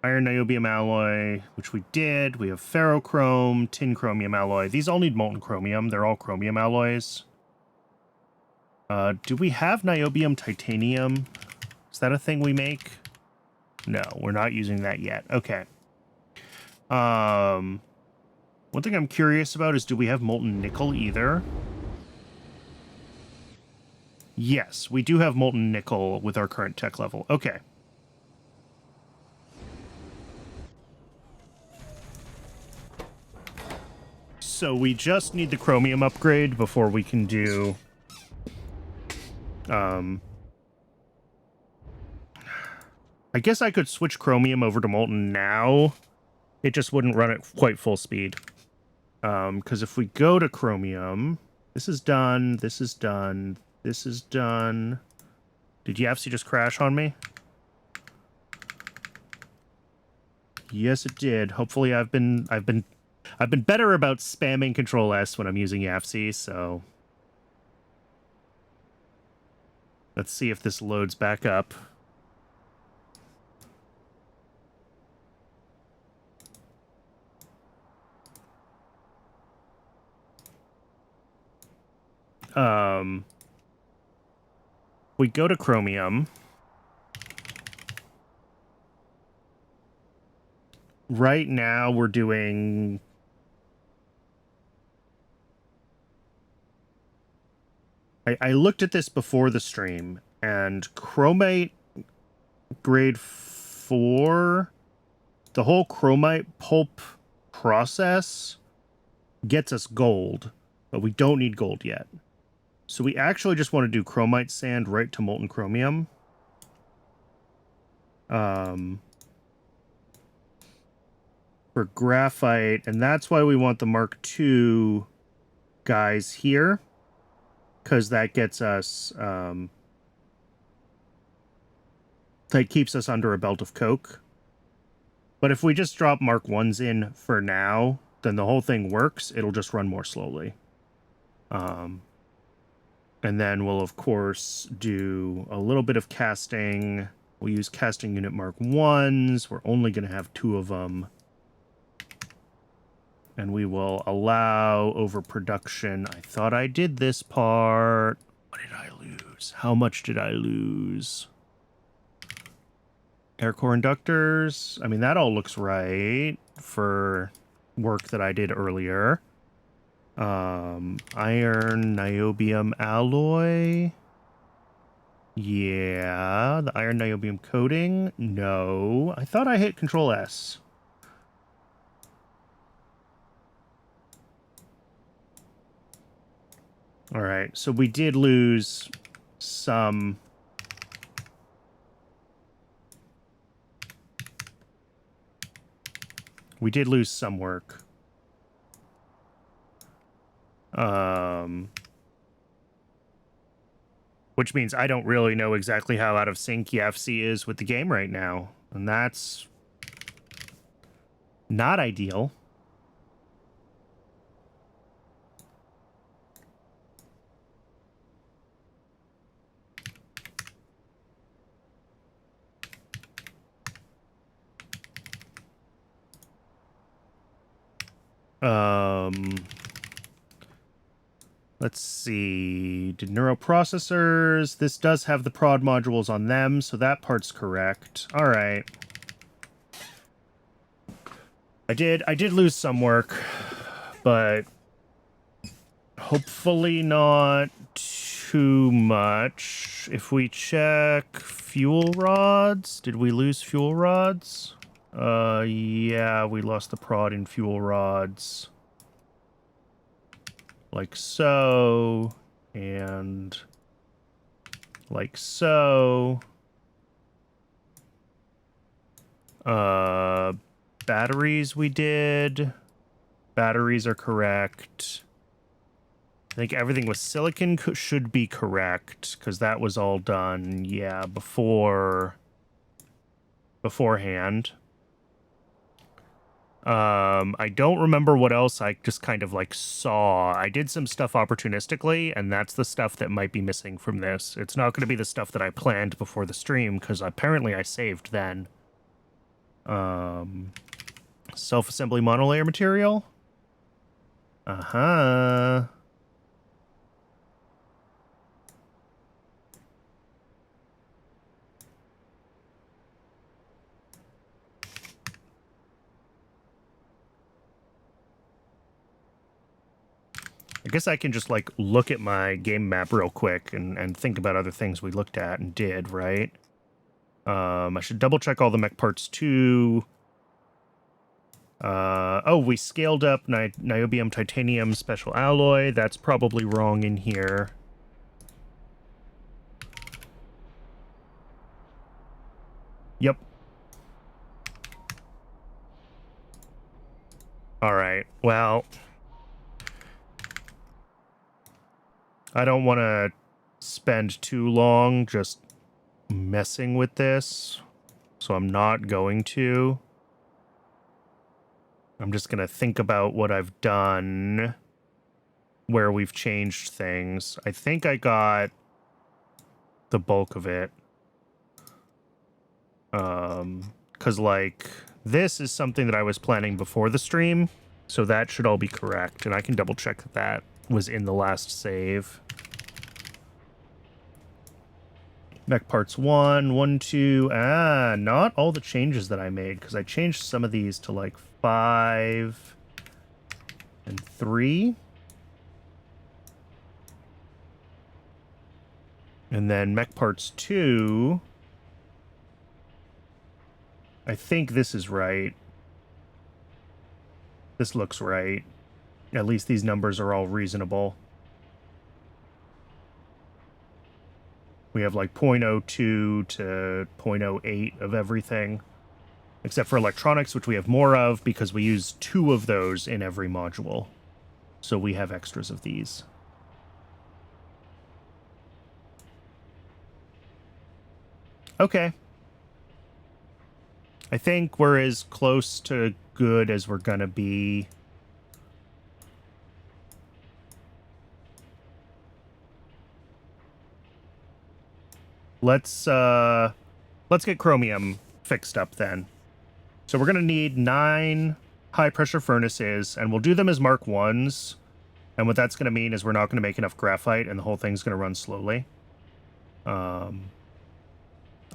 iron niobium alloy, which we did. We have ferrochrome, tin chromium alloy. These all need molten chromium. They're all chromium alloys. Do we have niobium titanium? Is that a thing we make? No, we're not using that yet. Okay. One thing I'm curious about is, do we have molten nickel either? Yes, we do have molten nickel with our current tech level. Okay. So we just need the chromium upgrade before we can do... I guess I could switch chromium over to molten now. It just wouldn't run at quite full speed. Because if we go to chromium... This is done, this is done, this is done... Did YAFC just crash on me? Yes, it did. Hopefully I've been better about spamming Control S when I'm using YAFC, so... Let's see if this loads back up. We go to chromium. Right now we're doing... I looked at this before the stream, and chromite grade 4, the whole chromite pulp process gets us gold, but we don't need gold yet. So we actually just want to do chromite sand right to molten chromium. For graphite, and that's why we want the Mark II guys here, because that gets us, that keeps us under a belt of coke. But if we just drop Mark I's in for now, then the whole thing works. It'll just run more slowly. And then we'll, of course, do a little bit of casting. We'll use casting unit Mark I's. We're only going to have 2 of them. And we will allow overproduction. I thought I did this part. What did I lose? How much did I lose? Air core inductors. I mean, that all looks right for work that I did earlier. Iron niobium alloy. Yeah, the iron niobium coating. No, I thought I hit Control S. All right, so we did lose some. We did lose some work. Which means I don't really know exactly how out of sync YAFC is with the game right now. And that's not ideal. Let's see. Did neuroprocessors. This does have the prod modules on them, so that part's correct. All right. I did lose some work, but hopefully not too much. If we check fuel rods, did we lose fuel rods? Yeah, we lost the prod in fuel rods. Like so, and like so. Batteries we did. Batteries are correct. I think everything with silicon should be correct, because that was all done, yeah, beforehand. I don't remember what else I just kind of like saw. I did some stuff opportunistically, and that's the stuff that might be missing from this. It's not going to be the stuff that I planned before the stream, because apparently I saved then. Self-assembly monolayer material? Uh-huh. I guess I can just, like, look at my game map real quick and think about other things we looked at and did, right? I should double-check all the mech parts, too. Oh, we scaled up niobium titanium special alloy. That's probably wrong in here. Yep. All right, well... I don't want to spend too long just messing with this, so I'm not going to. I'm just going to think about what I've done, where we've changed things. I think I got the bulk of it. 'Cause, like, this is something that I was planning before the stream, so that should all be correct, and I can double check that that was in the last save. Mech parts 1, 1, 2. Ah, not all the changes that I made, because I changed some of these to like 5 and 3. And then mech parts 2. I think this is right. This looks right. At least these numbers are all reasonable. We have like 0.02 to 0.08 of everything. Except for electronics, which we have more of because we use 2 of those in every module. So we have extras of these. Okay. I think we're as close to good as we're gonna be. Let's get chromium fixed up then. So we're gonna need 9 high pressure furnaces, and we'll do them as Mark 1s. And what that's gonna mean is we're not gonna make enough graphite, and the whole thing's gonna run slowly. If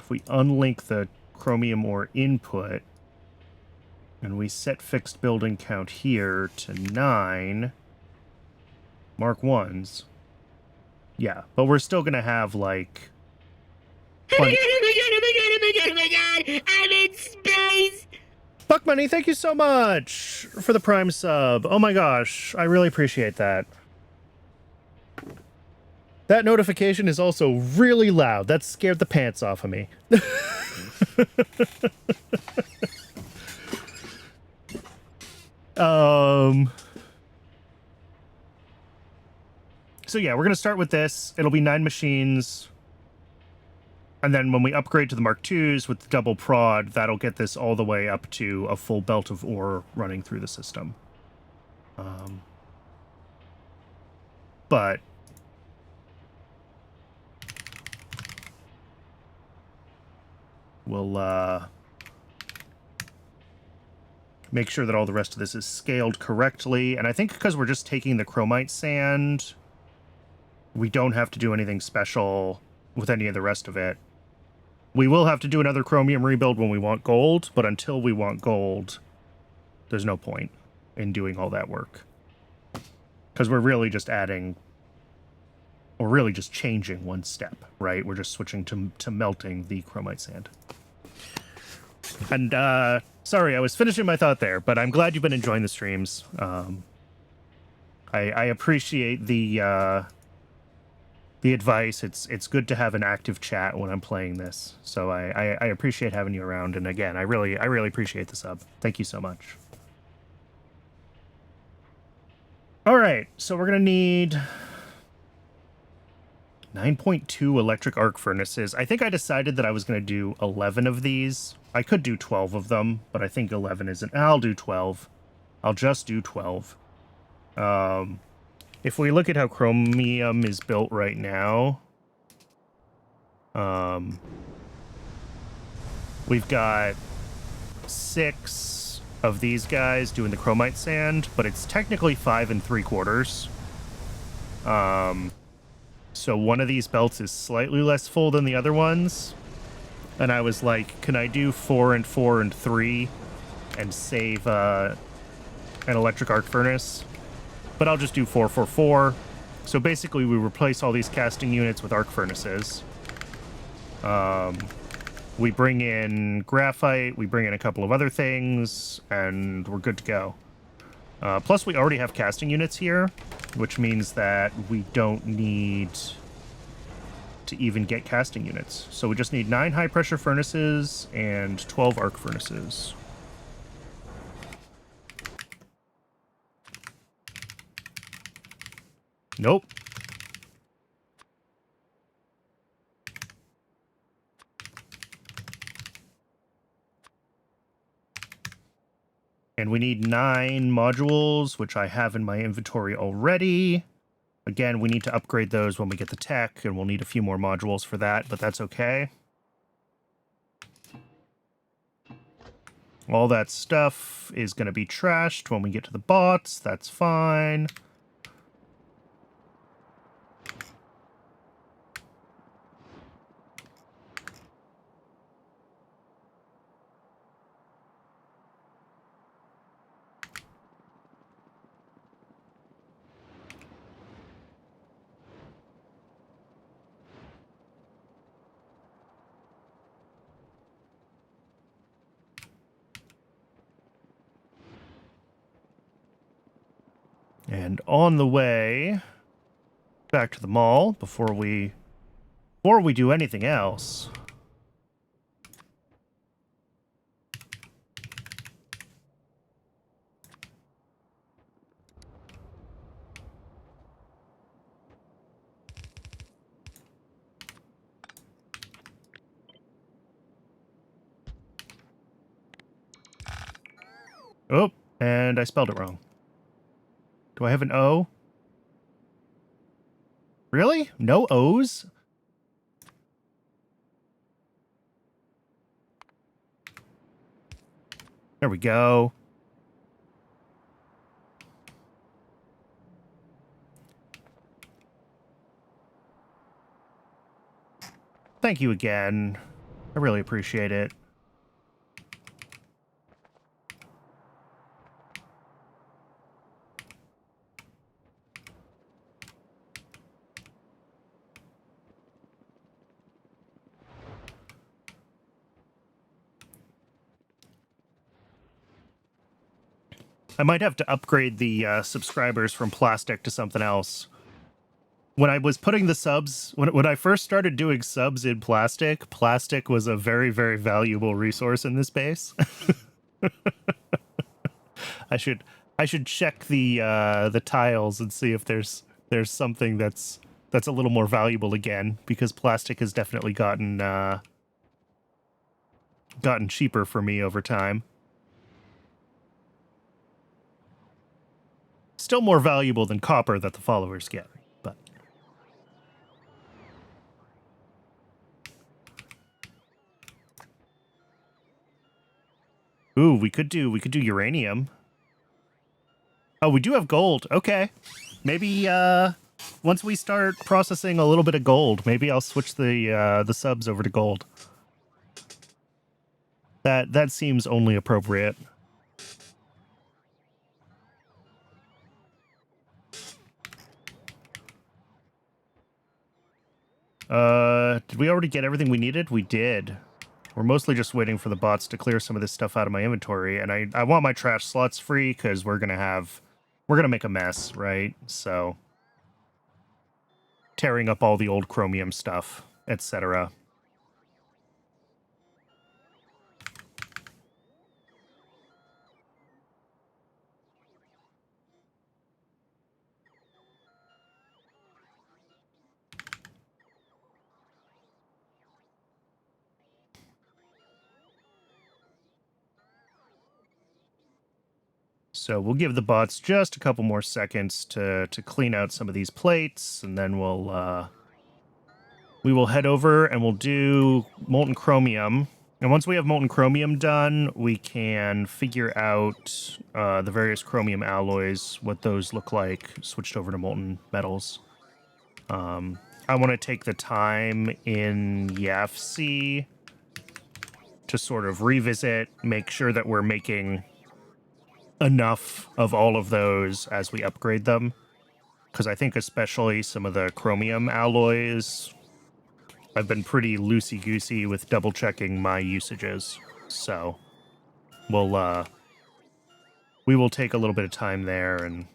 we unlink the chromium ore input, and we set fixed building count here to 9 Mark 1s. Yeah, but we're still gonna have like. Oh my god! I'm in space! Buck Money, thank you so much for the Prime sub. Oh my gosh, I really appreciate that. That notification is also really loud. That scared the pants off of me. So yeah, we're going to start with this. It'll be 9 machines. And then when we upgrade to the Mark IIs with the double prod, that'll get this all the way up to a full belt of ore running through the system. But we'll make sure that all the rest of this is scaled correctly. And I think because we're just taking the chromite sand, we don't have to do anything special with any of the rest of it. We will have to do another chromium rebuild when we want gold, but until we want gold, there's no point in doing all that work. Because we're really just adding, or really just changing one step, right? We're just switching to melting the chromite sand. And, sorry, I was finishing my thought there, but I'm glad you've been enjoying the streams. I appreciate the advice. It's good to have an active chat when I'm playing this. So I appreciate having you around. And again, I really appreciate the sub. Thank you so much. All right, so we're gonna need 9.2 electric arc furnaces. I think I decided that I was gonna do 11 of these. I could do 12 of them, but I think 11 isn't. I'll do 12. I'll just do 12. If we look at how chromium is built right now, we've got 6 of these guys doing the chromite sand, but it's technically 5 3/4. So one of these belts is slightly less full than the other ones. And I was like, can I do 4 and 4 and 3 and save an electric arc furnace? But I'll just do 4, 4, 4. So basically we replace all these casting units with arc furnaces. We bring in graphite, we bring in a couple of other things, and we're good to go. Plus we already have casting units here, which means that we don't need to even get casting units. So we just need 9 high pressure furnaces and 12 arc furnaces. Nope. And we need 9 modules, which I have in my inventory already. Again, we need to upgrade those when we get the tech, and we'll need a few more modules for that, but that's okay. All that stuff is going to be trashed when we get to the bots. That's fine. And on the way back to the mall, before we do anything else, oh, and I spelled it wrong. Do I have an O? Really? No O's? There we go. Thank you again. I really appreciate it. I might have to upgrade the subscribers from plastic to something else. When I was putting the subs, when I first started doing subs in plastic, plastic was a very, very valuable resource in this base. I should check the tiles and see if there's something that's a little more valuable again, because plastic has definitely gotten cheaper for me over time. Still more valuable than copper that the followers get, but ooh, we could do uranium. Oh, we do have gold. Okay. Maybe once we start processing a little bit of gold, maybe I'll switch the subs over to gold. That seems only appropriate. Did we already get everything we needed? We did. We're mostly just waiting for the bots to clear some of this stuff out of my inventory, and I want my trash slots free because we're gonna make a mess, right? So tearing up all the old chromium stuff, etc. So we'll give the bots just a couple more seconds to clean out some of these plates, and then we will head over and we'll do molten chromium. And once we have molten chromium done, we can figure out the various chromium alloys, what those look like, switched over to molten metals. I want to take the time in YAFC to sort of revisit, make sure that we're making enough of all of those as we upgrade them, because I think especially some of the chromium alloys, I've been pretty loosey-goosey with double-checking my usages, so we will take a little bit of time there. And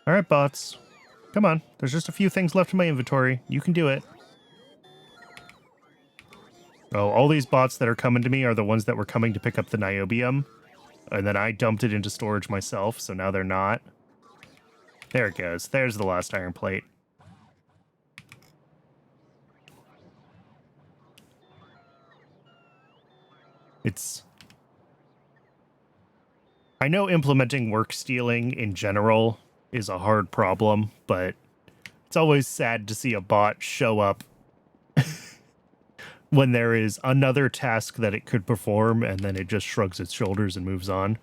all right, bots. Come on. There's just a few things left in my inventory. You can do it. Oh, all these bots that are coming to me are the ones that were coming to pick up the niobium. And then I dumped it into storage myself, so now they're not. There it goes. There's the last iron plate. I know implementing work stealing in general is a hard problem, but it's always sad to see a bot show up when there is another task that it could perform, and then it just shrugs its shoulders and moves on.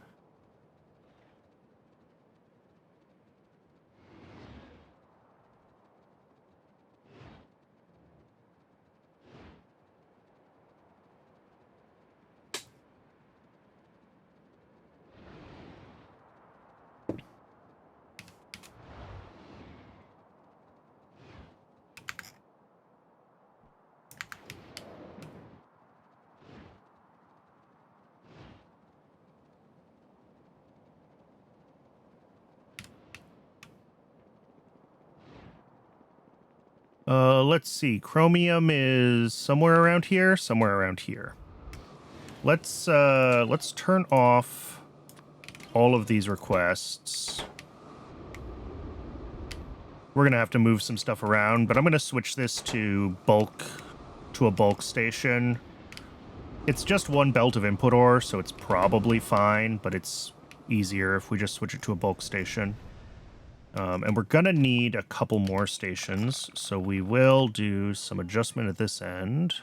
Let's see. Chromium is somewhere around here, somewhere around here. Let's turn off all of these requests. We're going to have to move some stuff around, but I'm going to switch this to a bulk station. It's just one belt of input ore, so it's probably fine, but it's easier if we just switch it to a bulk station. And we're going to need a couple more stations, so we will do some adjustment at this end.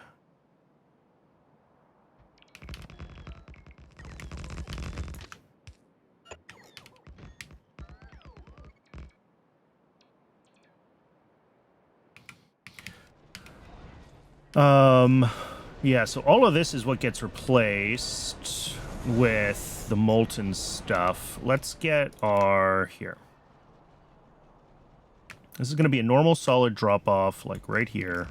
Yeah, so all of this is what gets replaced with the molten stuff. Let's get our... here. This is going to be a normal solid drop-off, like right here.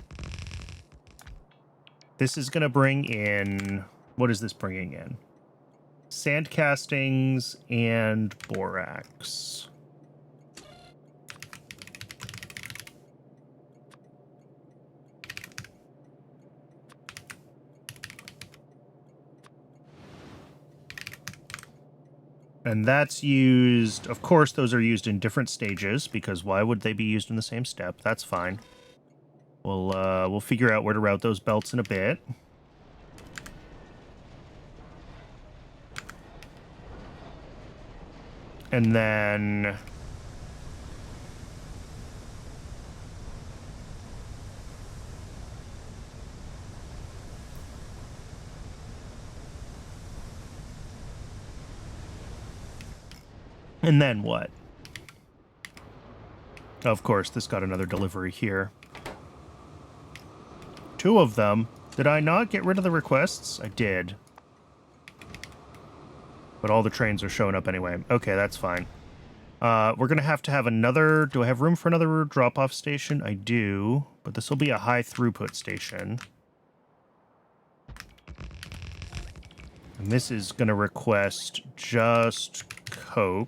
This is going to bring in... what is this bringing in? Sand castings and borax. And that's used, of course, those are used in different stages, because why would they be used in the same step? That's fine. We'll figure out where to route those belts in a bit. And then... and then what? Of course, this got another delivery here. 2 of them. Did I not get rid of the requests? I did. But all the trains are showing up anyway. Okay, that's fine. We're going to have another... do I have room for another drop-off station? I do. But this will be a high-throughput station. And this is going to request just coke.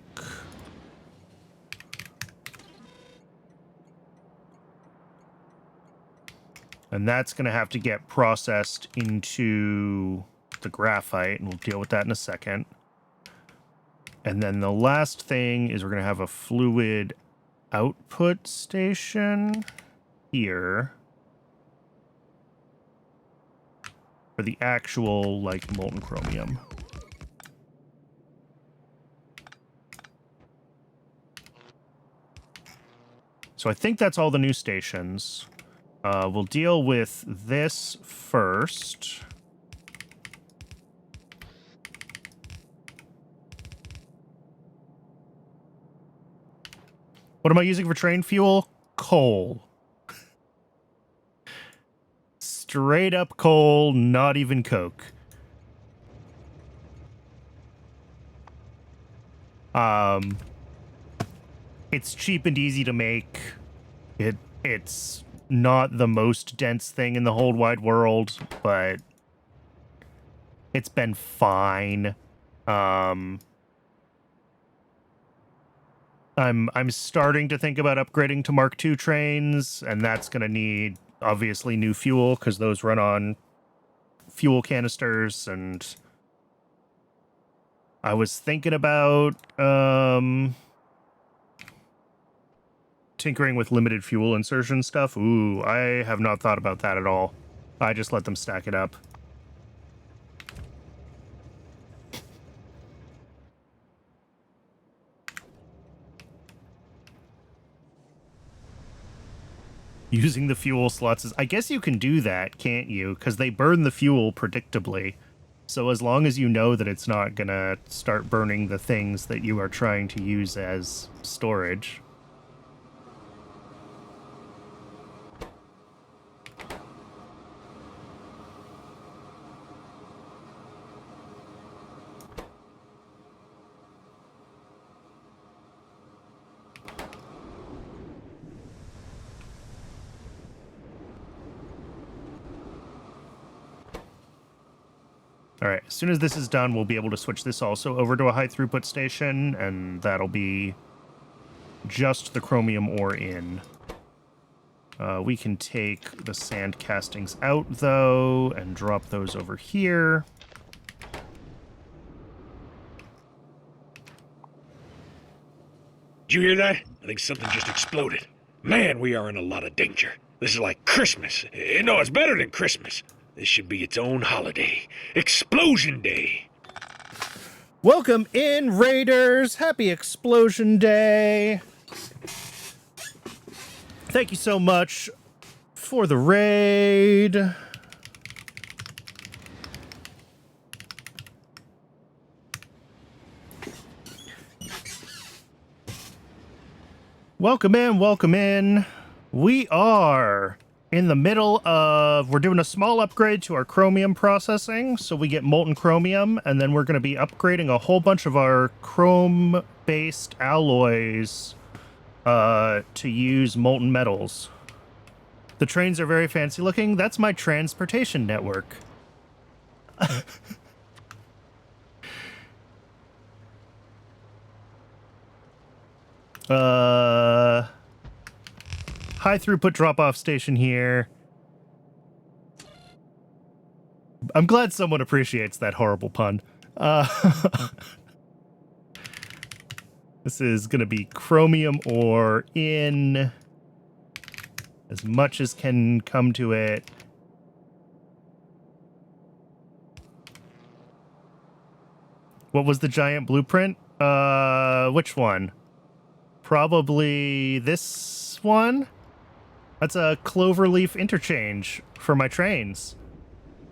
And that's going to have to get processed into the graphite, and we'll deal with that in a second. And then the last thing is we're going to have a fluid output station here for the actual, like, molten chromium. So I think that's all the new stations. We'll deal with this first. What am I using for train fuel? Coal. Straight up coal, not even coke. It's cheap and easy to make. It's not the most dense thing in the whole wide world, but it's been fine. I'm starting to think about upgrading to Mark II trains, and that's going to need, obviously, new fuel, because those run on fuel canisters, and I was thinking about tinkering with limited fuel insertion stuff. Ooh, I have not thought about that at all. I just let them stack it up. Using the fuel slots is... I guess you can do that, can't you? Because they burn the fuel predictably. So as long as you know that it's not gonna start burning the things that you are trying to use as storage. All right, as soon as this is done, we'll be able to switch this also over to a high throughput station, and that'll be just the chromium ore in. We can take the sand castings out, though, and drop those over here. Did you hear that? I think something just exploded. Man, we are in a lot of danger. This is like Christmas. No, it's better than Christmas. This should be its own holiday. Explosion Day. Welcome in, Raiders! Happy Explosion Day! Thank you so much for the raid. Welcome in, welcome in. We are in the middle of, we're doing a small upgrade to our chromium processing, so we get molten chromium, and then we're going to be upgrading a whole bunch of our chrome-based alloys to use molten metals. The trains are very fancy looking. That's my transportation network. High throughput drop-off station here. I'm glad someone appreciates that horrible pun. This is going to be chromium ore in as much as can come to it. What was the giant blueprint? Which one? Probably this one? That's a cloverleaf interchange for my trains.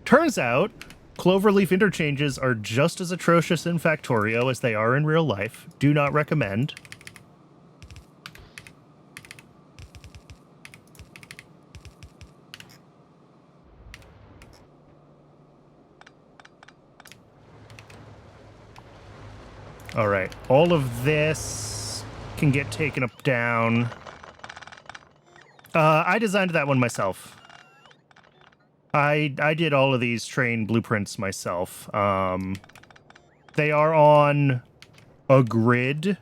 Turns out, cloverleaf interchanges are just as atrocious in Factorio as they are in real life. Do not recommend. All right, all of this can get taken up down. I designed that one myself. I did all of these train blueprints myself. They are on a grid,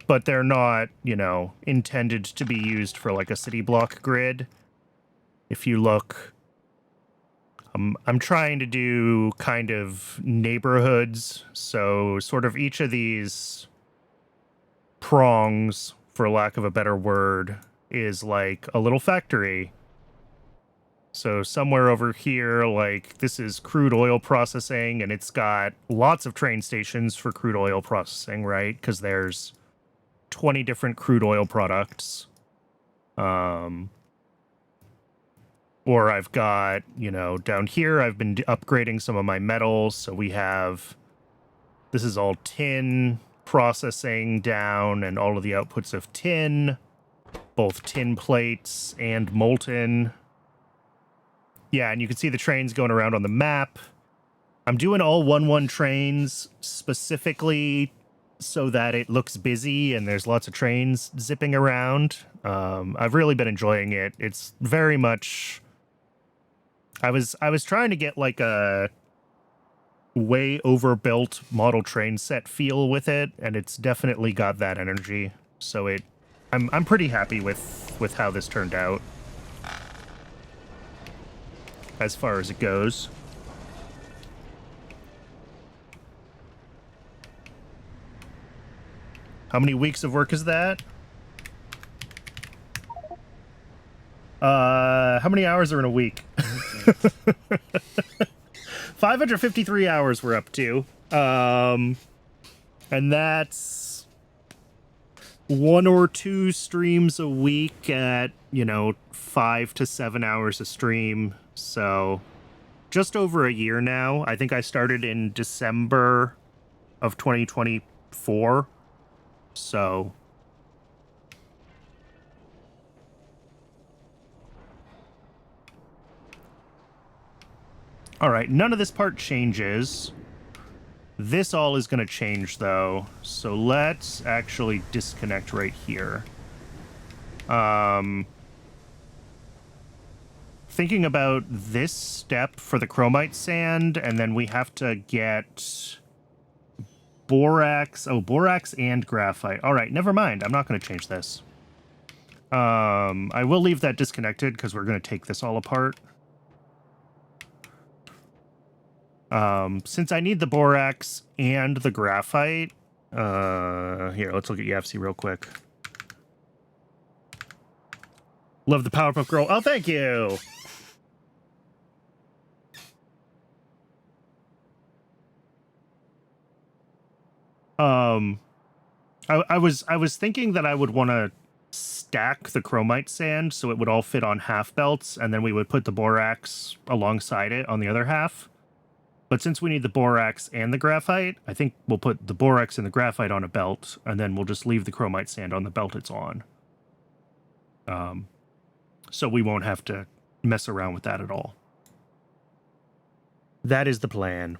but they're not, you know, intended to be used for like a city block grid. If you look, I'm trying to do kind of neighborhoods, so sort of each of these prongs, for lack of a better word, is like a little factory. So somewhere over here, like, this is crude oil processing, and it's got lots of train stations for crude oil processing, right? Because there's 20 different crude oil products. Or I've got, you know, down here, I've been upgrading some of my metals. So we have, this is all tin processing down, and all of the outputs of tin, both tin plates and molten. Yeah, and you can see the trains going around on the map. I'm doing all 1-1 trains specifically so that it looks busy and there's lots of trains zipping around. I've really been enjoying it. It's very much... I was trying to get like a way overbuilt model train set feel with it, and it's definitely got that energy. So I'm pretty happy with how this turned out, as far as it goes. How many weeks of work is that? How many hours are in a week? 553 hours we're up to. And that's 1 or 2 streams a week at, you know, 5 to 7 hours a stream. So just over a year now. I think I started in December of 2024. So all right, none of this part changes. This all is going to change, though. So let's actually disconnect right here. Thinking about this step for the chromite sand, and then we have to get borax. Oh, borax and graphite. All right, never mind. I'm not going to change this. I will leave that disconnected because we're going to take this all apart. Since I need the borax and the graphite, here, let's look at YAFC real quick. Love the Powerpuff Girl. Oh, thank you. I was thinking that I would want to stack the chromite sand so it would all fit on half belts, and then we would put the borax alongside it on the other half. But since we need the borax and the graphite, I think we'll put the borax and the graphite on a belt, and then we'll just leave the chromite sand on the belt it's on. So we won't have to mess around with that at all. That is the plan.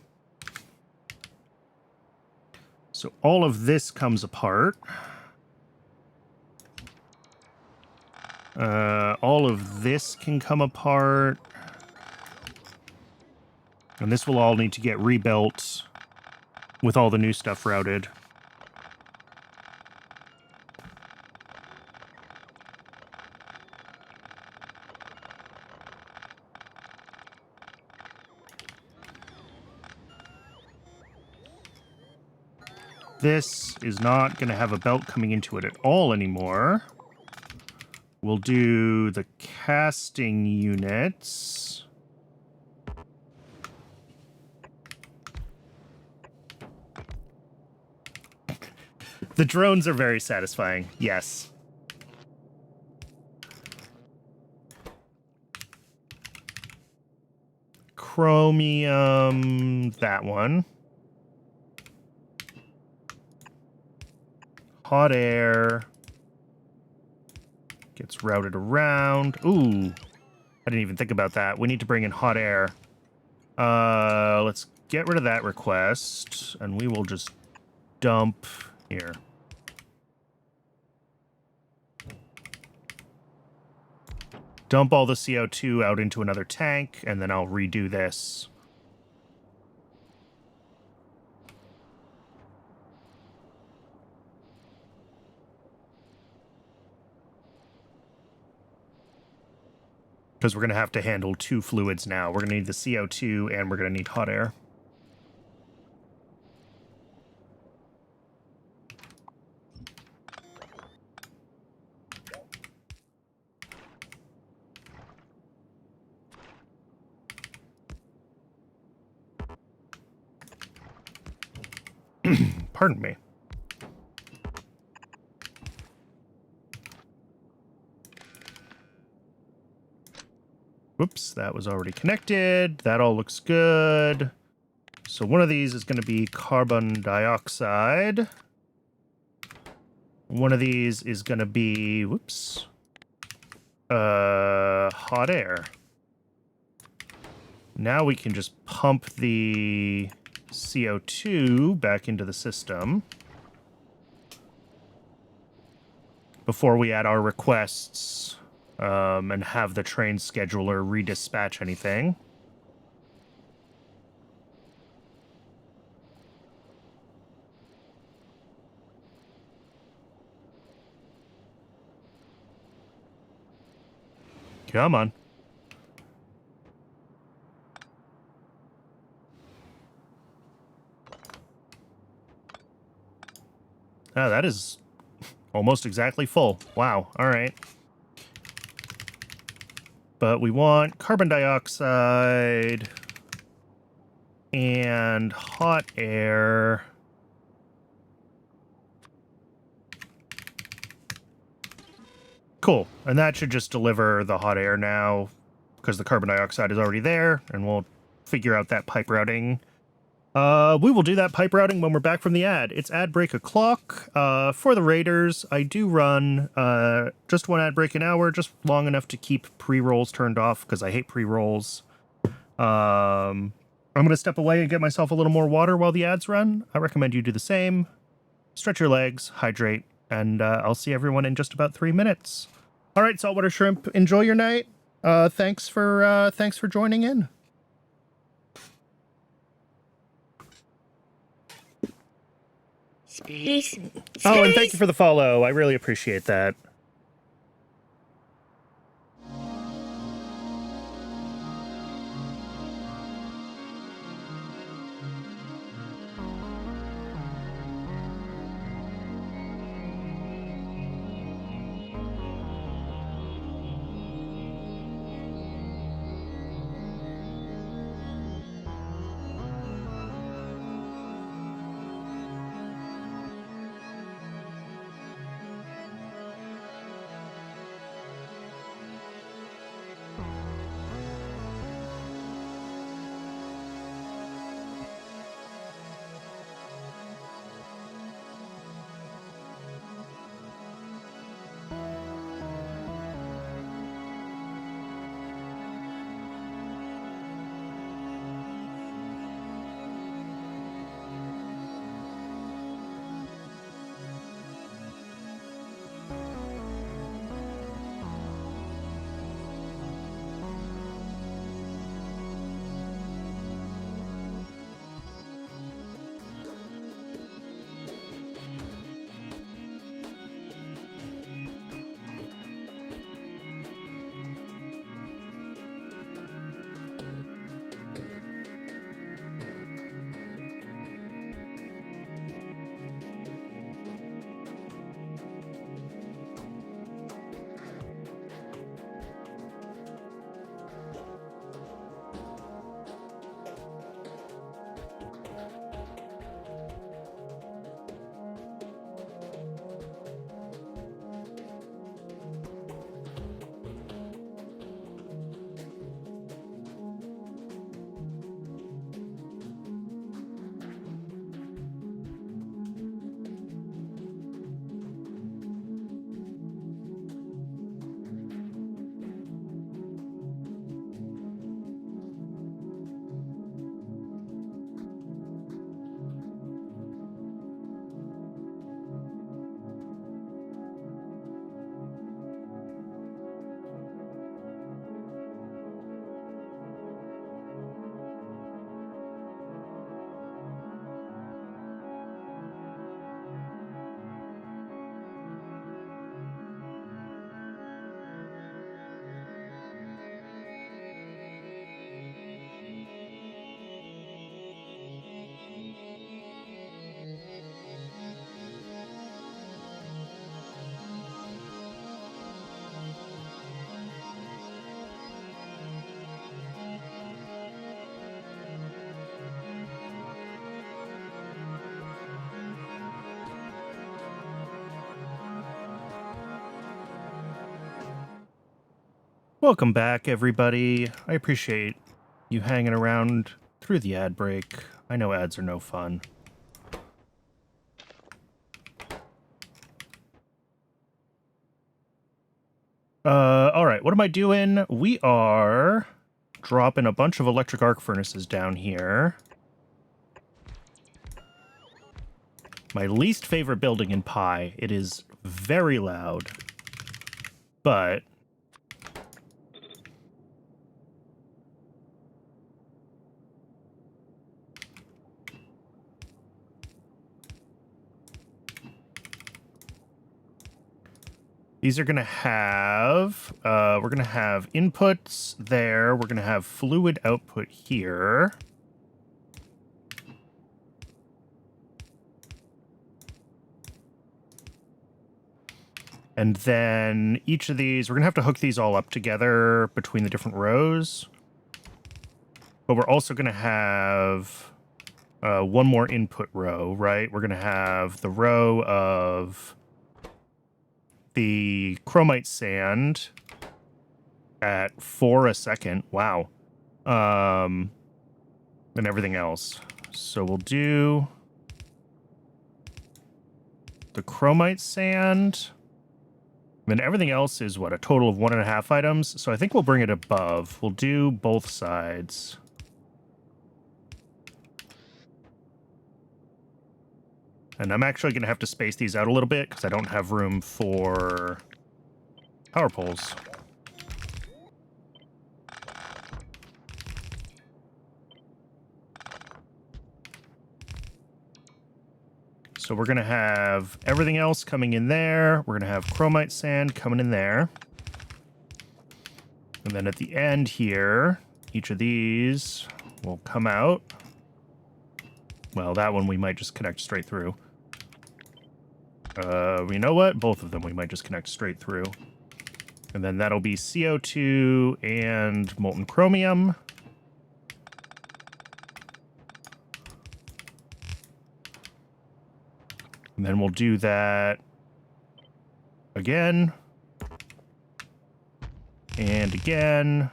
So all of this comes apart. All of this can come apart. And this will all need to get rebuilt with all the new stuff routed. This is not going to have a belt coming into it at all anymore. We'll do the casting units. The drones are very satisfying, yes. Chromium, that one. Hot air gets routed around. Ooh, I didn't even think about that. We need to bring in hot air. Let's get rid of that request, and we will just dump here. Dump all the CO2 out into another tank, and then I'll redo this. Because we're going to have to handle two fluids now. We're going to need the CO2 and we're going to need hot air. Pardon me. Whoops, that was already connected. That all looks good. So one of these is going to be carbon dioxide. One of these is going to be, whoops, hot air. Now we can just pump the CO2 back into the system before we add our requests. And have the train scheduler redispatch anything. Come on. Ah, that is almost exactly full. Wow. All right. But we want carbon dioxide and hot air. Cool. And that should just deliver the hot air now because the carbon dioxide is already there, and we'll figure out that pipe routing. We will do that pipe routing when we're back from the ad. It's ad break o'clock. For the Raiders, I do run just one ad break an hour, just long enough to keep pre-rolls turned off because I hate pre-rolls. I'm going to step away and get myself a little more water while the ads run. I recommend you do the same. Stretch your legs, hydrate, and I'll see everyone in just about 3 minutes. All right, saltwater shrimp, enjoy your night. Thanks for joining in. Space. Oh, and thank you for the follow. I really appreciate that. Welcome back, everybody. I appreciate you hanging around through the ad break. I know ads are no fun. All right, what am I doing? We are dropping a bunch of electric arc furnaces down here. My least favorite building in Pi. It is very loud, but these are going to have, we're going to have inputs there. We're going to have fluid output here. And then each of these, we're going to have to hook these all up together between the different rows. But we're also going to have one more input row, right? We're going to have the row of the chromite sand at 4 a second. Wow. And everything else. So we'll do the chromite sand. And then everything else is, what, a total of 1.5 items? So I think we'll bring it above. We'll do both sides. And I'm actually going to have to space these out a little bit because I don't have room for power poles. So we're going to have everything else coming in there. We're going to have chromite sand coming in there. And then at the end here, each of these will come out. Well, that one we might just connect straight through. You know what? Both of them we might just connect straight through. And then that'll be CO2 and molten chromium. And then we'll do that again. And again.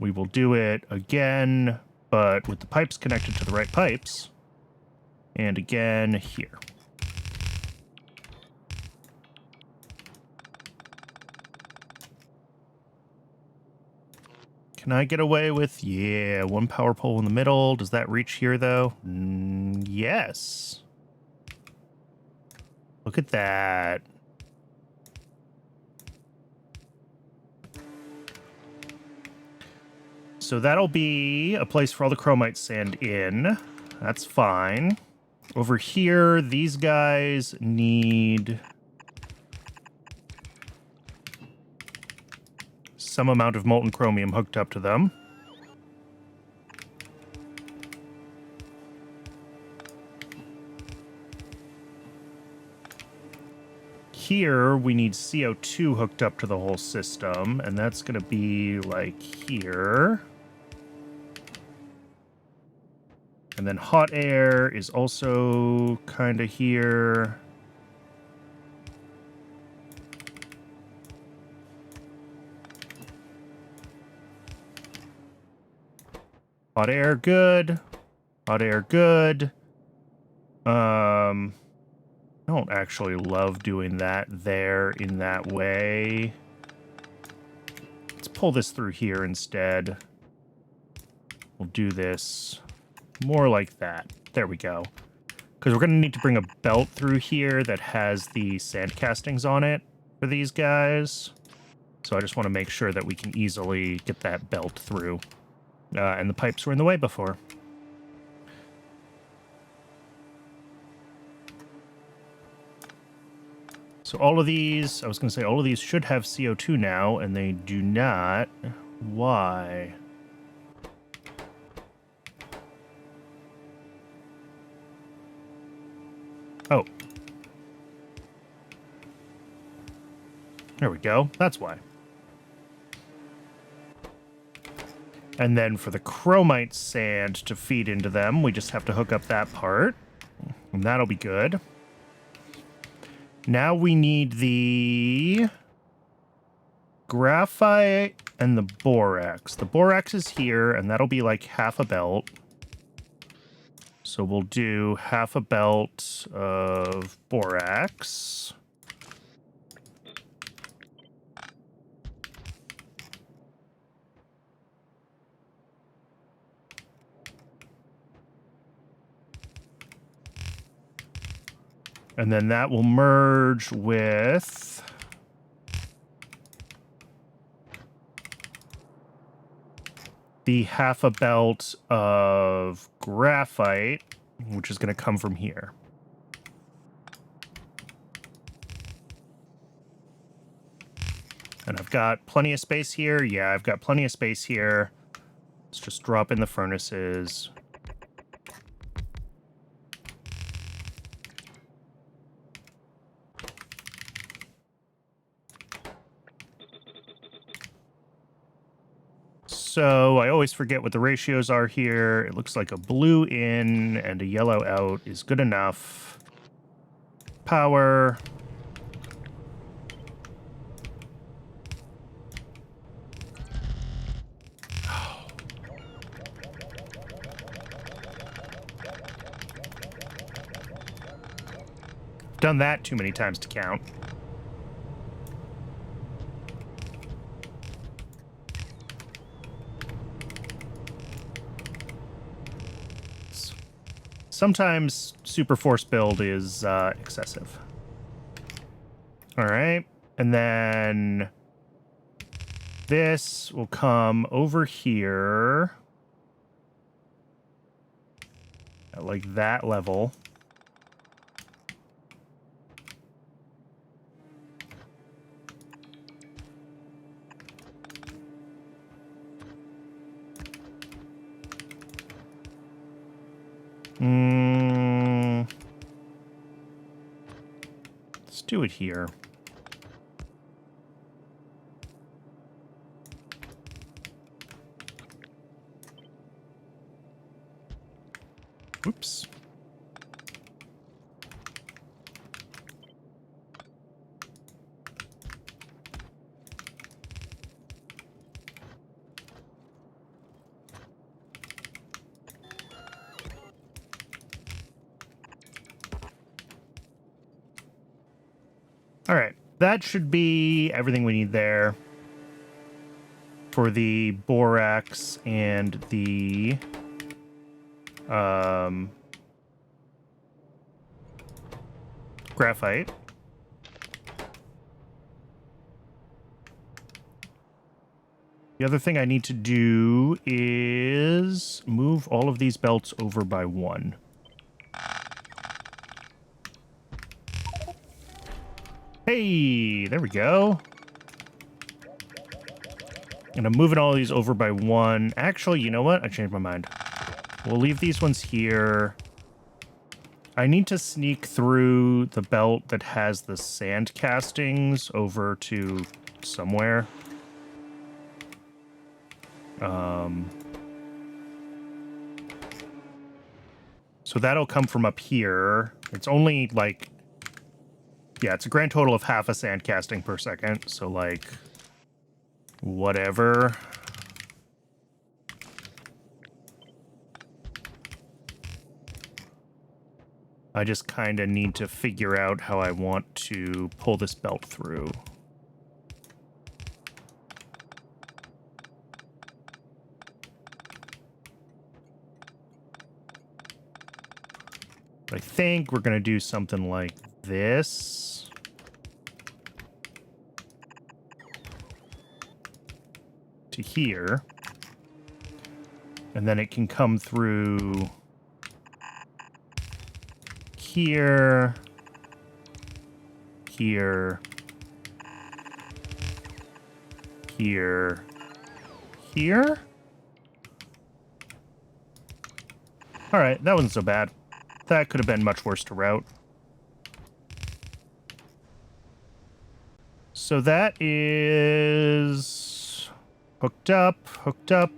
We will do it again, but with the pipes connected to the right pipes. And again here. Can I get away with, yeah, one power pole in the middle? Does that reach here, though? Yes. Look at that. So that'll be a place for all the chromite sand in. That's fine. Over here, these guys need some amount of molten chromium hooked up to them. Here, we need CO2 hooked up to the whole system, and that's going to be like here. And then hot air is also kind of here. Hot air, good. Hot air, good. I don't actually love doing that there in that way. Let's pull this through here instead. We'll do this more like that. There we go. Because we're going to need to bring a belt through here that has the sand castings on it for these guys. So I just want to make sure that we can easily get that belt through. And the pipes were in the way before. So all of these, I was going to say all of these should have CO2 now, and they do not. Why? Oh. There we go. That's why. And then for the chromite sand to feed into them, we just have to hook up that part. And that'll be good. Now we need the graphite and the borax. The borax is here, and that'll be like half a belt. So we'll do half a belt of borax. And then that will merge with the half a belt of graphite, which is going to come from here. And I've got plenty of space here. Yeah, I've got plenty of space here. Let's just drop in the furnaces. So I always forget what the ratios are here. It looks like a blue in and a yellow out is good enough. Power. Done that too many times to count. Sometimes super force build is excessive. All right, and then this will come over here at like that level. Let's do it here. Oops. All right, that should be everything we need there for the borax and the graphite. The other thing I need to do is move all of these belts over by one. Hey, there we go. And I'm moving all these over by one. Actually, you know what? I changed my mind. We'll leave these ones here. I need to sneak through the belt that has the sand castings over to somewhere. So that'll come from up here. It's only like... Yeah, it's a grand total of half a sand casting per second, so like, whatever. I just kind of need to figure out how I want to pull this belt through. I think we're going to do something like this. To here. And then it can come through here, here, here, here. All right, that wasn't so bad. That could have been much worse to route. So that is hooked up, hooked up.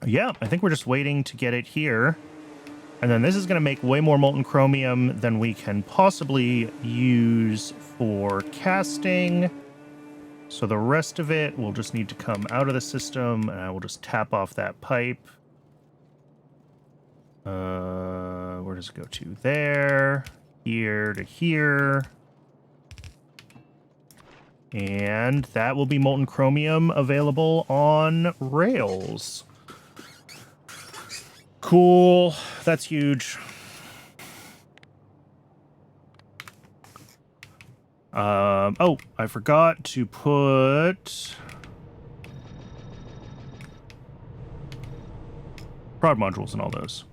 Yeah, I think we're just waiting to get it here. And then this is going to make way more molten chromium than we can possibly use for casting. So the rest of it will just need to come out of the system, and I will just tap off that pipe. Where does it go to? There, here to here. And that will be molten chromium available on rails. Cool. That's huge. Oh, I forgot to put prod modules and all those.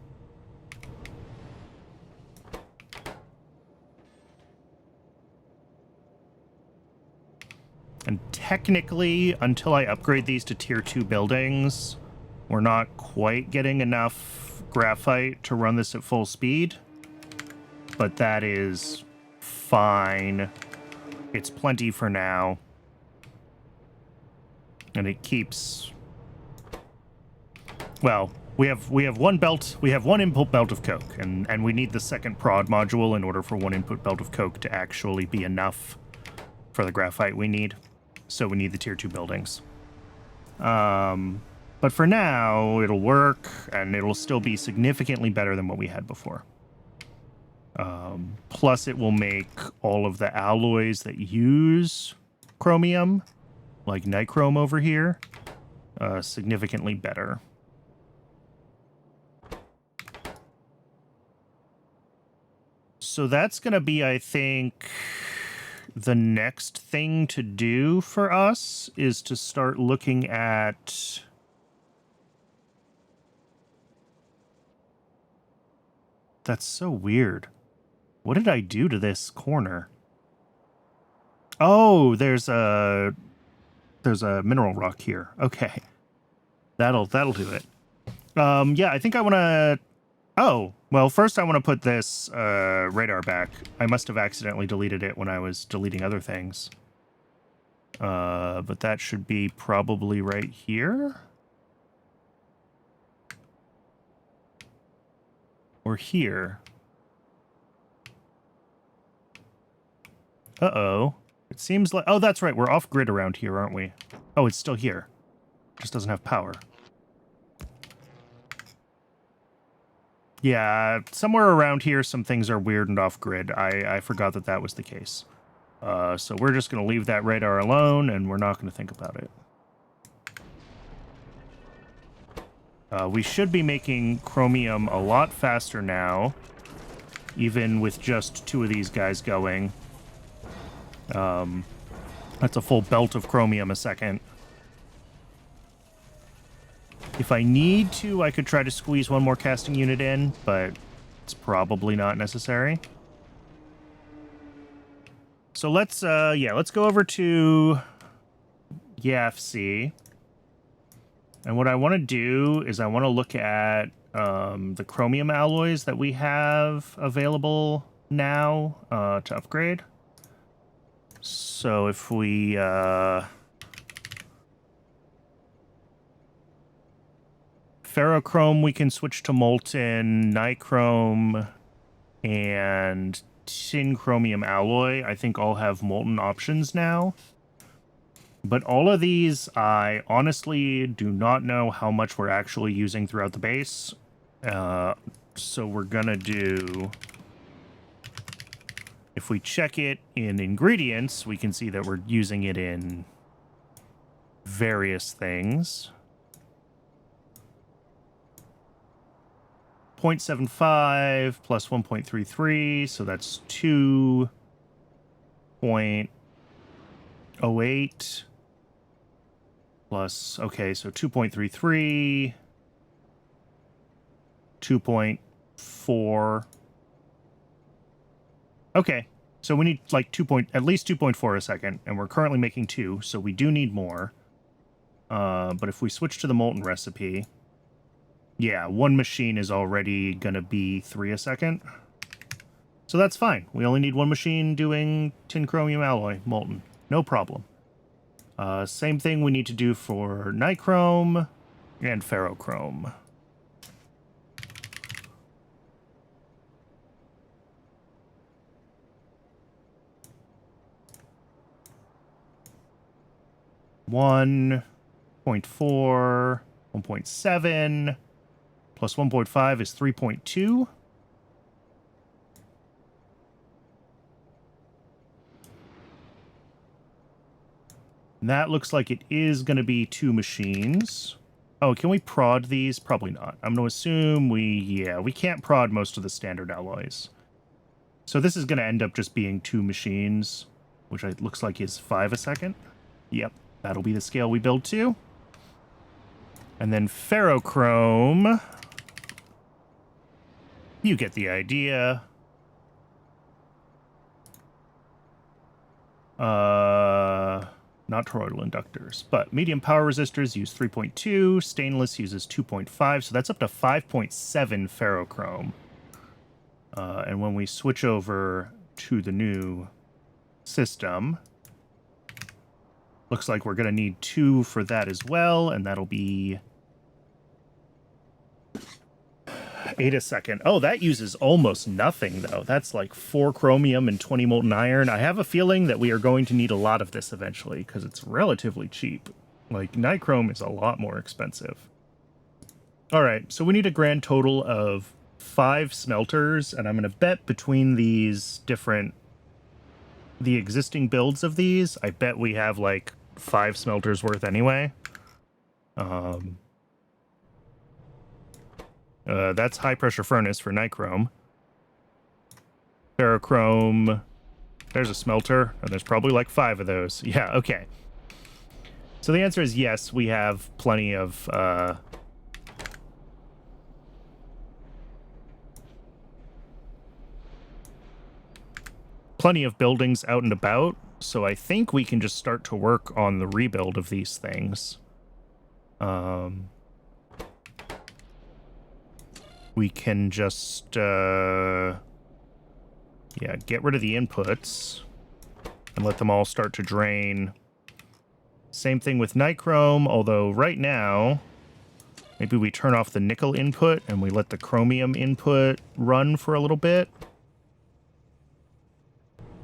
And technically, until I upgrade these to tier 2 buildings, we're not quite getting enough graphite to run this at full speed. But that is fine. It's plenty for now. And it keeps... Well, we have one belt, we have one input belt of coke, and we need the second prod module in order for one input belt of coke to actually be enough for the graphite we need. So we need the tier 2 buildings. But for now, it'll work, and it'll still be significantly better than what we had before. Plus, it will make all of the alloys that use chromium, like nichrome over here, significantly better. So that's going to be, I think, the next thing to do for us is to start looking at... That's so weird. What did I do to this corner? Oh, there's a mineral rock here. Okay. That'll do it. Yeah, I think I want to... Oh, well, first I want to put this radar back. I must have accidentally deleted it when I was deleting other things. But that should be probably right here. Or here. Uh-oh. It seems like... Oh, that's right. We're off-grid around here, aren't we? Oh, it's still here. Just doesn't have power. Yeah, somewhere around here, some things are weird and off-grid. I forgot that that was the case. So we're just going to leave that radar alone, and we're not going to think about it. We should be making chromium a lot faster now, even with just 2 of these guys going. That's a full belt of chromium a second. If I need to, I could try to squeeze one more casting unit in, but it's probably not necessary. So let's go over to YAFC. And what I want to do is I want to look at the chromium alloys that we have available now to upgrade. So if we... ferrochrome, we can switch to molten, nichrome, and tin chromium alloy, I think all have molten options now. But all of these, I honestly do not know how much we're actually using throughout the base. So we're gonna do... If we check it in ingredients, we can see that we're using it in various things. 0.75 plus 1.33, so that's 2.08 plus, okay, so 2.33, 2.4. Okay, so we need like at least 2.4 a second, and we're currently making 2, so we do need more. But if we switch to the molten recipe, yeah, one machine is already going to be 3 a second. So that's fine. We only need one machine doing tin chromium alloy, molten. No problem. Same thing we need to do for nichrome and ferrochrome. 1.4, 1.7, plus 1.5 is 3.2. And that looks like it is going to be 2 machines. Oh, can we prod these? Probably not. I'm going to assume we can't prod most of the standard alloys. So this is going to end up just being 2 machines, which looks like is 5 a second. Yep, that'll be the scale we build to. And then ferrochrome. You get the idea. Not toroidal inductors, but medium power resistors use 3.2, stainless uses 2.5, so that's up to 5.7 ferrochrome. And when we switch over to the new system, looks like we're going to need 2 for that as well, and that'll be 8 a second. Oh, that uses almost nothing, though. That's like 4 chromium and 20 molten iron. I have a feeling that we are going to need a lot of this eventually, because it's relatively cheap. Like, nichrome is a lot more expensive. All right, so we need a grand total of 5 smelters, and I'm going to bet between these different... the existing builds of these, I bet we have, like, 5 smelters worth anyway. That's high-pressure furnace for nichrome. Ferrochrome. There's a smelter, and there's probably like 5 of those. Yeah, okay. So the answer is yes, we have plenty of... plenty of buildings out and about, so I think we can just start to work on the rebuild of these things. We can just, yeah, get rid of the inputs and let them all start to drain. Same thing with nichrome, although right now, maybe we turn off the nickel input and we let the chromium input run for a little bit.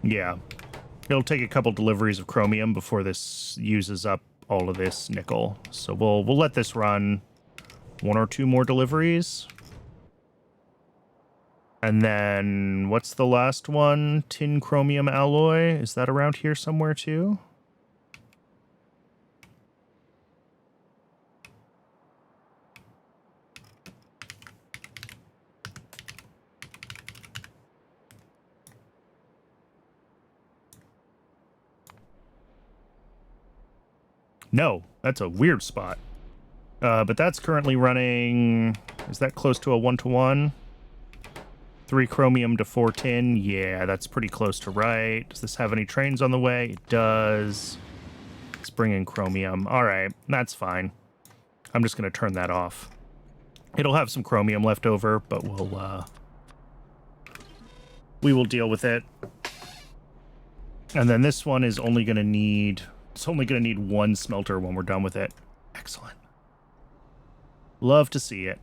Yeah, it'll take a couple deliveries of chromium before this uses up all of this nickel. So we'll let this run 1 or 2 more deliveries. And then, what's the last one? Tin chromium alloy. Is that around here somewhere too? No, that's a weird spot. But that's currently running... Is that close to a 1-to-1? 3 chromium to 4 tin. Yeah, that's pretty close to right. Does this have any trains on the way? It does. Let's bring in chromium. All right, that's fine. I'm just going to turn that off. It'll have some chromium left over, but we will deal with it. And then this one is only going to need... It's only going to need 1 smelter when we're done with it. Excellent. Love to see it.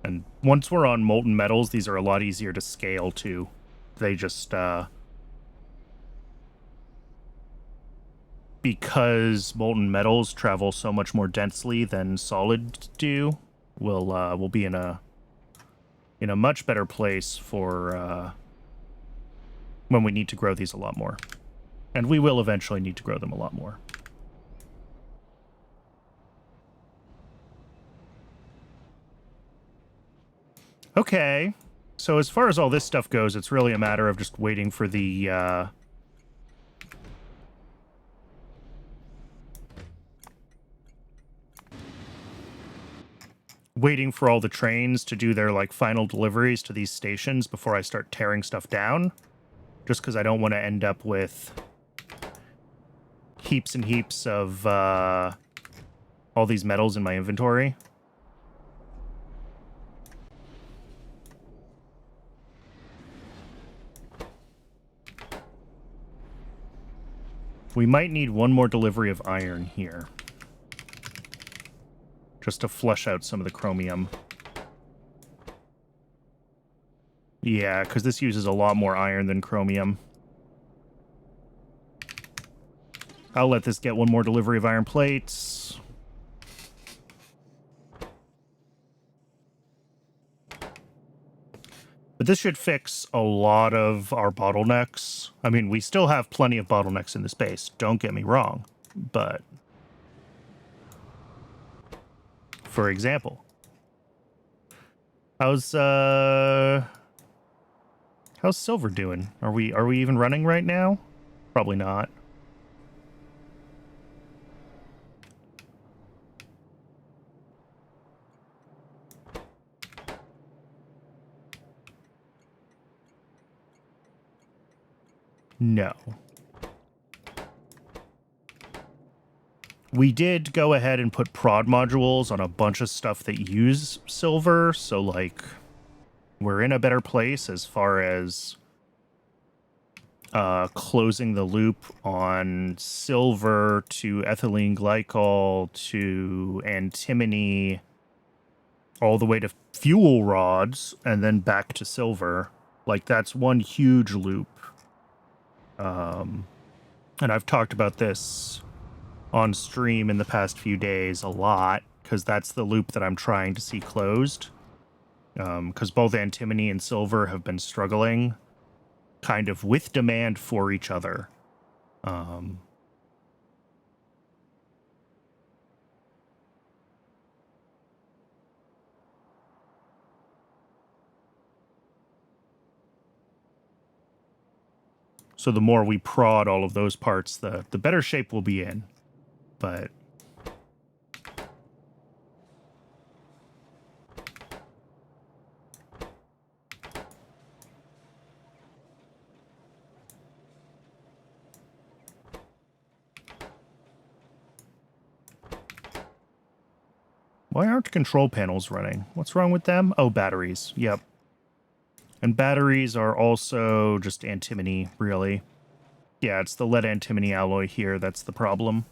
And once we're on molten metals, these are a lot easier to scale, too. They just, because molten metals travel so much more densely than solid do, we'll be in a much better place for, when we need to grow these a lot more. And we will eventually need to grow them a lot more. Okay, so as far as all this stuff goes, it's really a matter of just waiting for the, waiting for all the trains to do their, like, final deliveries to these stations before I start tearing stuff down. Just because I don't want to end up with heaps and heaps of, all these metals in my inventory. We might need 1 more delivery of iron here. Just to flush out some of the chromium. Yeah, because this uses a lot more iron than chromium. I'll let this get one more delivery of iron plates. But this should fix a lot of our bottlenecks. I mean, we still have plenty of bottlenecks in the space, don't get me wrong. But, for example, how's silver doing? Are we even running right now? Probably not. No. We did go ahead and put prod modules on a bunch of stuff that use silver, so like we're in a better place as far as closing the loop on silver to ethylene glycol to antimony all the way to fuel rods and then back to silver. Like that's one huge loop. And I've talked about this on stream in the past few days a lot, because that's the loop that I'm trying to see closed. Because both antimony and silver have been struggling kind of with demand for each other. So the more we prod all of those parts, the better shape we'll be in. But why aren't control panels running? What's wrong with them? Oh, batteries. Yep. And batteries are also just antimony, really. Yeah, it's the lead antimony alloy here that's the problem.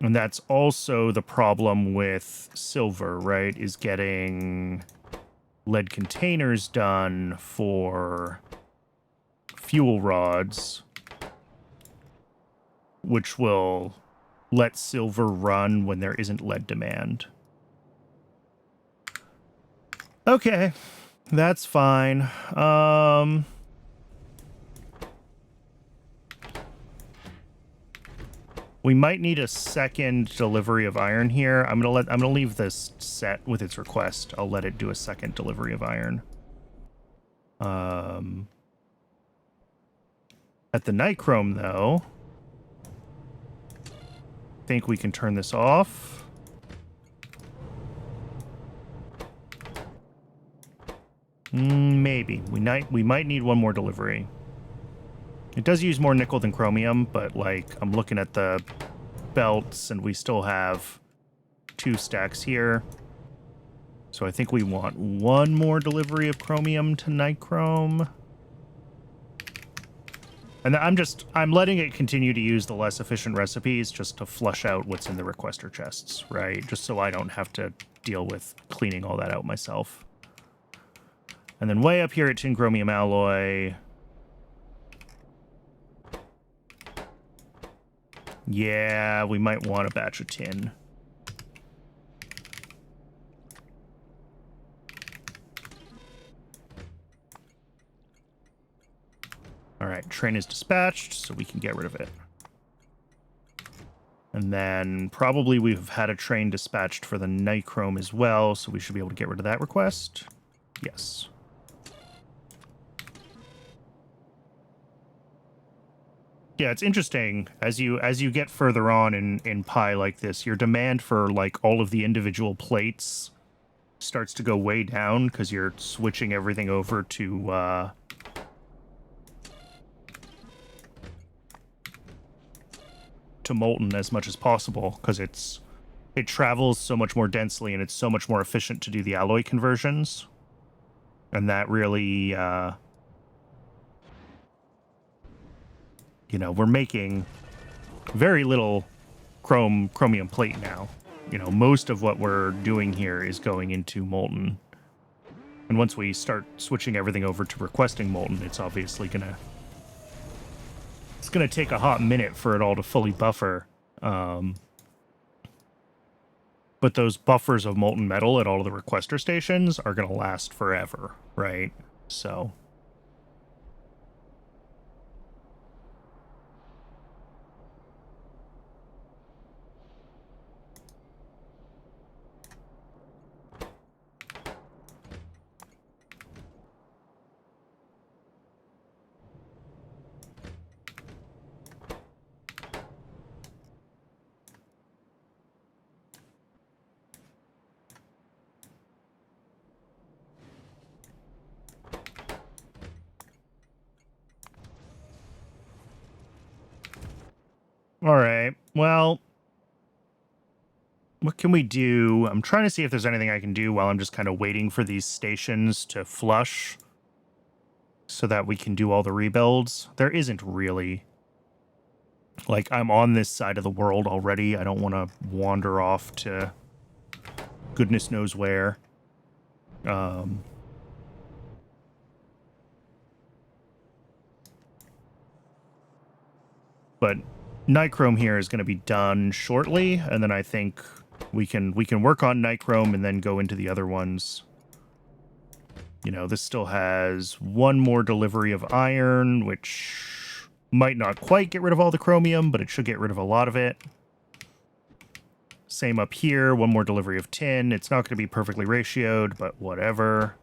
And that's also the problem with silver, right? Is getting lead containers done for fuel rods, which will let silver run when there isn't lead demand. Okay, that's fine. We might need a second delivery of iron here. I'm gonna leave this set with its request. I'll let it do a second delivery of iron. At the nichrome though, I think we can turn this off. Maybe. We might need one more delivery. It does use more nickel than chromium, but like I'm looking at the belts and we still have 2 stacks here. So I think we want one more delivery of chromium to nichrome. And I'm letting it continue to use the less efficient recipes just to flush out what's in the requester chests, right? Just so I don't have to deal with cleaning all that out myself. And then way up here at tin chromium alloy. Yeah, we might want a batch of tin. All right, train is dispatched, so we can get rid of it. And then probably we've had a train dispatched for the nichrome as well, so we should be able to get rid of that request. Yes. Yeah, it's interesting as you get further on in Pi like this, your demand for like all of the individual plates starts to go way down because you're switching everything over to molten as much as possible, because it travels so much more densely and it's so much more efficient to do the alloy conversions, and that really you know, we're making very little chromium plate now. You know, most of what we're doing here is going into molten. And once we start switching everything over to requesting molten, it's obviously gonna It's going to take a hot minute for it all to fully buffer. But those buffers of molten metal at all of the requester stations are going to last forever, right? So... All right. Well, what can we do? I'm trying to see if there's anything I can do while I'm just kind of waiting for these stations to flush so that we can do all the rebuilds. There isn't really. Like, I'm on this side of the world already. I don't want to wander off to goodness knows where. But Nichrome here is going to be done shortly, and then I think we can work on Nichrome and then go into the other ones. You know, this still has one more delivery of iron, which might not quite get rid of all the chromium, but it should get rid of a lot of it. Same up here, one more delivery of tin. It's not going to be perfectly ratioed, but whatever.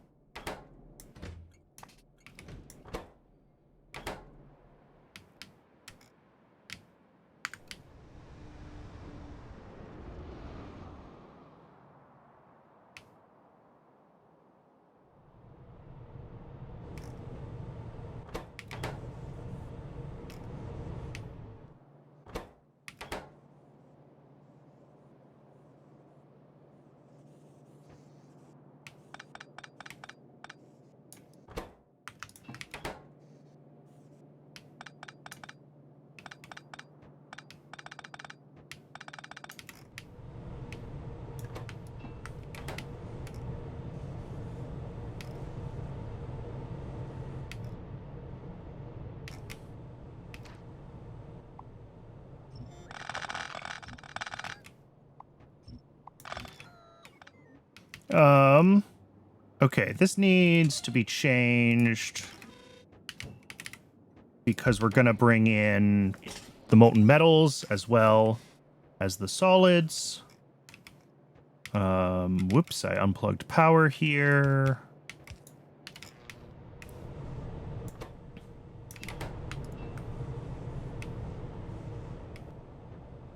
Okay, this needs to be changed because we're going to bring in the molten metals as well as the solids. Whoops, I unplugged power here.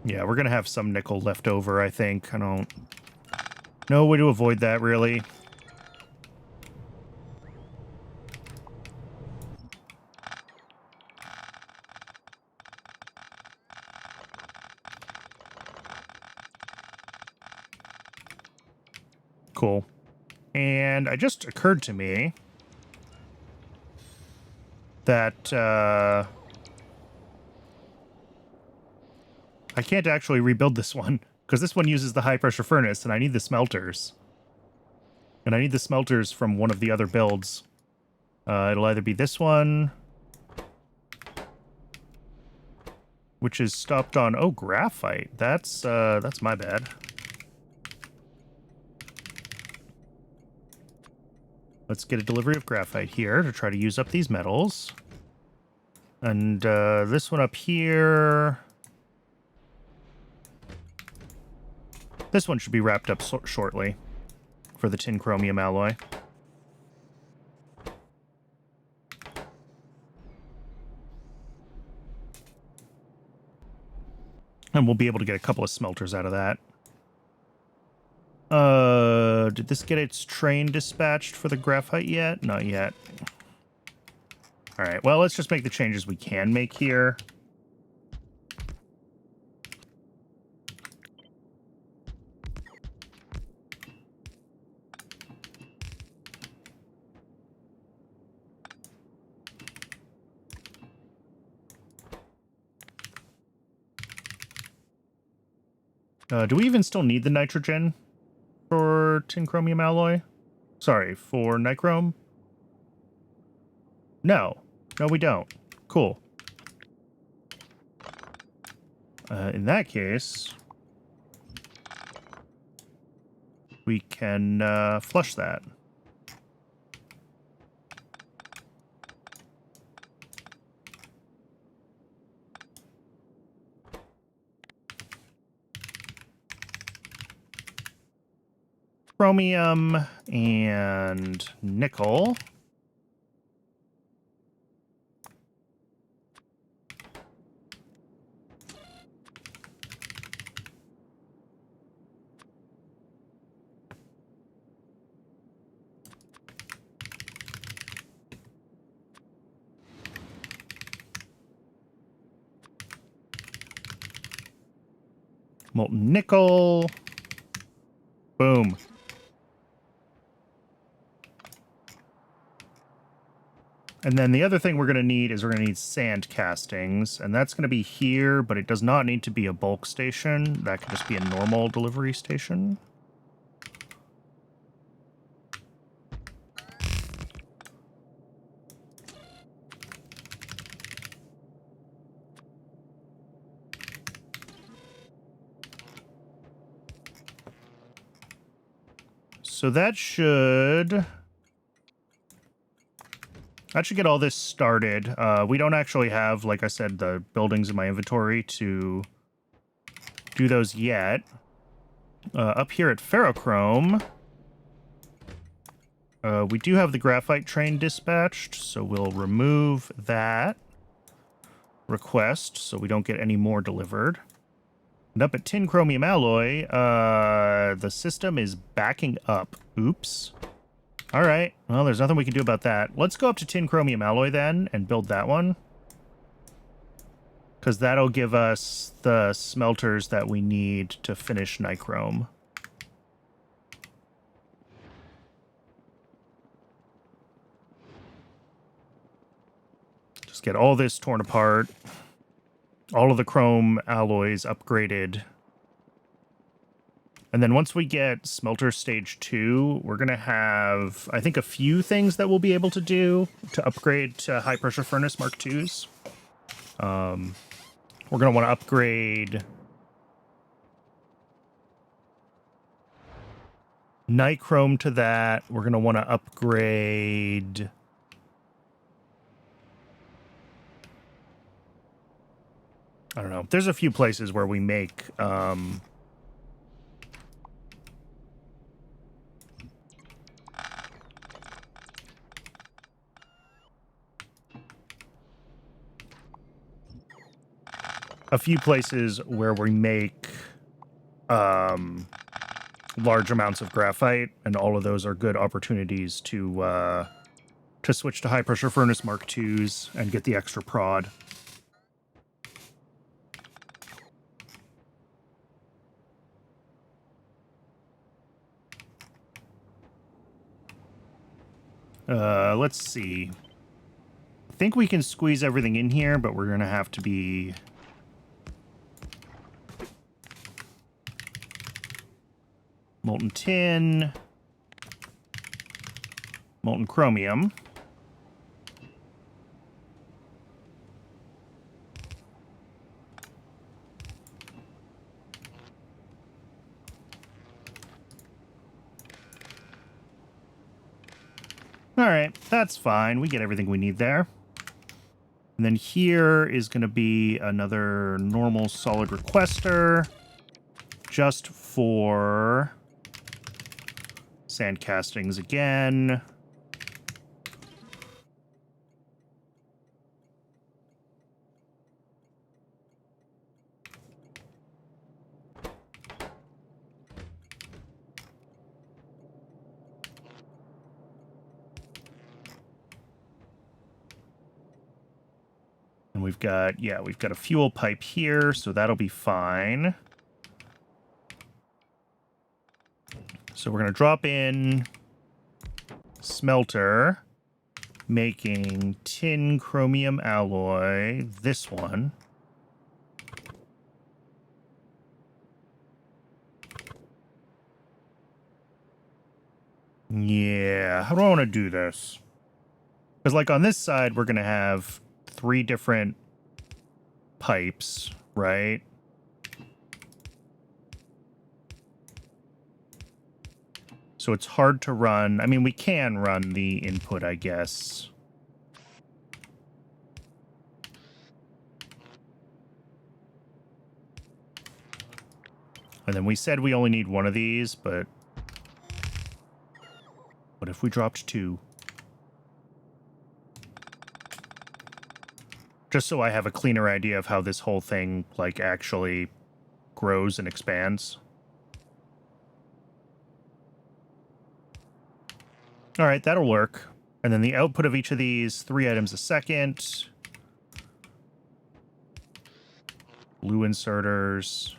Yeah, we're going to have some nickel left over, I think. I don't know a way to avoid that, really. Cool. And it just occurred to me that I can't actually rebuild this one because this one uses the high pressure furnace and I need the smelters. And I need the smelters from one of the other builds. It'll either be this one, which is stopped on, oh, graphite. That's my bad. Let's get a delivery of graphite here to try to use up these metals. And this one up here... This one should be wrapped up shortly for the tin chromium alloy. And we'll be able to get a couple of smelters out of that. Did this get its train dispatched for the graphite yet? Not yet. Alright, well, let's just make the changes we can make here. Do we even still need the nitrogen for tin chromium alloy? Sorry, for nichrome? No. No, we don't. Cool. In that case, we can flush that. Chromium and nickel. Molten nickel. Boom. And then the other thing we're going to need is we're going to need sand castings, and that's going to be here, but it does not need to be a bulk station. That could just be a normal delivery station. So that should get all this started. We don't actually have, like I said, the buildings in my inventory to do those yet. Up here at Ferrochrome, we do have the graphite train dispatched, so we'll remove that request so we don't get any more delivered. And up at tin chromium alloy, the system is backing up. Oops. All right. Well, there's nothing we can do about that. Let's go up to tin chromium alloy then and build that one, because that'll give us the smelters that we need to finish nichrome. Just get all this torn apart. All of the chrome alloys upgraded. And then once we get smelter stage 2, we're going to have, I think, a few things that we'll be able to do to upgrade to high pressure furnace Mark IIs. We're going to want to upgrade nichrome to that. We're going to want to upgrade I don't know. There's a few places where we make large amounts of graphite, and all of those are good opportunities to switch to high pressure furnace Mark IIs and get the extra prod. Let's see. I think we can squeeze everything in here, but we're going to have to be molten tin, molten chromium. All right, that's fine. We get everything we need there. And then here is going to be another normal solid requester just for sand castings again. And we've got a fuel pipe here, so that'll be fine. So we're going to drop in smelter, making tin chromium alloy, this one. Yeah, how do I want to do this? Because, like, on this side, we're going to have 3 different pipes, right? So it's hard to run. I mean, we can run the input, I guess. And then we said we only need one of these, but what if we dropped 2? Just so I have a cleaner idea of how this whole thing, like, actually grows and expands. All right, that'll work. And then the output of each of these, 3 items a second. Blue inserters.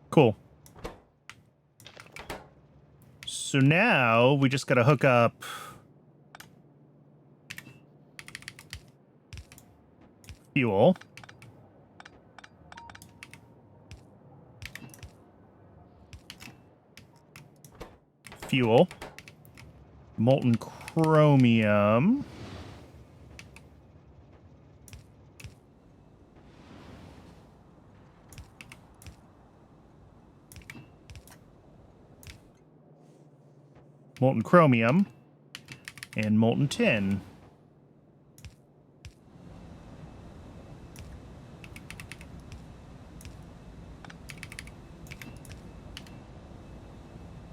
Cool. So now we just got to hook up fuel. Fuel. Molten chromium. Molten chromium, and molten tin.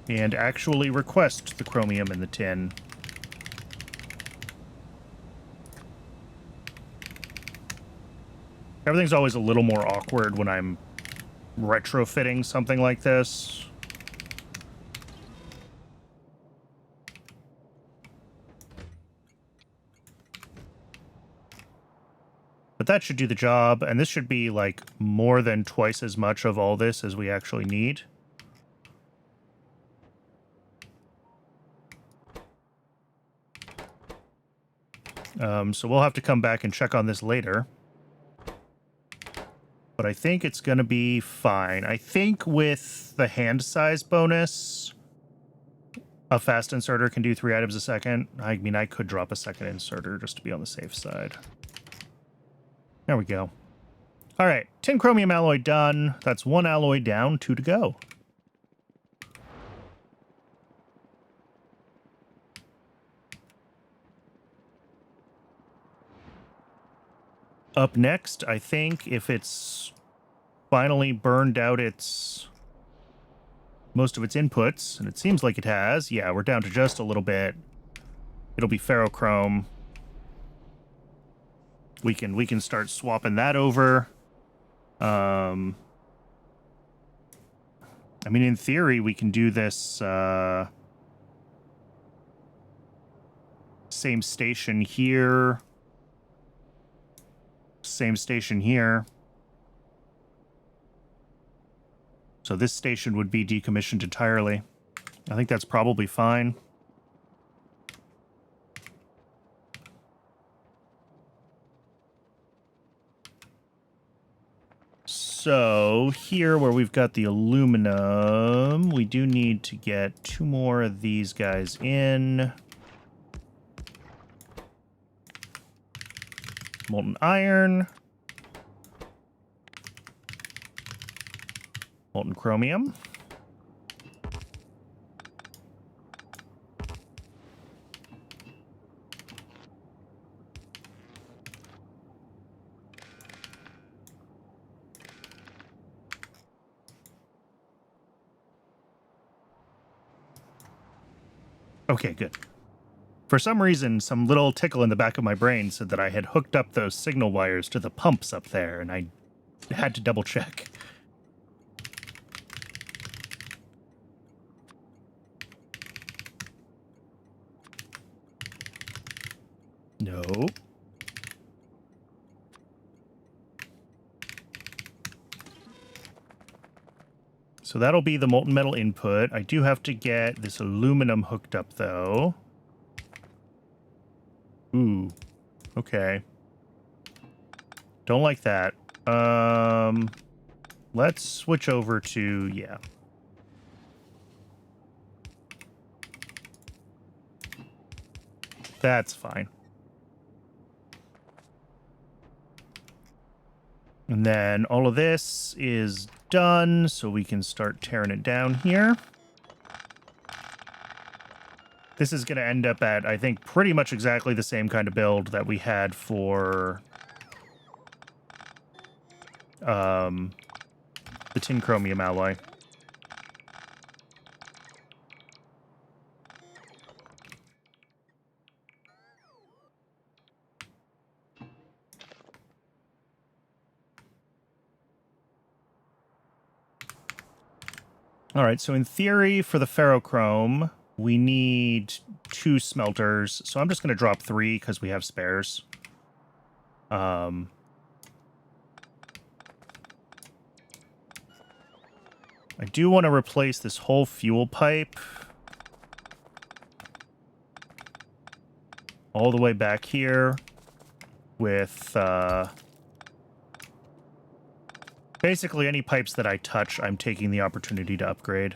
And actually request the chromium and the tin. Everything's always a little more awkward when I'm retrofitting something like this. But that should do the job, and this should be, like, more than twice as much of all this as we actually need. So we'll have to come back and check on this later. But I think it's going to be fine. I think with the hand size bonus, a fast inserter can do 3 items a second. I mean, I could drop a second inserter just to be on the safe side. There we go. All right, tin chromium alloy done. That's 1 alloy down, 2 to go. Up next, I think, if it's finally burned out most of its inputs, and it seems like it has. Yeah, we're down to just a little bit. It'll be ferrochrome. We can start swapping that over. I mean, in theory, we can do this same station here. Same station here. So this station would be decommissioned entirely. I think that's probably fine. So here where we've got the aluminum, we do need to get 2 more of these guys in. Molten iron. Molten chromium. Okay, good. For some reason, some little tickle in the back of my brain said that I had hooked up those signal wires to the pumps up there, and I had to double check. No. So that'll be the molten metal input. I do have to get this aluminum hooked up, though. Ooh. Okay. Don't like that. Let's switch over to, yeah. That's fine. And then all of this is done, so we can start tearing it down here. This is going to end up at, I think, pretty much exactly the same kind of build that we had for the tin chromium alloy. All right, so in theory, for the ferrochrome, we need 2 smelters. So I'm just going to drop 3 because we have spares. I do want to replace this whole fuel pipe all the way back here with basically any pipes that I touch, I'm taking the opportunity to upgrade.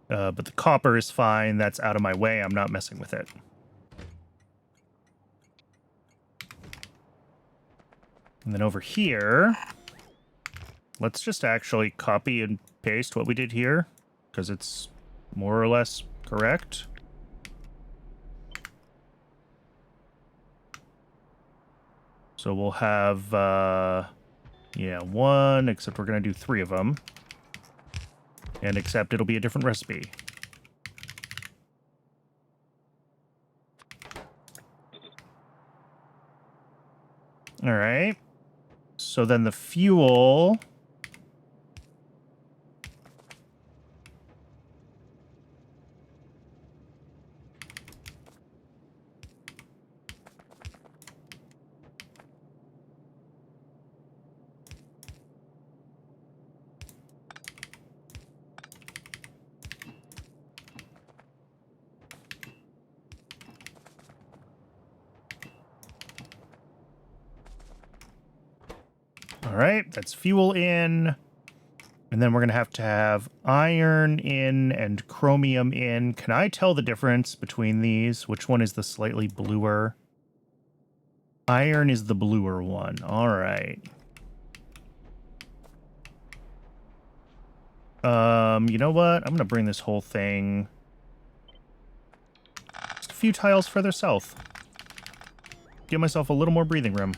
But the copper is fine. That's out of my way. I'm not messing with it. And then over here, let's just actually copy and paste what we did here, because it's more or less correct. So we'll have, yeah, 1, except we're going to do 3 of them. And except it'll be a different recipe. All right. So then the fuel... All right, that's fuel in. And then we're going to have iron in and chromium in. Can I tell the difference between these? Which one is the slightly bluer? Iron is the bluer one. All right. You know what? I'm going to bring this whole thing just a few tiles further south. Give myself a little more breathing room.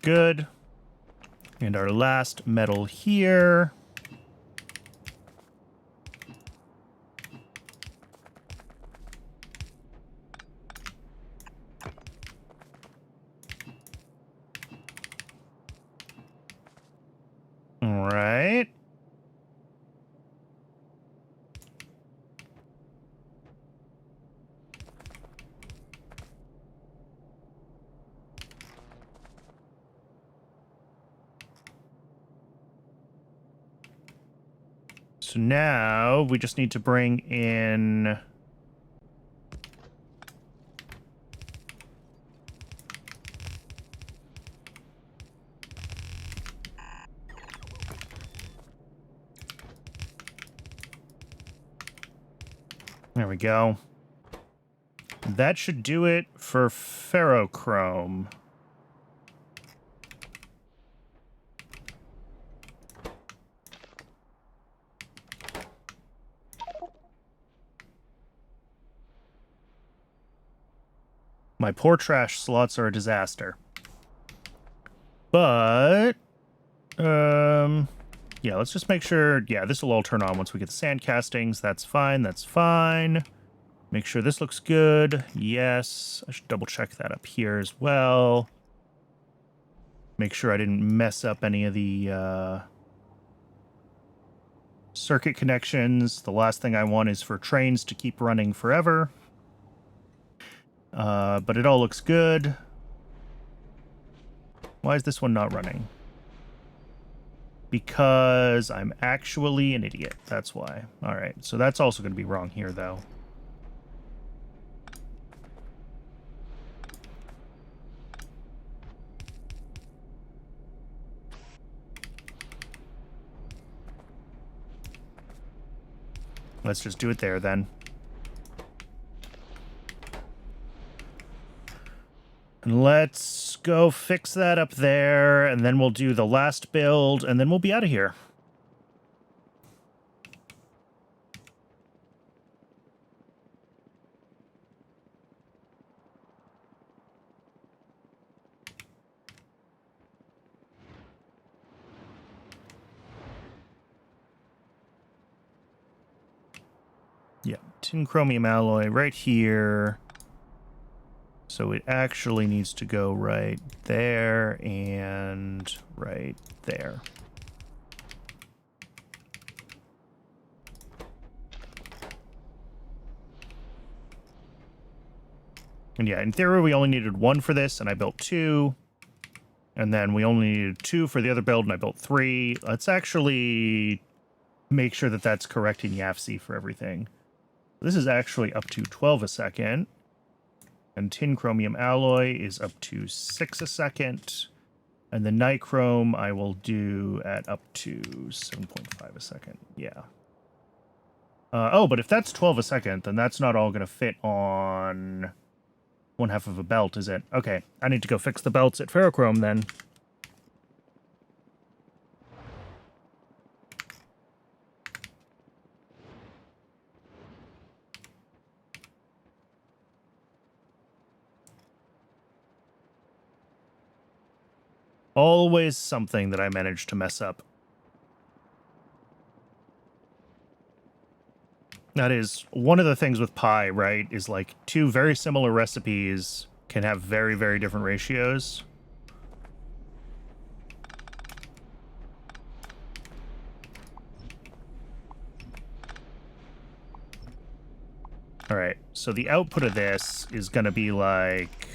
Good. And our last metal here. All right. So now we just need to bring in... There we go. That should do it for ferrochrome. My poor trash slots are a disaster. But, yeah, let's just make sure, yeah, this will all turn on once we get the sand castings. That's fine, that's fine. Make sure this looks good. Yes, I should double check that up here as well. Make sure I didn't mess up any of the, circuit connections. The last thing I want is for trains to keep running forever. But it all looks good. Why is this one not running? Because I'm actually an idiot. That's why. All right. So that's also going to be wrong here, though. Let's just do it there, then. And let's go fix that up there, and then we'll do the last build, and then we'll be out of here. Yeah, tin chromium alloy right here. So it actually needs to go right there and right there. And yeah, in theory, we only needed 1 for this, and I built 2. And then we only needed 2 for the other build, and I built 3. Let's actually make sure that that's correct in YAFC for everything. This is actually up to 12 a second. And tin chromium alloy is up to 6 a second. And the nichrome I will do at up to 7.5 a second. Yeah. Oh, but if that's 12 a second, then that's not all going to fit on 1/2 of a belt, is it? Okay, I need to go fix the belts at ferrochrome then. Always something that I managed to mess up. That is one of the things with pie, right? Is like 2 very similar recipes can have very, very different ratios. All right, so the output of this is going to be like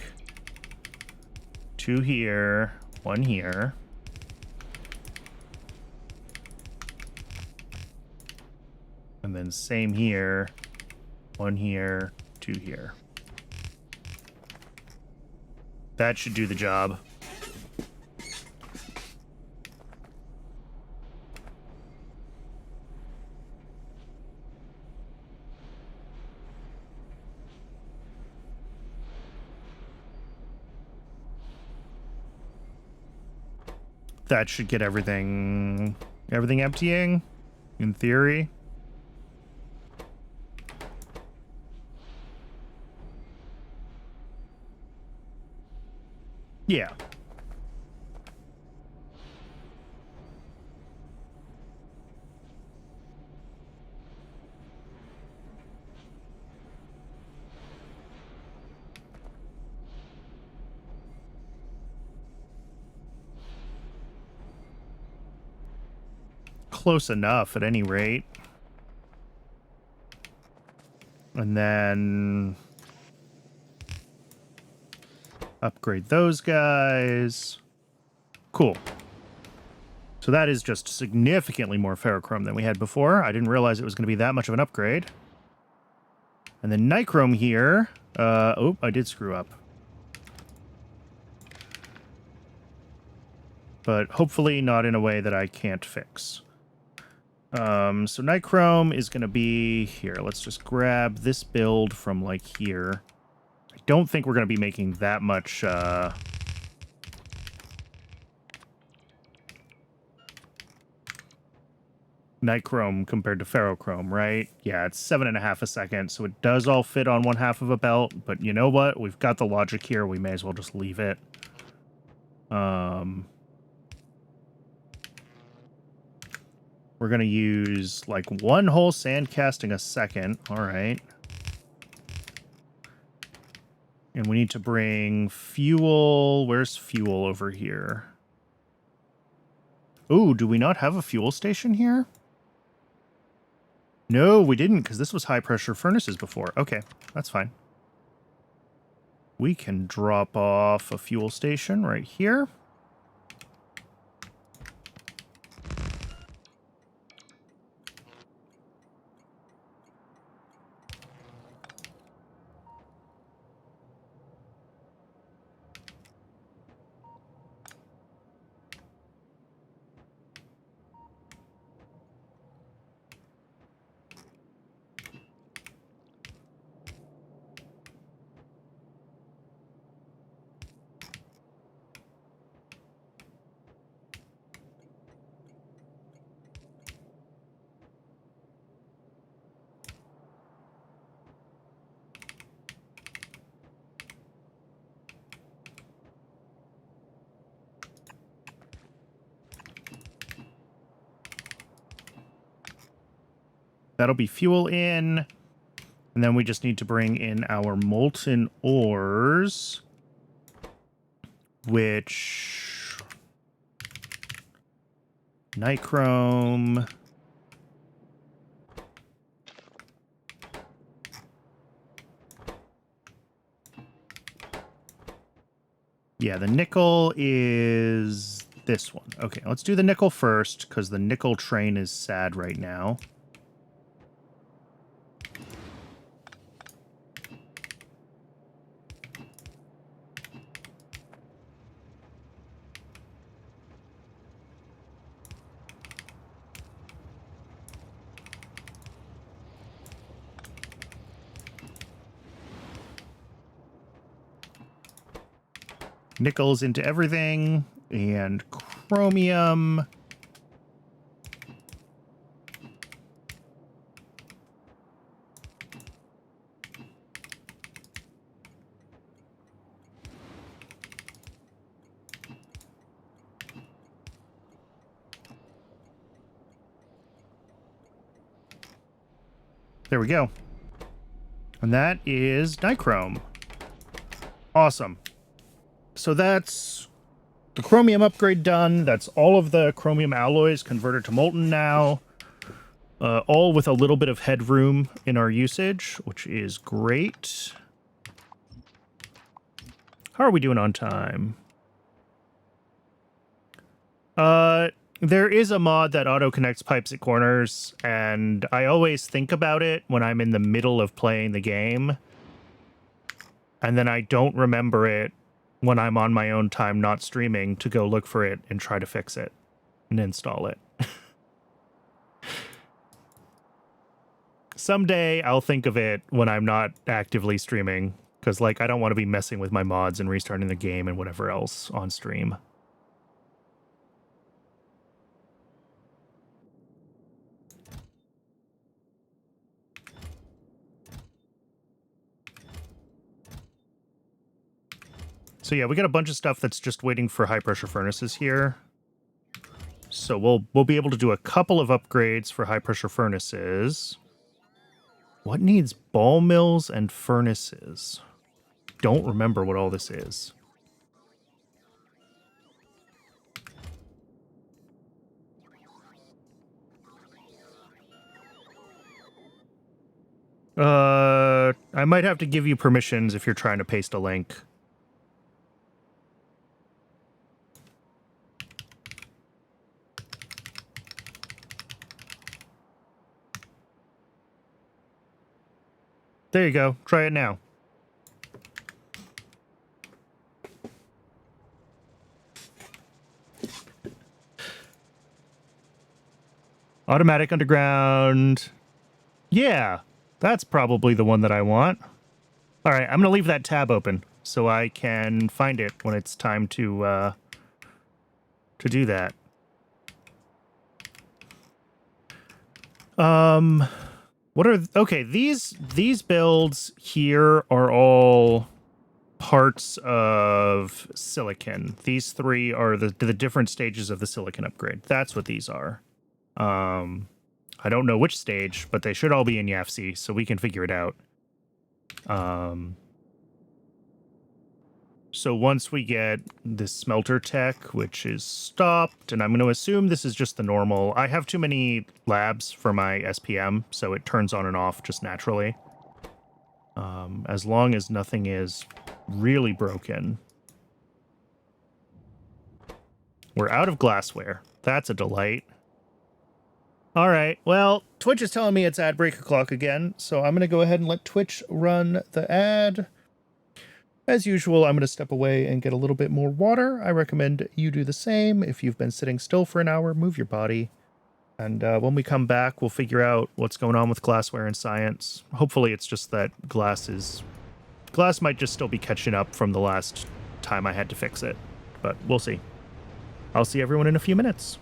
2 here, 1 here. And then same here, 1 here, 2 here. That should do the job. That should get everything emptying, in theory. Yeah. Close enough, at any rate. And then upgrade those guys. Cool. So that is just significantly more ferrochrome than we had before. I didn't realize it was going to be that much of an upgrade. And then nichrome here. Oh, I did screw up. But hopefully not in a way that I can't fix. So nichrome is going to be here. Let's just grab this build from like here. I don't think we're going to be making that much nichrome compared to ferrochrome, right? Yeah, it's 7.5 a second, so it does all fit on 1/2 of a belt, but you know what? We've got the logic here. We may as well just leave it. We're going to use like 1 whole sand casting a second. All right. And we need to bring fuel. Where's fuel over here? Ooh, do we not have a fuel station here? No, we didn't, because this was high-pressure furnaces before. Okay, that's fine. We can drop off a fuel station right here. That'll be fuel in. And then we just need to bring in our molten ores, which... nichrome... yeah, the nickel is this one. Okay, let's do the nickel first, because the nickel train is sad right now. Nickels into everything, and chromium. There we go. And that is nichrome. Awesome. So that's the chromium upgrade done. That's all of the chromium alloys converted to molten now. All with a little bit of headroom in our usage, which is great. How are we doing on time? There is a mod that auto-connects pipes at corners, and I always think about it when I'm in the middle of playing the game. And then I don't remember it when I'm on my own time not streaming to go look for it and try to fix it and install it. Someday I'll think of it when I'm not actively streaming, because like I don't want to be messing with my mods and restarting the game and whatever else on stream. So yeah, we got a bunch of stuff that's just waiting for high pressure furnaces here. So we'll be able to do a couple of upgrades for high pressure furnaces. What needs ball mills and furnaces? Don't remember what all this is. I might have to give you permissions if you're trying to paste a link. There you go. Try it now. Automatic underground. Yeah, that's probably the one that I want. All right, I'm going to leave that tab open so I can find it when it's time to do that. What are okay? These builds here are all parts of silicon. These three are the different stages of the silicon upgrade. That's what these are. I don't know which stage, but they should all be in YAFC, so we can figure it out. So once we get this smelter tech, which is stopped, and I'm going to assume this is just the normal. I have too many labs for my SPM, so it turns on and off just naturally. As long as nothing is really broken. We're out of glassware. That's a delight. All right, well, Twitch is telling me it's ad break o'clock again, so I'm going to go ahead and let Twitch run the ad. As usual, I'm going to step away and get a little bit more water. I recommend you do the same. If you've been sitting still for an hour, move your body. And when we come back, we'll figure out what's going on with glassware and science. Hopefully it's just that glass might just still be catching up from the last time I had to fix it. But we'll see. I'll see everyone in a few minutes.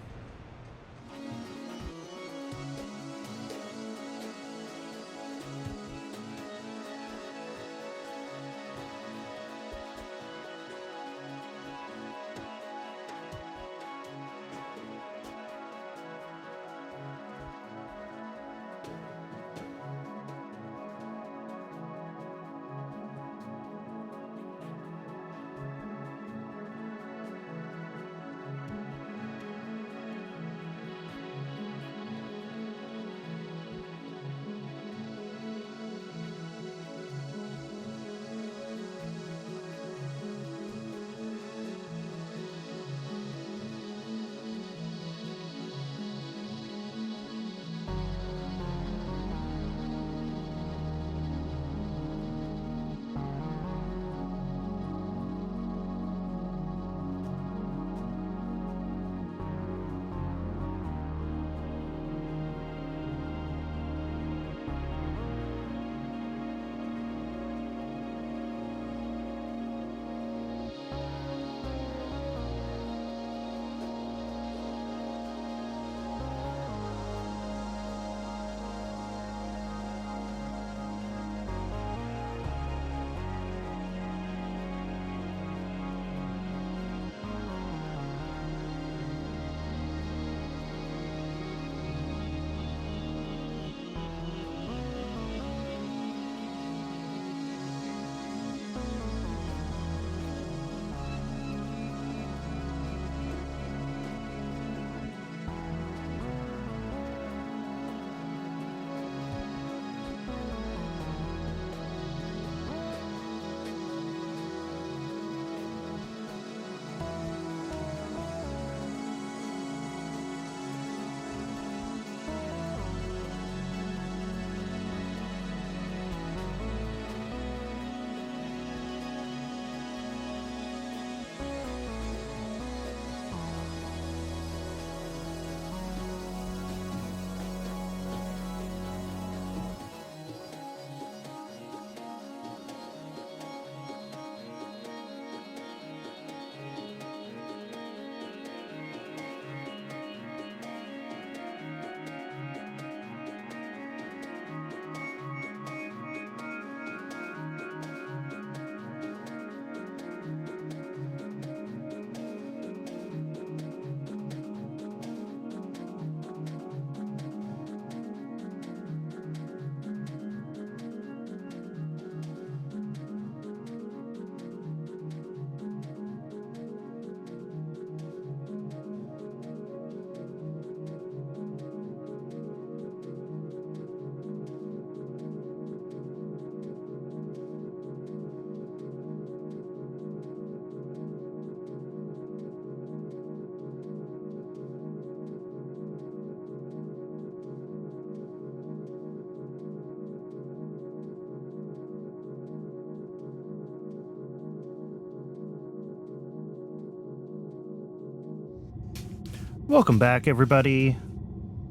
Welcome back, everybody.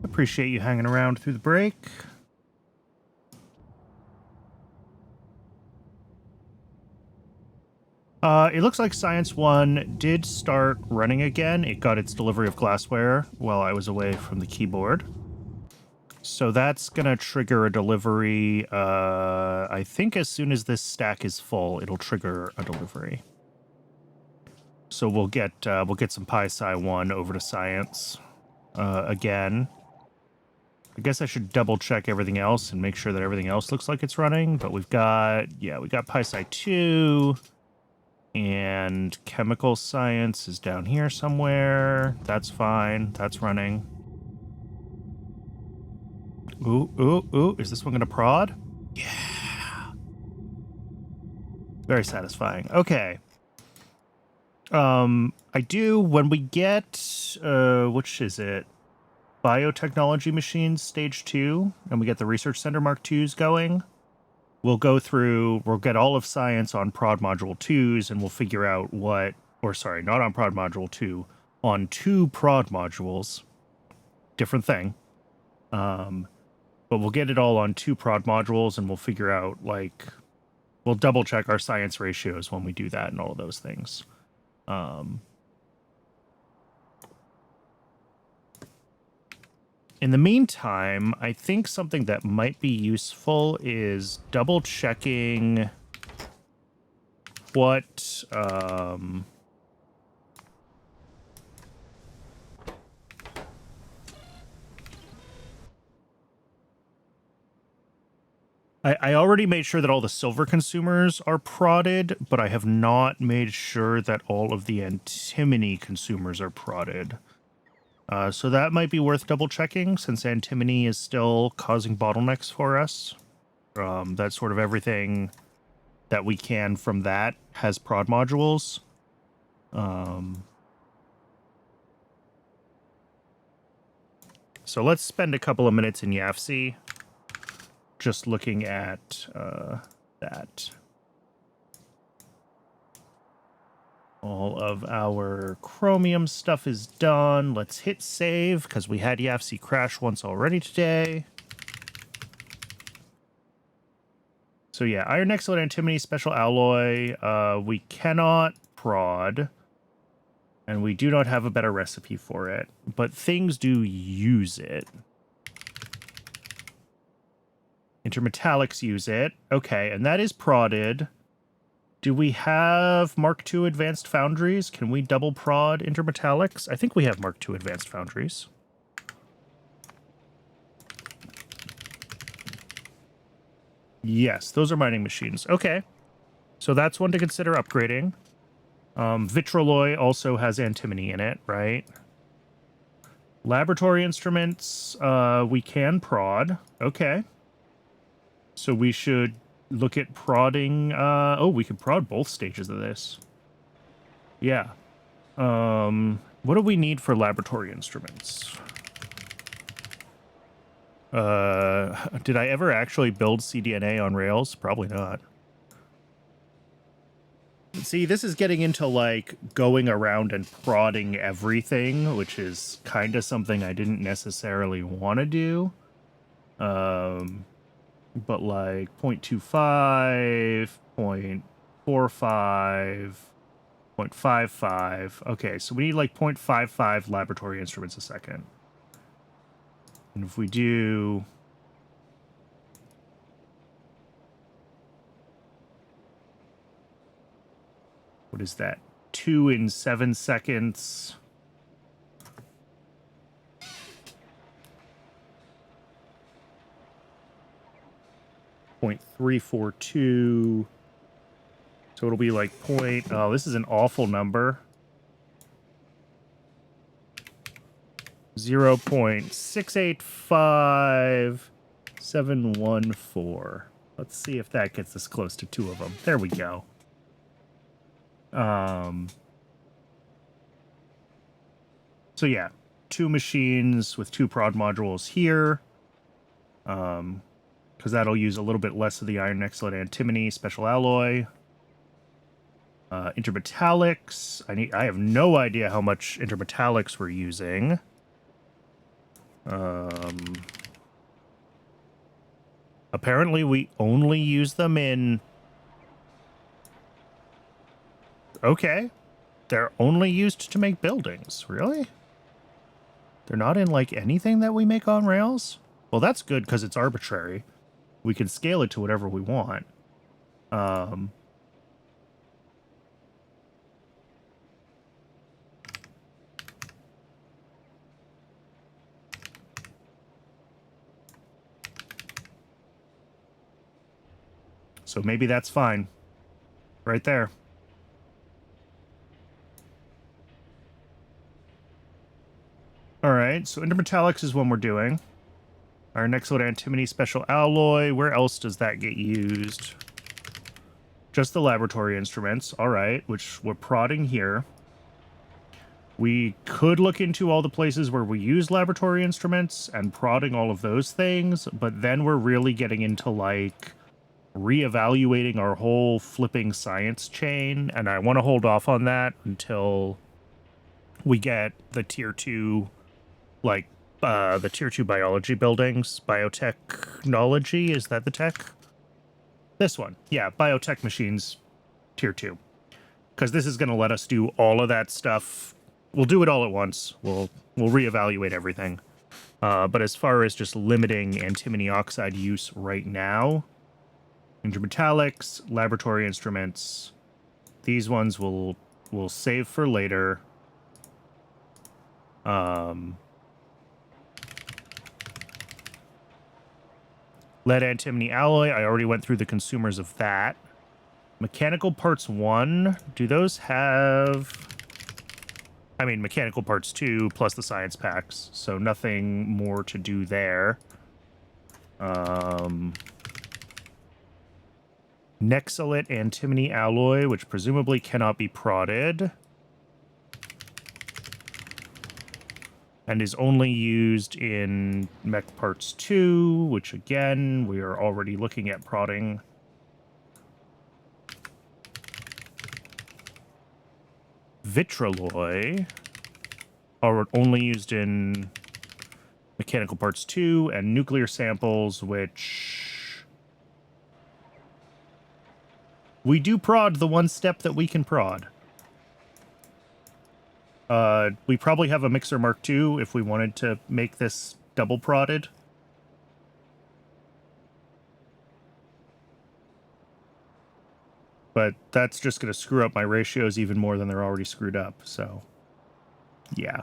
Appreciate you hanging around through the break. It looks like Science 1 did start running again. It got its delivery of glassware while I was away from the keyboard. So that's going to trigger a delivery. I think as soon as this stack is full, it'll trigger a delivery. So we'll get some Pi-Sci 1 over to science again. I guess I should double check everything else and make sure that everything else looks like it's running. But we got Pi-Sci 2 and chemical science is down here somewhere. That's fine. That's running. Ooh. Is this one going to prod? Yeah. Very satisfying. Okay. I do, when we get, which is it? Biotechnology machines stage 2, and we get the research center Mark 2s going, we'll get all of science on prod module 2s, and we'll figure out not on prod module 2, on 2 prod modules. Different thing. But we'll get it all on 2 prod modules, and we'll figure out, we'll double check our science ratios when we do that and all of those things. In the meantime, I think something that might be useful is double checking what I already made sure that all the silver consumers are prodded, but I have not made sure that all of the antimony consumers are prodded. So that might be worth double checking, since antimony is still causing bottlenecks for us. That's sort of everything that we can from that has prod modules. So let's spend a couple of minutes in YAFC just looking at that. All of our chromium stuff is done. Let's hit save, because we had YAFC crash once already today. So yeah, iron excellent antimony special alloy. We cannot prod, and we do not have a better recipe for it, but things do use it. Intermetallics use it. Okay, and that is prodded. Do we have Mark II advanced foundries? Can we double prod intermetallics? I think we have Mark II advanced foundries. Yes, those are mining machines. Okay. So that's one to consider upgrading. Vitraloy also has antimony in it, right? Laboratory instruments, we can prod. Okay. So we should look at prodding. We could prod both stages of this. Yeah. What do we need for laboratory instruments? Did I ever actually build CDNA on Rails? Probably not. See, this is getting into, going around and prodding everything, which is kind of something I didn't necessarily want to do. But, 0.25, 0.45, 0.55. Okay, so we need, 0.55 laboratory instruments a second. And if we do... What is that? 2 in 7 seconds. .342. So it'll be oh, this is an awful number. 0.685714. Let's see if that gets us close to 2 of them. There we go. So yeah, 2 machines with 2 prod modules here. Because that'll use a little bit less of the iron excellent antimony special alloy. Intermetallics. I have no idea how much intermetallics we're using. Apparently we only use them in... Okay. They're only used to make buildings. Really? They're not in, anything that we make on Rails? Well, that's good because it's arbitrary. We can scale it to whatever we want. So maybe that's fine. Right there. All right, so intermetallics is one we're doing. Our next load antimony special alloy. Where else does that get used? Just the laboratory instruments. All right, which we're prodding here. We could look into all the places where we use laboratory instruments and prodding all of those things, but then we're really getting into like reevaluating our whole flipping science chain, and I want to hold off on that until we get the tier 2, like the tier 2 biology buildings. Biotechnology, is that the tech? This one. Yeah, biotech machines tier 2. Because this is going to let us do all of that stuff. We'll do it all at once. We'll reevaluate everything. But as far as just limiting antimony oxide use right now, intermetallics, laboratory instruments, these ones we'll save for later. Lead antimony alloy, I already went through the consumers of that. Mechanical parts 1, do those have... I mean, mechanical parts 2 plus the science packs, so nothing more to do there. Nexolite antimony alloy, which presumably cannot be prodded. And is only used in mech parts 2, which again, we are already looking at prodding. Vitralloy are only used in mechanical parts 2 and nuclear samples, which we do prod the one step that we can prod. We probably have a mixer Mark II if we wanted to make this double prodded. But that's just going to screw up my ratios even more than they're already screwed up, so yeah.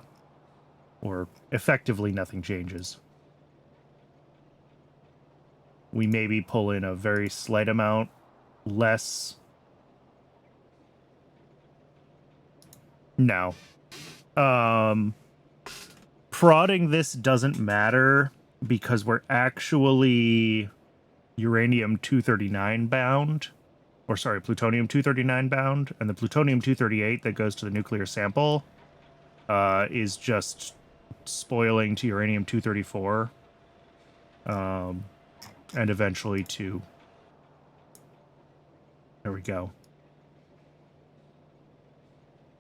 Or effectively nothing changes. We maybe pull in a very slight amount less. No. Prodding this doesn't matter because we're actually uranium-239 bound. Or sorry, plutonium-239 bound. And the plutonium-238 that goes to the nuclear sample is just spoiling to uranium-234. And eventually to... There we go.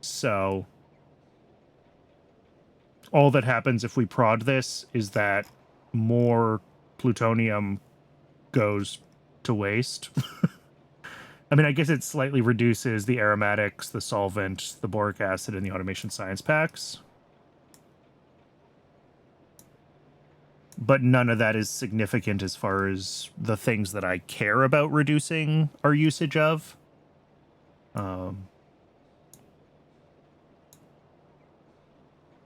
So... all that happens if we prod this is that more plutonium goes to waste. I mean, I guess it slightly reduces the aromatics, the solvent, the boric acid, and the automation science packs. But none of that is significant as far as the things that I care about reducing our usage of.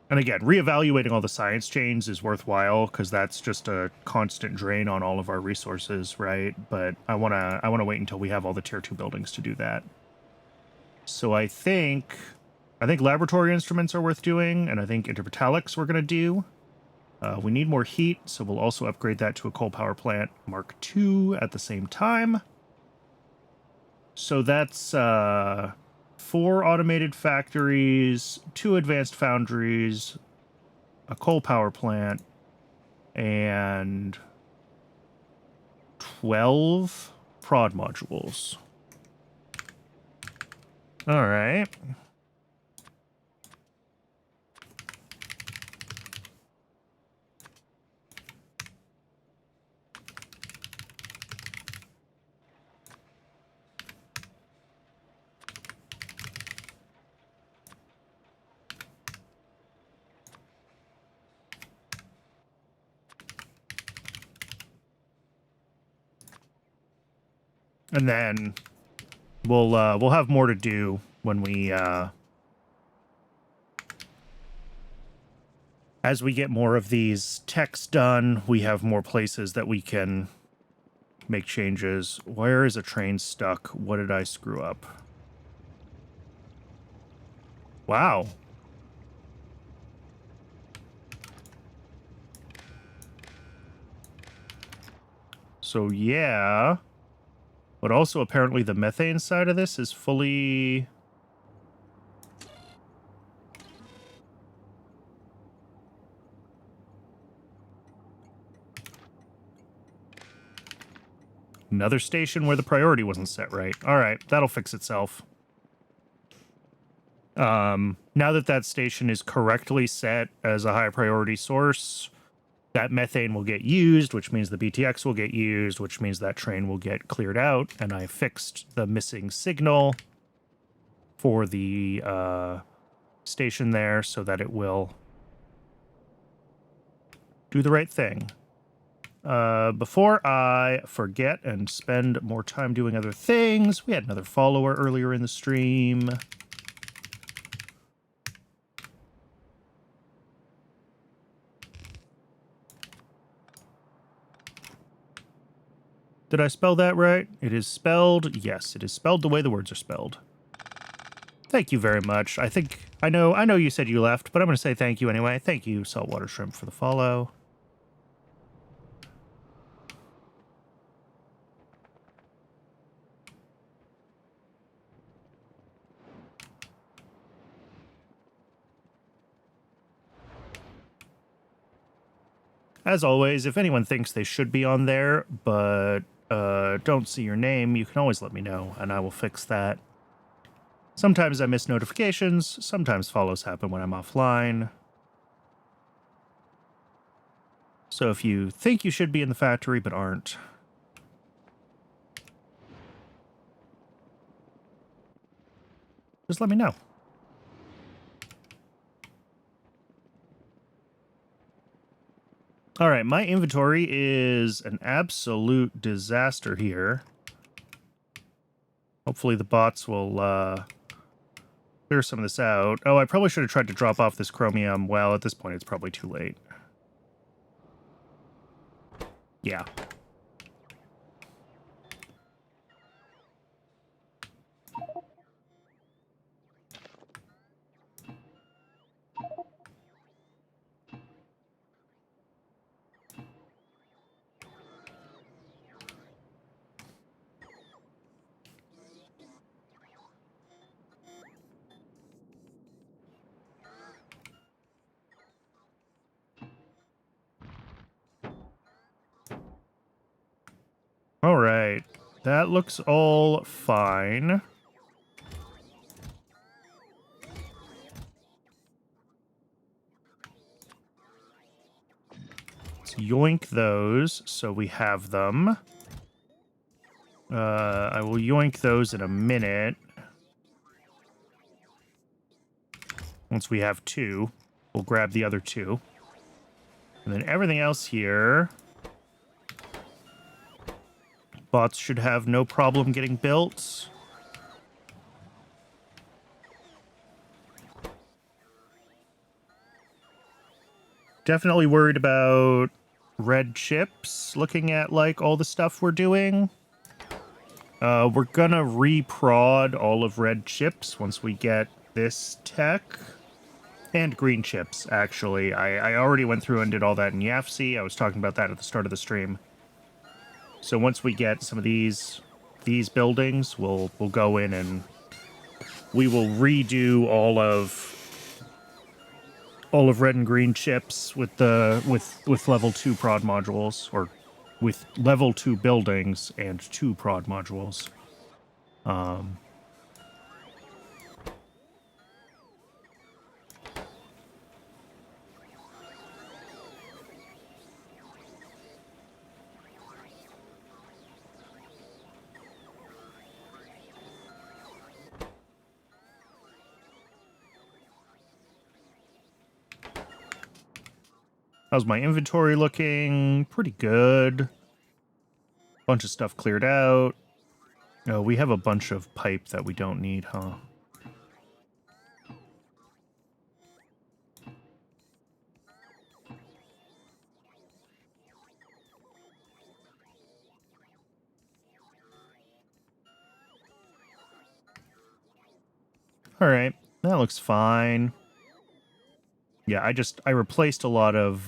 And again, reevaluating all the science chains is worthwhile because that's just a constant drain on all of our resources, right? But I wanna wait until we have all the tier 2 buildings to do that. So I think laboratory instruments are worth doing, and I think intermetallics we're gonna do. We need more heat, so we'll also upgrade that to a coal power plant Mark II at the same time. So that's 4 automated factories, 2 advanced foundries, a coal power plant, and 12 prod modules. All right. And then we'll have more to do when we as we get more of these techs done, we have more places that we can make changes. Where is a train stuck? What did I screw up? Wow. So yeah. But also apparently the methane side of this is fully... Another station where the priority wasn't set right. All right, that'll fix itself. Now that that station is correctly set as a high priority source, that methane will get used, which means the BTX will get used, which means that train will get cleared out, and I fixed the missing signal for the station there so that it will do the right thing. Before I forget and spend more time doing other things, we had another follower earlier in the stream. Did I spell that right? It is spelled, yes, it is spelled the way the words are spelled. Thank you very much. I know you said you left, but I'm going to say thank you anyway. Thank you, Saltwater Shrimp, for the follow. As always, if anyone thinks they should be on there, but don't see your name, you can always let me know, and I will fix that. Sometimes I miss notifications, sometimes follows happen when I'm offline. So if you think you should be in the factory but aren't, just let me know. All right, my inventory is an absolute disaster here. Hopefully the bots will clear some of this out. Oh, I probably should have tried to drop off this chromium. Well, at this point, it's probably too late. Yeah. All right. That looks all fine. Let's yoink those so we have them. I will yoink those in a minute. Once we have two, we'll grab the other two. And then everything else here, bots should have no problem getting built. Definitely worried about red chips, looking at like all the stuff we're doing. We're gonna reprod all of red chips once we get this tech. And green chips, actually. I already went through and did all that in YAFC. I was talking about that at the start of the stream. So once we get some of these buildings, we'll go in and we will redo all of red and green chips with level 2 prod modules, or with level 2 buildings and 2 prod modules. How's my inventory looking? Pretty good. Bunch of stuff cleared out. Oh, we have a bunch of pipe that we don't need, huh? All right, that looks fine. Yeah, I replaced a lot of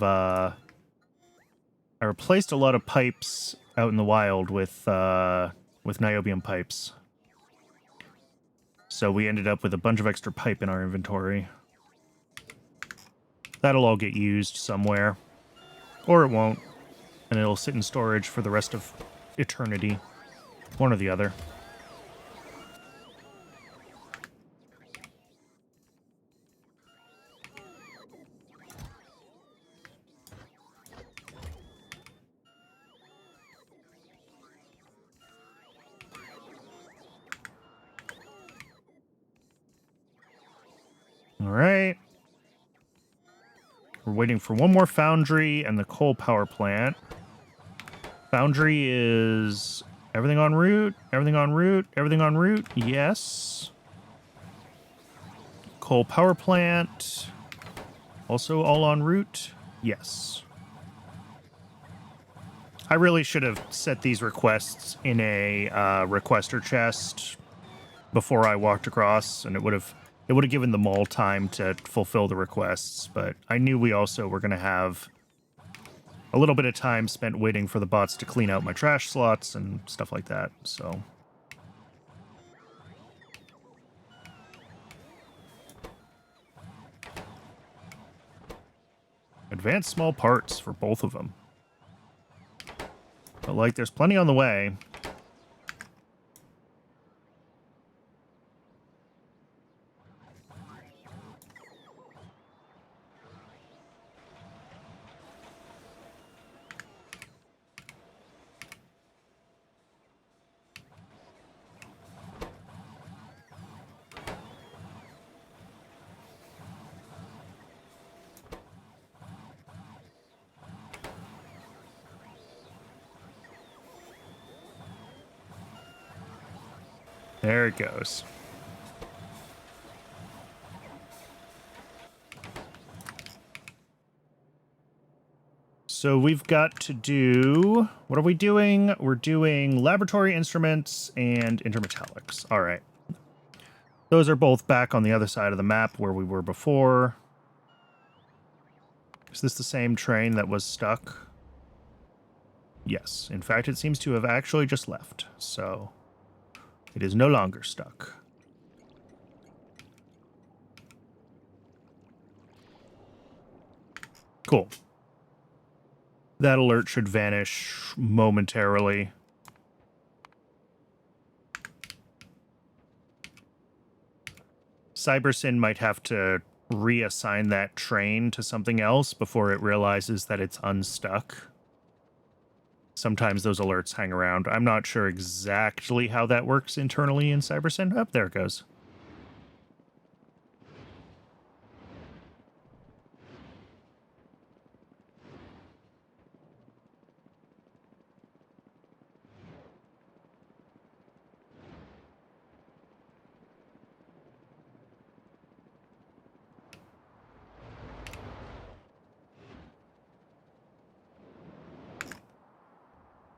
pipes out in the wild with niobium pipes. So we ended up with a bunch of extra pipe in our inventory. That'll all get used somewhere. Or it won't. And it'll sit in storage for the rest of eternity. One or the other. All right. We're waiting for one more foundry and the coal power plant. Foundry is everything en route, everything en route, everything en route. Yes. Coal power plant. Also all en route. Yes. I really should have set these requests in a requester chest before I walked across, and it would have given them all time to fulfill the requests. But I knew we also were going to have a little bit of time spent waiting for the bots to clean out my trash slots and stuff like that. So advanced small parts for both of them. But like, there's plenty on the way. There it goes. So we've got to do... What are we doing? We're doing laboratory instruments and intermetallics. All right. Those are both back on the other side of the map where we were before. Is this the same train that was stuck? Yes. In fact, it seems to have actually just left. So it is no longer stuck. Cool. That alert should vanish momentarily. CyberSyn might have to reassign that train to something else before it realizes that it's unstuck. Sometimes those alerts hang around. I'm not sure exactly how that works internally in CyberSyn. Oh, there it goes.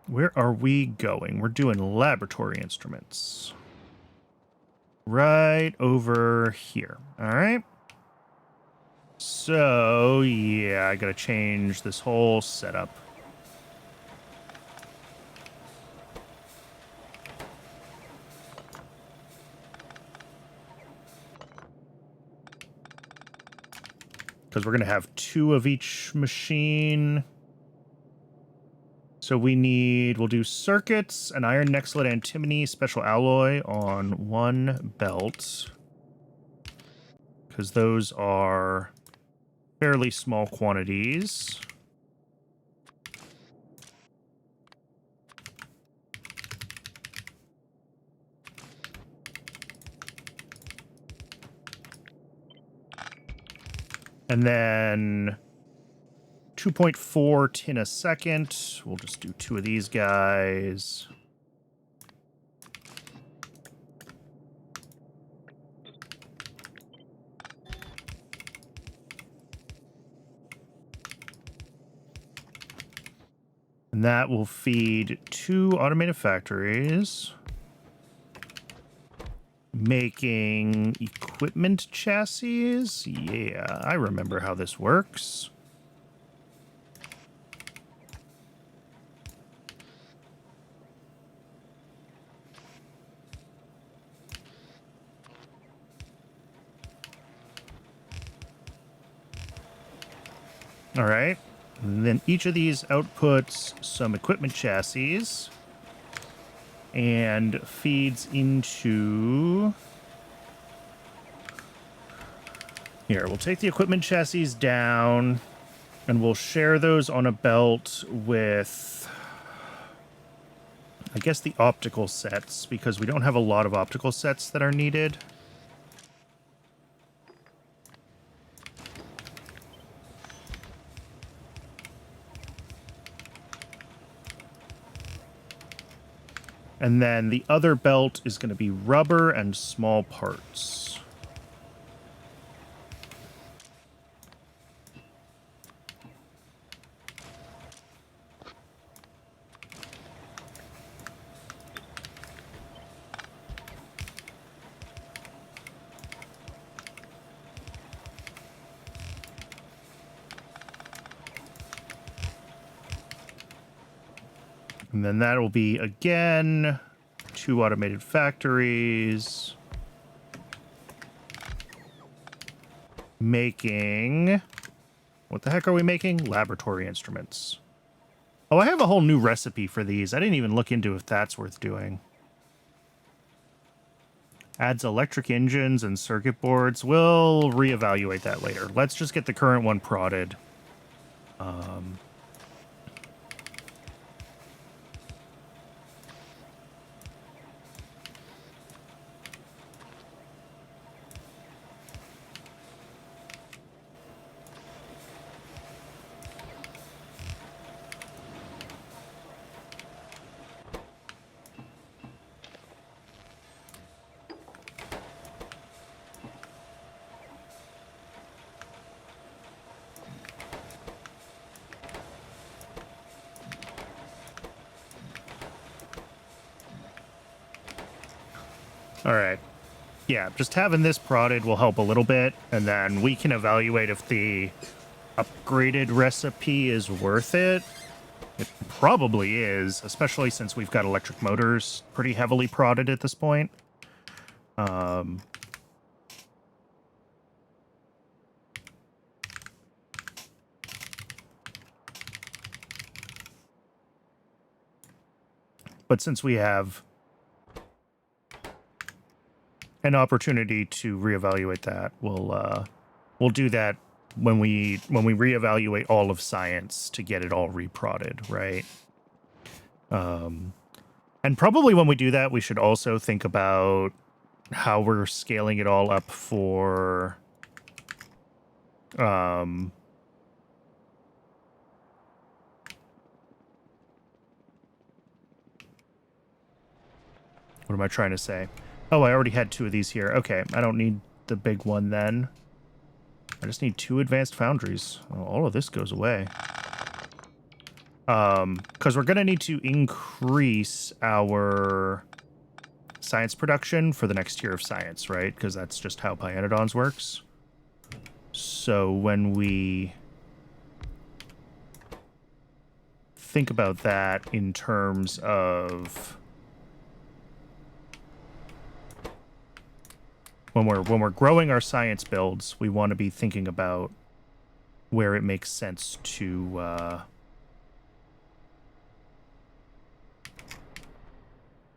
Where are we going? We're doing laboratory instruments. Right over here. All right. So, yeah, I gotta change this whole setup. Because we're gonna have 2 of each machine. So we'll do circuits, an iron nexlid antimony special alloy on 1 belt. Because those are fairly small quantities. And then 2.4 tin a second. We'll just do 2 of these guys. And that will feed 2 automated factories, making equipment chassis. Yeah, I remember how this works. All right. And then each of these outputs some equipment chassis and feeds into... Here, we'll take the equipment chassis down and we'll share those on a belt with, I guess, the optical sets, because we don't have a lot of optical sets that are needed. And then the other belt is going to be rubber and small parts. And then that'll be, again, 2 automated factories. Making... What the heck are we making? Laboratory instruments. Oh, I have a whole new recipe for these. I didn't even look into if that's worth doing. Adds electric engines and circuit boards. We'll reevaluate that later. Let's just get the current one prodded. All right. Yeah, just having this prodded will help a little bit, and then we can evaluate if the upgraded recipe is worth it. It probably is, especially since we've got electric motors pretty heavily prodded at this point. But since we have an opportunity to reevaluate that, we'll do that when we reevaluate all of science to get it all reprodded, right? And probably when we do that, we should also think about how we're scaling it all up for what am I trying to say? Oh, I already had 2 of these here. Okay, I don't need the big one then. I just need 2 advanced foundries. Oh, all of this goes away. Because we're going to need to increase our science production for the next tier of science, right? Because that's just how Pyanodons works. So when we think about that in terms of... When we're growing our science builds, we want to be thinking about where it makes sense to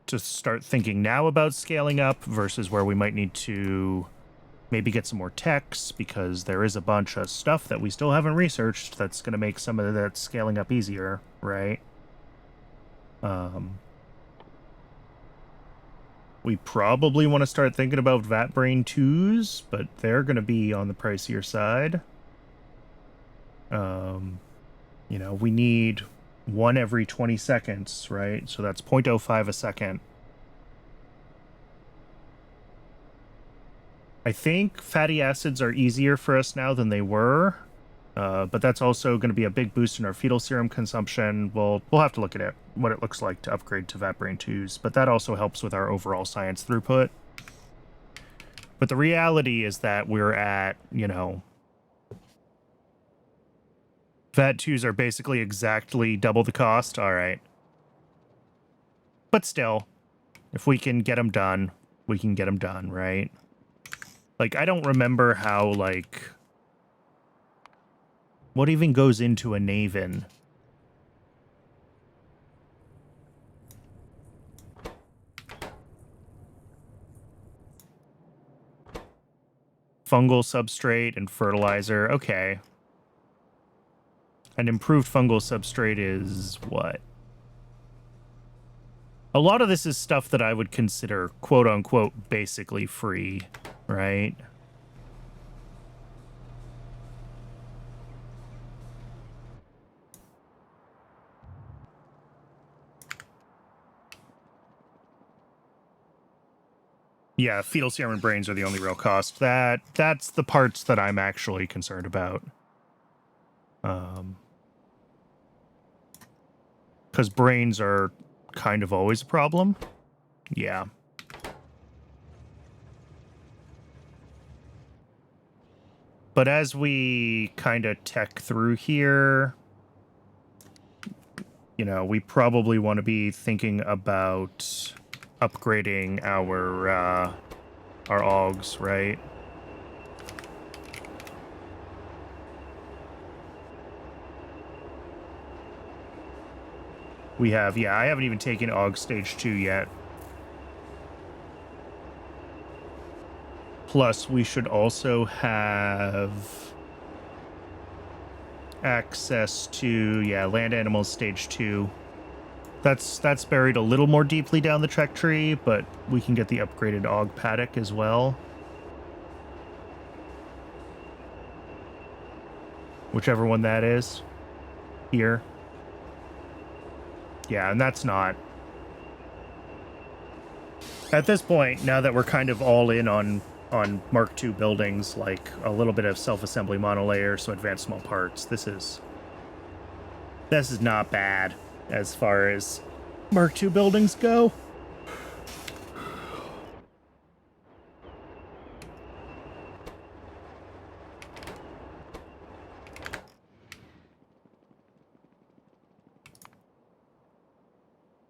start thinking now about scaling up versus where we might need to maybe get some more techs, because there is a bunch of stuff that we still haven't researched that's going to make some of that scaling up easier, right? We probably want to start thinking about Vat Brain 2s, but they're going to be on the pricier side. You know, we need 1 every 20 seconds, right? So that's 0.05 a second. I think fatty acids are easier for us now than they were. But that's also going to be a big boost in our fetal serum consumption. We'll have to look at it, what it looks like to upgrade to Vat Brain 2s, but that also helps with our overall science throughput. But the reality is that we're at, you know, Vat 2s are basically exactly double the cost. All right. But still, if we can get them done, we can get them done, right? Like, I don't remember how, like, what even goes into a Naven? Fungal substrate and fertilizer. Okay. An improved fungal substrate is what? A lot of this is stuff that I would consider quote-unquote basically free, right? Yeah, fetal serum and brains are the only real cost. That's the parts that I'm actually concerned about. Because brains are kind of always a problem. Yeah. But as we kind of tech through here, you know, we probably want to be thinking about upgrading our augs, right? We have, yeah, I haven't even taken AUG Stage 2 yet. Plus, we should also have access to, yeah, Land Animals Stage 2. That's buried a little more deeply down the Trek tree, but we can get the upgraded AUG paddock as well. Whichever one that is. Here. Yeah, and that's not. At this point, now that we're kind of all in on Mark II buildings, like a little bit of self-assembly monolayer, some advanced small parts, this is not bad as far as Mark II buildings go.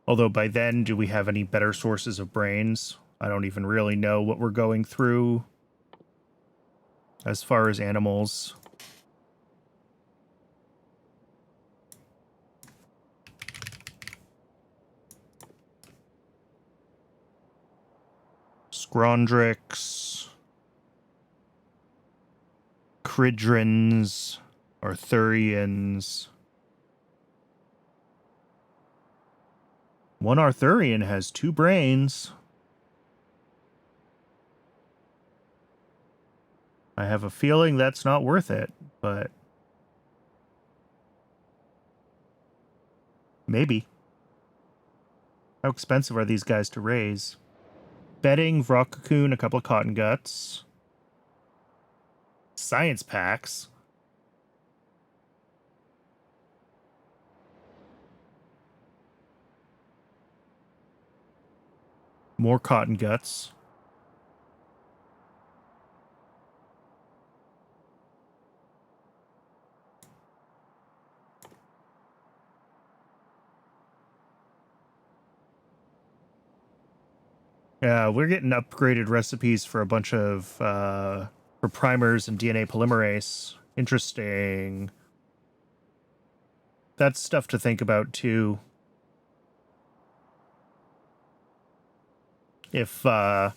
Although by then, do we have any better sources of brains? I don't even really know what we're going through as far as animals. Scrondrix, Cridrins, Arthurians. One Arthurian has 2 brains. I have a feeling that's not worth it, but maybe. How expensive are these guys to raise? Bedding, rock cocoon, a couple of cotton guts. Science packs. More cotton guts. Yeah, we're getting upgraded recipes for a bunch of, for primers and DNA polymerase. Interesting. That's stuff to think about, too. If we're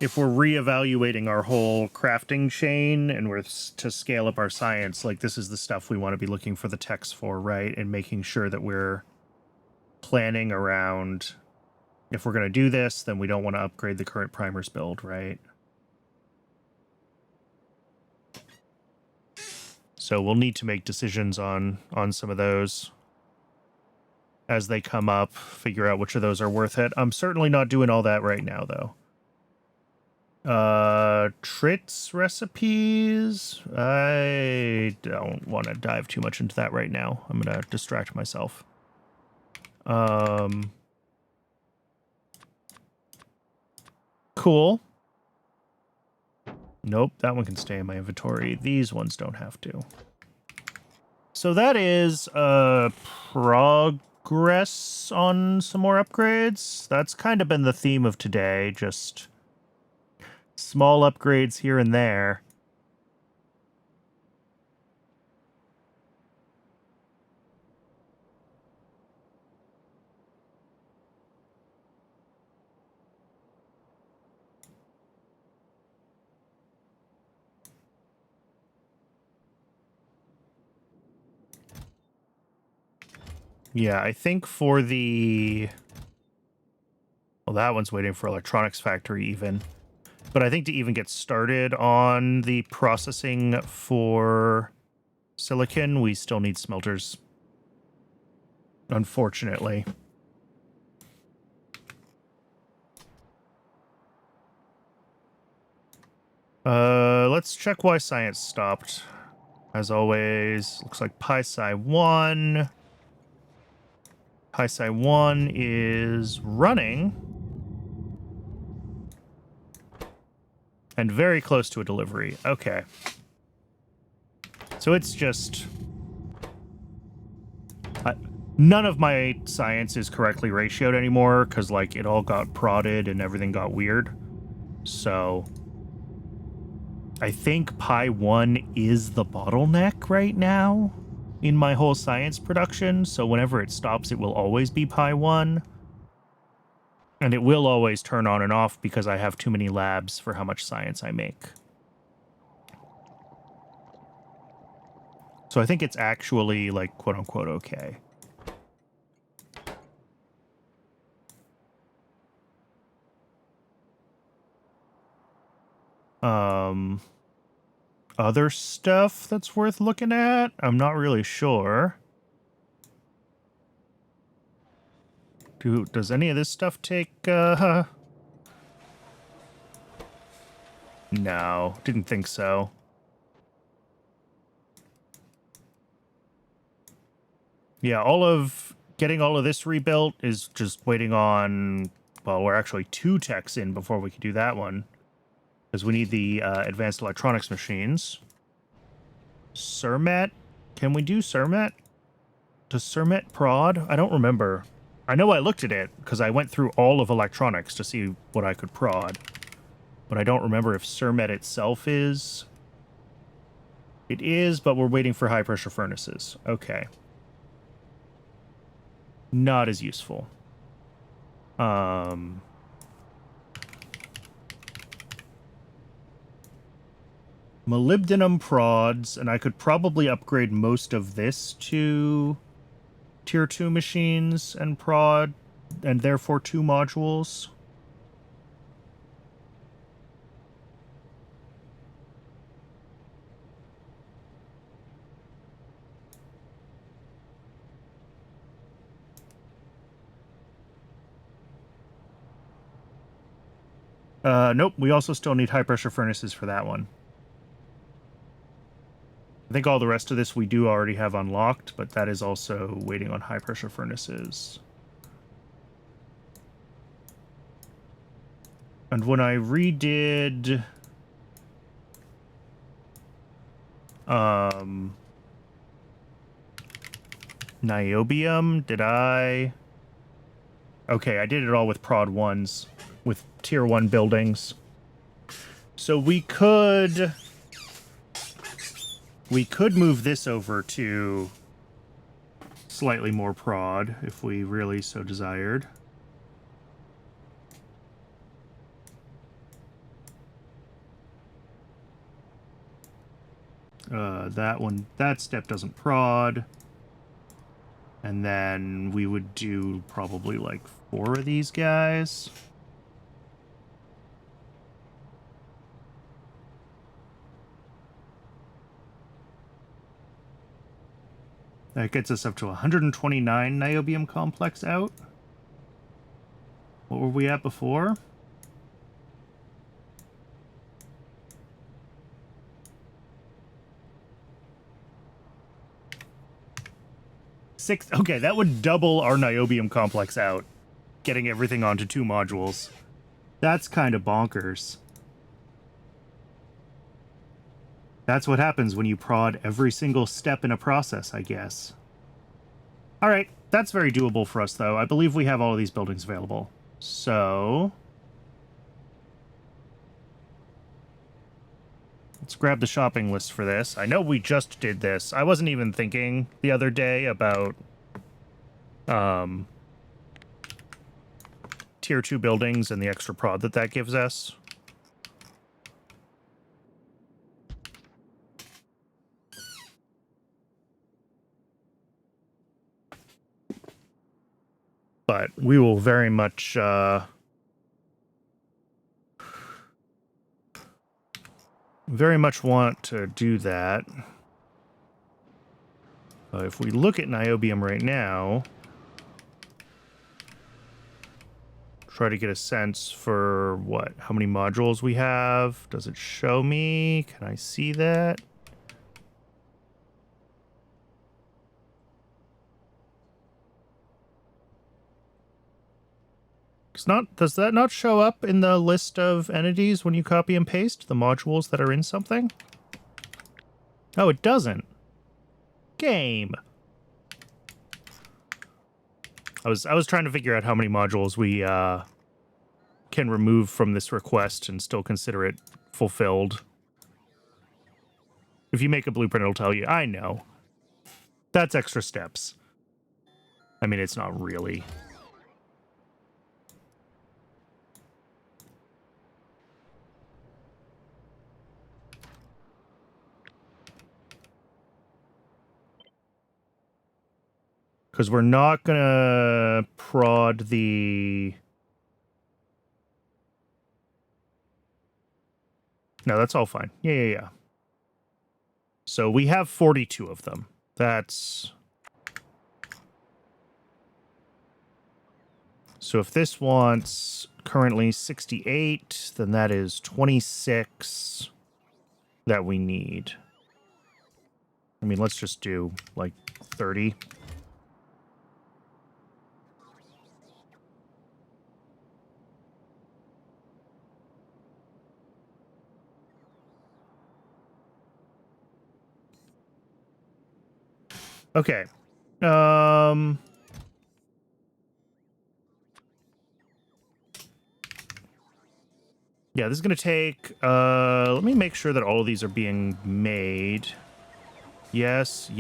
reevaluating our whole crafting chain and we're to scale up our science, like, this is the stuff we want to be looking for the techs for, right? And making sure that we're planning around, if we're going to do this, then we don't want to upgrade the current primers build, right? So we'll need to make decisions on some of those as they come up, figure out which of those are worth it. I'm certainly not doing all that right now, though. Trits recipes. I don't want to dive too much into that right now. I'm gonna distract myself. Cool. Nope, that one can stay in my inventory. These ones don't have to. So that is progress on some more upgrades. That's kind of been the theme of today, just small upgrades here and there. Yeah, I think for the... Well, that one's waiting for Electronics Factory even. But I think to even get started on the processing for silicon, we still need smelters. Unfortunately. Let's check why science stopped. As always, looks like PySci 1... PySci 1 is running and very close to a delivery. Okay. So it's just... none of my science is correctly ratioed anymore because, like, it all got prodded and everything got weird. So I think Pi 1 is the bottleneck right now in my whole science production, so whenever it stops, it will always be Pi 1. And it will always turn on and off because I have too many labs for how much science I make. So I think it's actually, like, quote-unquote okay. Other stuff that's worth looking at? I'm not really sure. Does any of this stuff take, No, didn't think so. Yeah, getting all of this rebuilt is just waiting on, well, we're actually 2 techs in before we can do that one. Because we need the advanced electronics machines. Surmet? Can we do Surmet? Does Surmet prod? I don't remember. I know I looked at it because I went through all of electronics to see what I could prod. But I don't remember if Surmet itself is. It is, but we're waiting for high pressure furnaces. Okay. Not as useful. Molybdenum prods, and I could probably upgrade most of this to tier 2 machines and prod, and therefore 2 modules. Nope, we also still need high pressure furnaces for that one. I think all the rest of this we do already have unlocked, but that is also waiting on high pressure furnaces. And when I redid niobium, did I? Okay, I did it all with prod 1s, with tier 1 buildings. So we could move this over to slightly more prod if we really so desired. That step doesn't prod. And then we would do probably like 4 of these guys. That gets us up to 129 niobium complex out. What were we at before? 6. Okay, that would double our niobium complex out, getting everything onto 2 modules. That's kind of bonkers. That's what happens when you prod every single step in a process, I guess. All right, that's very doable for us, though. I believe we have all of these buildings available. So let's grab the shopping list for this. I know we just did this. I wasn't even thinking the other day about tier 2 buildings and the extra prod that gives us. But we will very much want to do that. If we look at niobium right now, try to get a sense for how many modules we have. Does it show me? Can I see that? Does that not show up in the list of entities when you copy and paste the modules that are in something? Oh, it doesn't. Game. I was trying to figure out how many modules we can remove from this request and still consider it fulfilled. If you make a blueprint, it'll tell you. I know. That's extra steps. I mean, it's not really. Because we're not going to prod the... No, that's all fine. Yeah. So we have 42 of them. That's... So if this wants currently 68, then that is 26 that we need. I mean, let's just do, like, 30. Okay. Yeah, this is going to take... let me make sure that all of these are being made. Yes.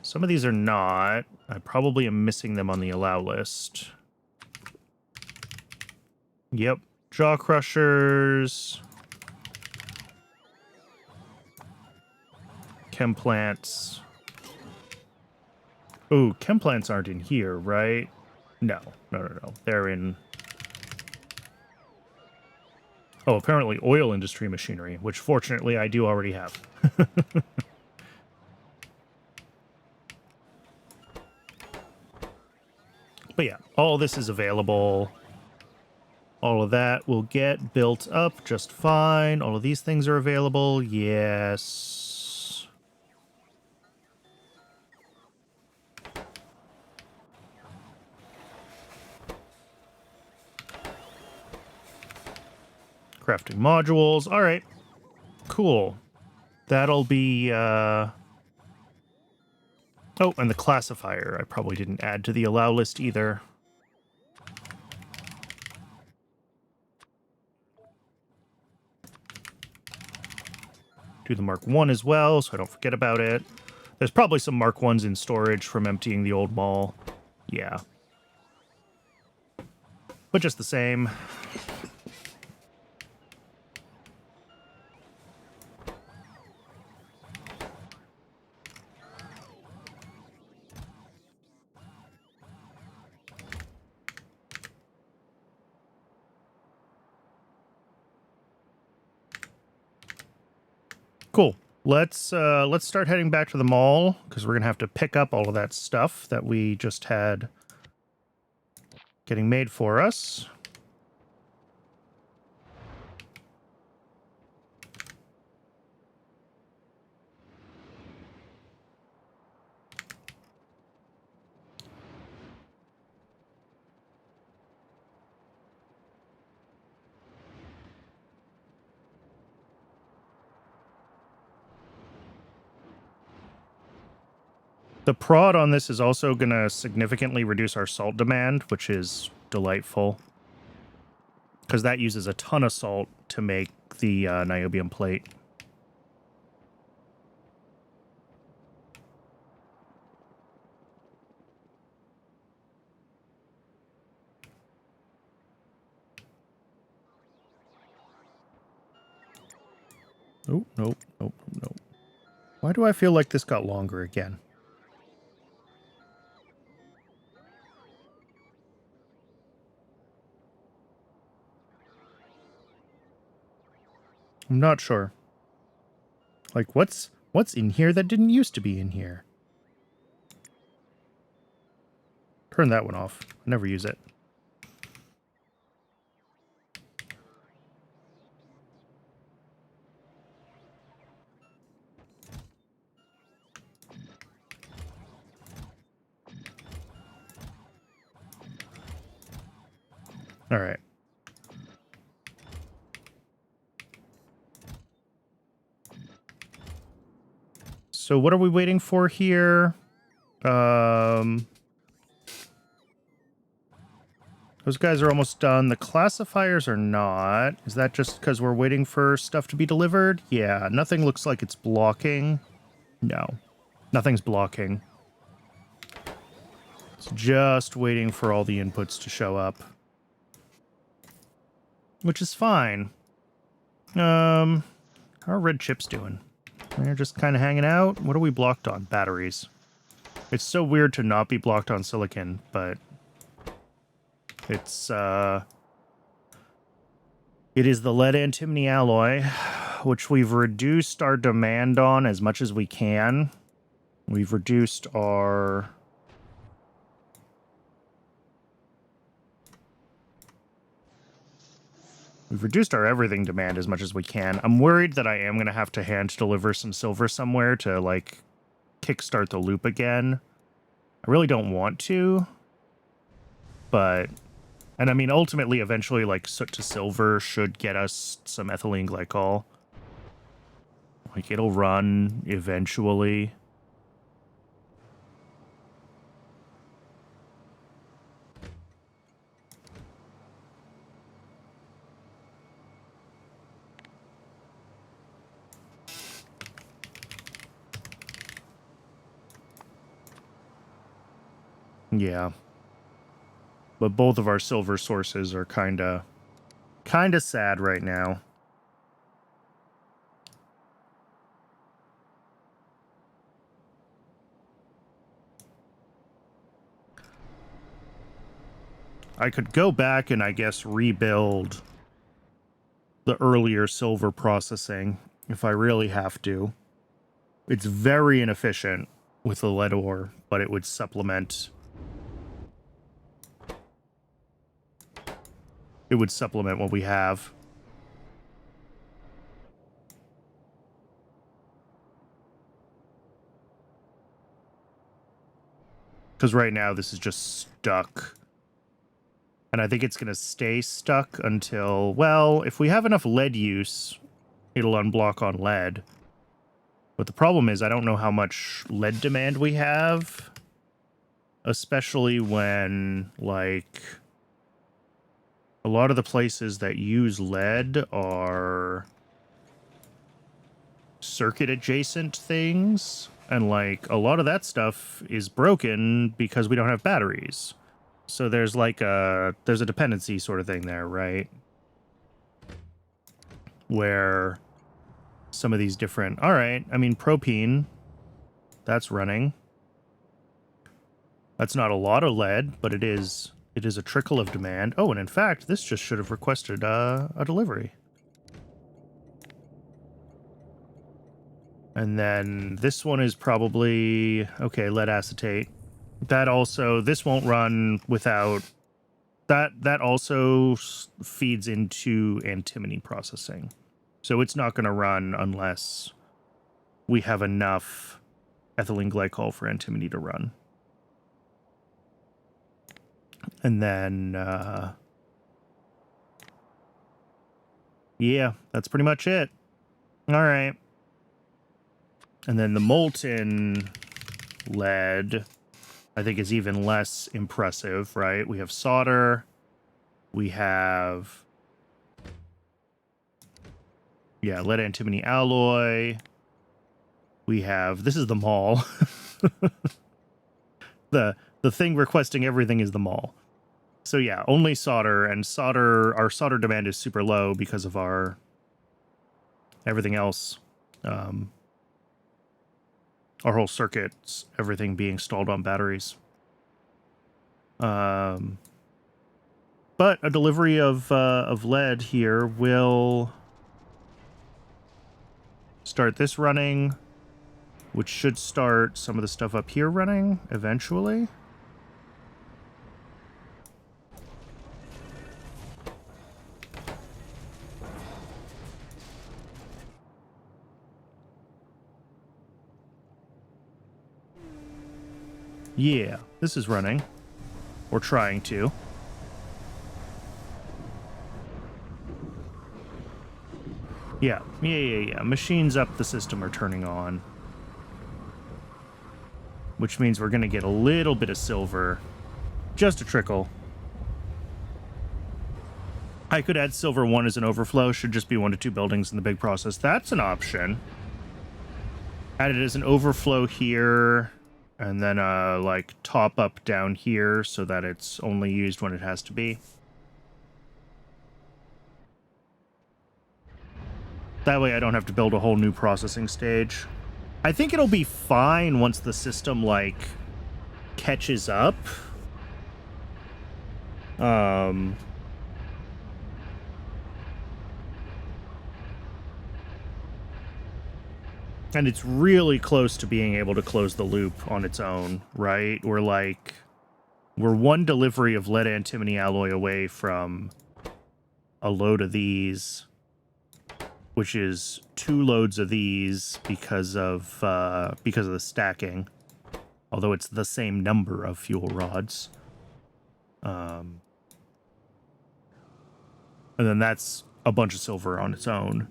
Some of these are not. I probably am missing them on the allow list. Yep. Jaw crushers. Chem plants. Ooh, chem plants aren't in here, right? No. They're in... Oh, apparently oil industry machinery, which fortunately I do already have. But yeah, all this is available. All of that will get built up just fine. All of these things are available. Yes. Crafting modules. All right. Cool. That'll be... Oh, and the classifier I probably didn't add to the allow list either. Do the Mark 1 as well, so I don't forget about it. There's probably some Mark 1s in storage from emptying the old mall. Yeah. But just the same. Cool. Let's start heading back to the mall, because we're going to have to pick up all of that stuff that we just had getting made for us. The prod on this is also going to significantly reduce our salt demand, which is delightful. Because that uses a ton of salt to make the niobium plate. Oh, nope, nope, nope. Why do I feel like this got longer again? I'm not sure. Like, what's in here that didn't used to be in here? Turn that one off. I never use it. All right. So what are we waiting for here? Those guys are almost done. The classifiers are not. Is that just because we're waiting for stuff to be delivered? Yeah, nothing looks like it's blocking. No, nothing's blocking. It's just waiting for all the inputs to show up. Which is fine. How are red chips doing? They're just kind of hanging out. What are we blocked on? Batteries. It's so weird to not be blocked on silicon, but it's it is the lead antimony alloy, which we've reduced our demand on as much as we can. We've reduced our everything demand as much as we can. I'm worried that I am going to have to hand deliver some silver somewhere to, like, kickstart the loop again. I really don't want to, but... And I mean, ultimately, eventually, like, soot to silver should get us some ethylene glycol. Like, it'll run eventually. Yeah. But both of our silver sources are kind of sad right now. I could go back and, I guess, rebuild the earlier silver processing if I really have to. It's very inefficient with the lead ore, but it would supplement... It would supplement what we have. Because right now this is just stuck. And I think it's going to stay stuck until... Well, if we have enough lead use, it'll unblock on lead. But the problem is I don't know how much lead demand we have. Especially when, like... A lot of the places that use lead are circuit-adjacent things. And, like, a lot of that stuff is broken because we don't have batteries. So there's, like, there's a dependency sort of thing there, right? Where some of these different... All right, I mean, propene, that's running. That's not a lot of lead, but it is a trickle of demand. Oh, and in fact, this just should have requested a delivery. And then this one is probably... Okay, lead acetate. That also... This won't run without... That also feeds into antimony processing. So it's not going to run unless we have enough ethylene glycol for antimony to run. And then, yeah, that's pretty much it. All right. And then the molten lead, I think, is even less impressive, right? We have solder. We have, yeah, lead antimony alloy. We have, this is the mall. The thing requesting everything is the mall. So yeah, only solder, and our solder demand is super low because of our everything else. Our whole circuits, everything being installed on batteries. But a delivery of lead here will start this running, which should start some of the stuff up here running eventually. Yeah, this is running. Or trying to. Yeah. Machines up the system are turning on. Which means we're going to get a little bit of silver. Just a trickle. I could add silver 1 as an overflow. Should just be 1 to 2 buildings in the big process. That's an option. Add it as an overflow here. And then like top up down here so that it's only used when it has to be. That way I don't have to build a whole new processing stage. I think it'll be fine once the system, like, catches up. And it's really close to being able to close the loop on its own, right? We're 1 delivery of lead antimony alloy away from a load of these, which is 2 loads of these because of the stacking, although it's the same number of fuel rods. And then that's a bunch of silver on its own.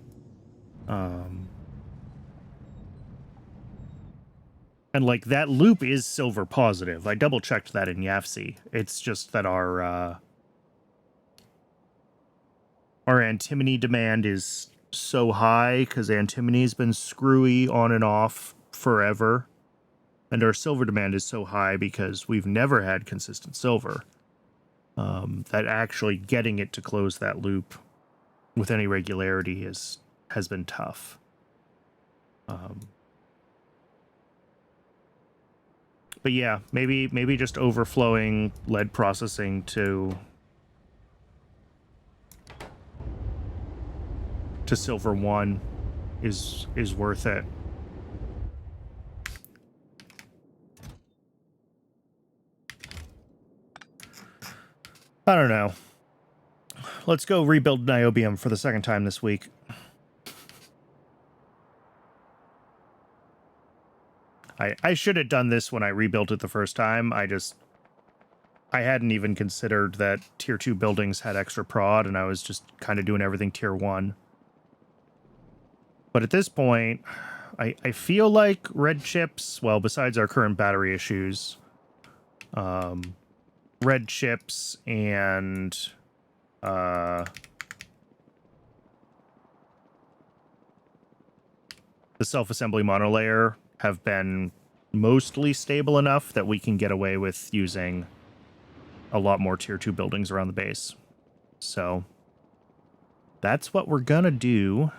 And like that loop is silver positive. I double checked that in YAFC. It's just that our antimony demand is so high because antimony's been screwy on and off forever. And our silver demand is so high because we've never had consistent silver. That actually getting it to close that loop with any regularity has been tough. But yeah, maybe just overflowing lead processing to silver 1 is worth it. I don't know. Let's go rebuild niobium for the second time this week. I should have done this when I rebuilt it the first time. I hadn't even considered that tier 2 buildings had extra prod, and I was just kind of doing everything tier 1. But at this point, I feel like red chips, well, besides our current battery issues, red chips and the self-assembly monolayer have been mostly stable enough that we can get away with using a lot more tier 2 buildings around the base. So that's what we're gonna do.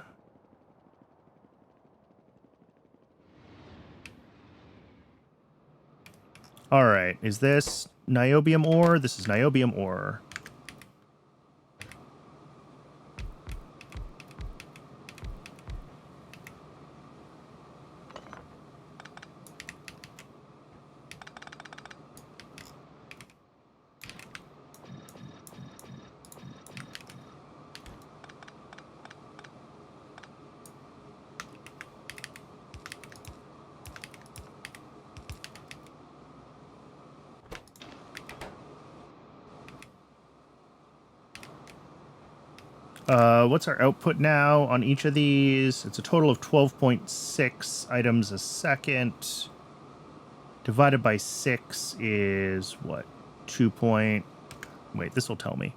All right, is this niobium ore? This is niobium ore. What's our output now on each of these? It's a total of 12.6 items a second. divided by 6 is what? 2 point... Wait, this will tell me.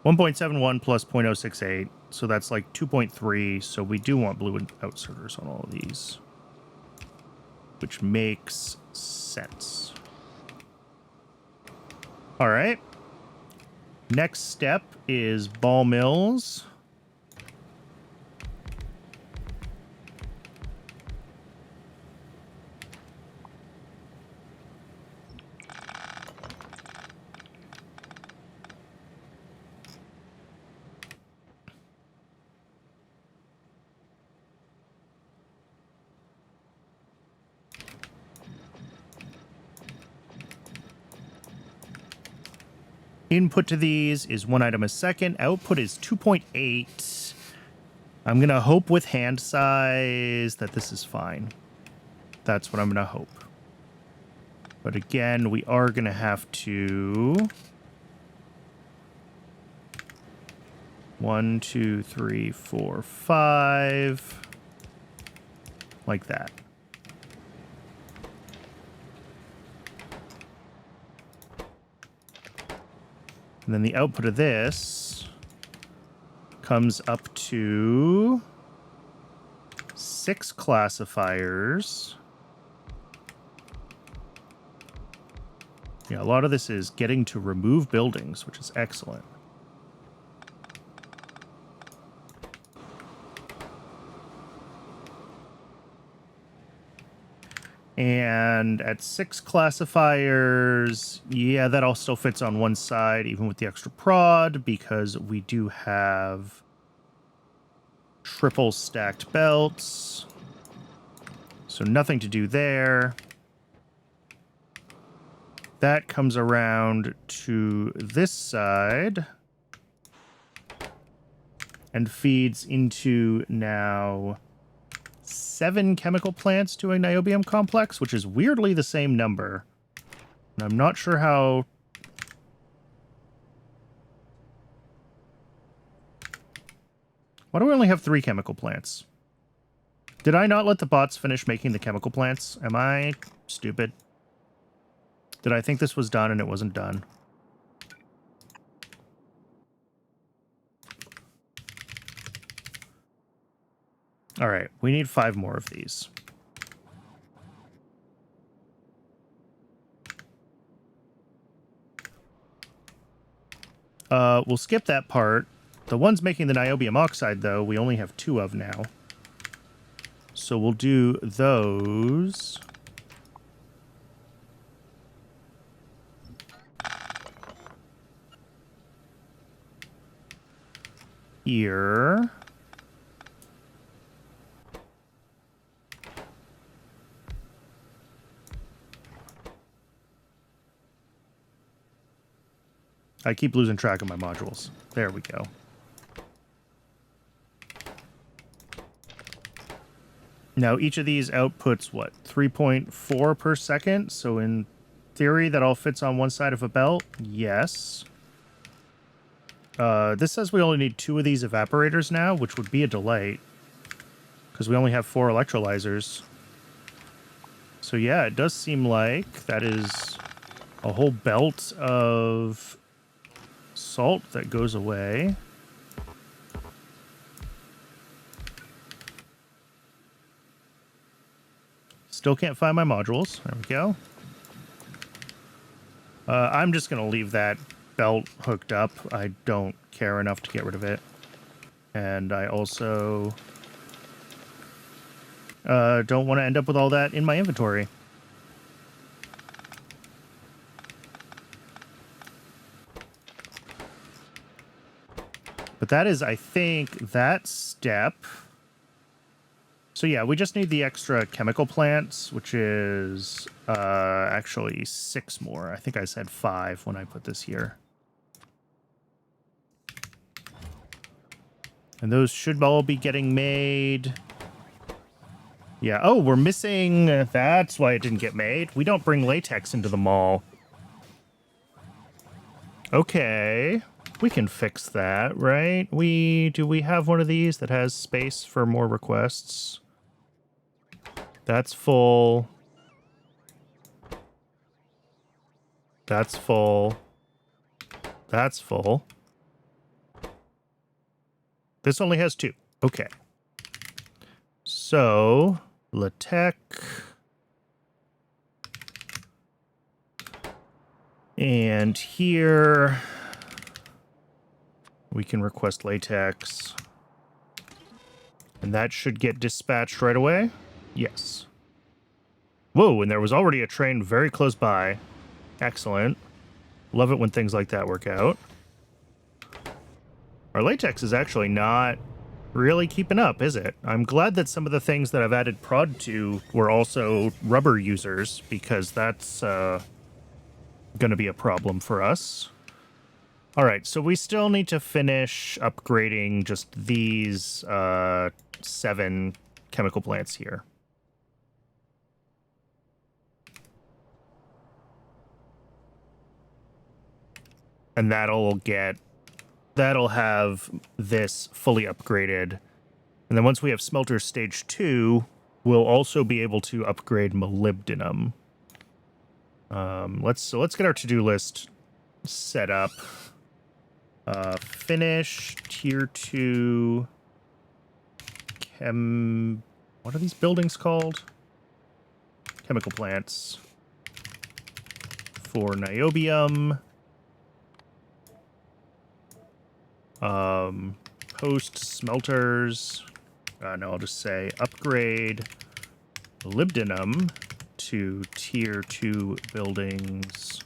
1.71 plus 0.068, so that's like 2.3, so we do want blue outserters on all of these. Which makes sense. All right. Next step is ball mills. Input to these is 1 item a second. Output is 2.8. I'm going to hope with hand size that this is fine. That's what I'm going to hope. But again, we are going to have to... 1, 2, 3, 4, 5. Like that. And then the output of this comes up to 6 classifiers. Yeah, a lot of this is getting to remove buildings, which is excellent. And at 6 classifiers, yeah, that all still fits on one side, even with the extra prod, because we do have triple stacked belts. So nothing to do there. That comes around to this side and feeds into now 7 chemical plants to a niobium complex, which is weirdly the same number. And I'm not sure how... Why do we only have 3 chemical plants? Did I not let the bots finish making the chemical plants? Am I stupid? Did I think this was done and it wasn't done? All right, we need 5 more of these. We'll skip that part. The ones making the niobium oxide, though, we only have 2 of now. So we'll do those. Here. I keep losing track of my modules. There we go. Now, each of these outputs, what, 3.4 per second? So in theory, that all fits on one side of a belt? Yes. This says we only need 2 of these evaporators now, which would be a delight. Because we only have 4 electrolyzers. So yeah, it does seem like that is a whole belt of salt that goes away. Still can't find my modules. There we go. I'm just going to leave that belt hooked up. I don't care enough to get rid of it. And I also don't want to end up with all that in my inventory. But that is, I think, that step. So yeah, we just need the extra chemical plants, which is actually 6 more. I think I said 5 when I put this here. And those should all be getting made. Yeah, oh, we're missing... that's why it didn't get made. We don't bring latex into the mall. Okay. We can fix that, right? Do we have one of these that has space for more requests? That's full. That's full. That's full. This only has 2. Okay. So, LaTeX. And here, we can request latex. And that should get dispatched right away. Yes. Whoa, and there was already a train very close by. Excellent. Love it when things like that work out. Our latex is actually not really keeping up, is it? I'm glad that some of the things that I've added prod to were also rubber users, because that's going to be a problem for us. All right, so we still need to finish upgrading just these 7 chemical plants here. And that'll have this fully upgraded. And then once we have smelter stage 2, we'll also be able to upgrade molybdenum. Let's get our to-do list set up. Finish tier 2 what are these buildings called? Chemical plants for niobium. Post smelters. No, I'll just say upgrade molybdenum to tier 2 buildings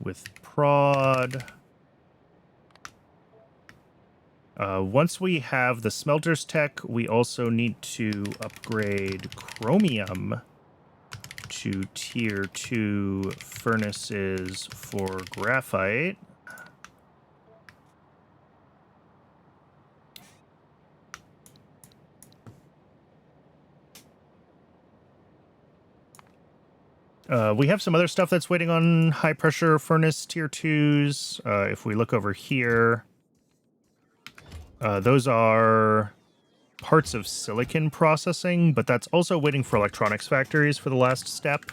with prod. Once we have the smelters tech, we also need to upgrade chromium to tier 2 furnaces for graphite. We have some other stuff that's waiting on high pressure furnace tier 2s. If we look over here, those are parts of silicon processing, but that's also waiting for electronics factories for the last step.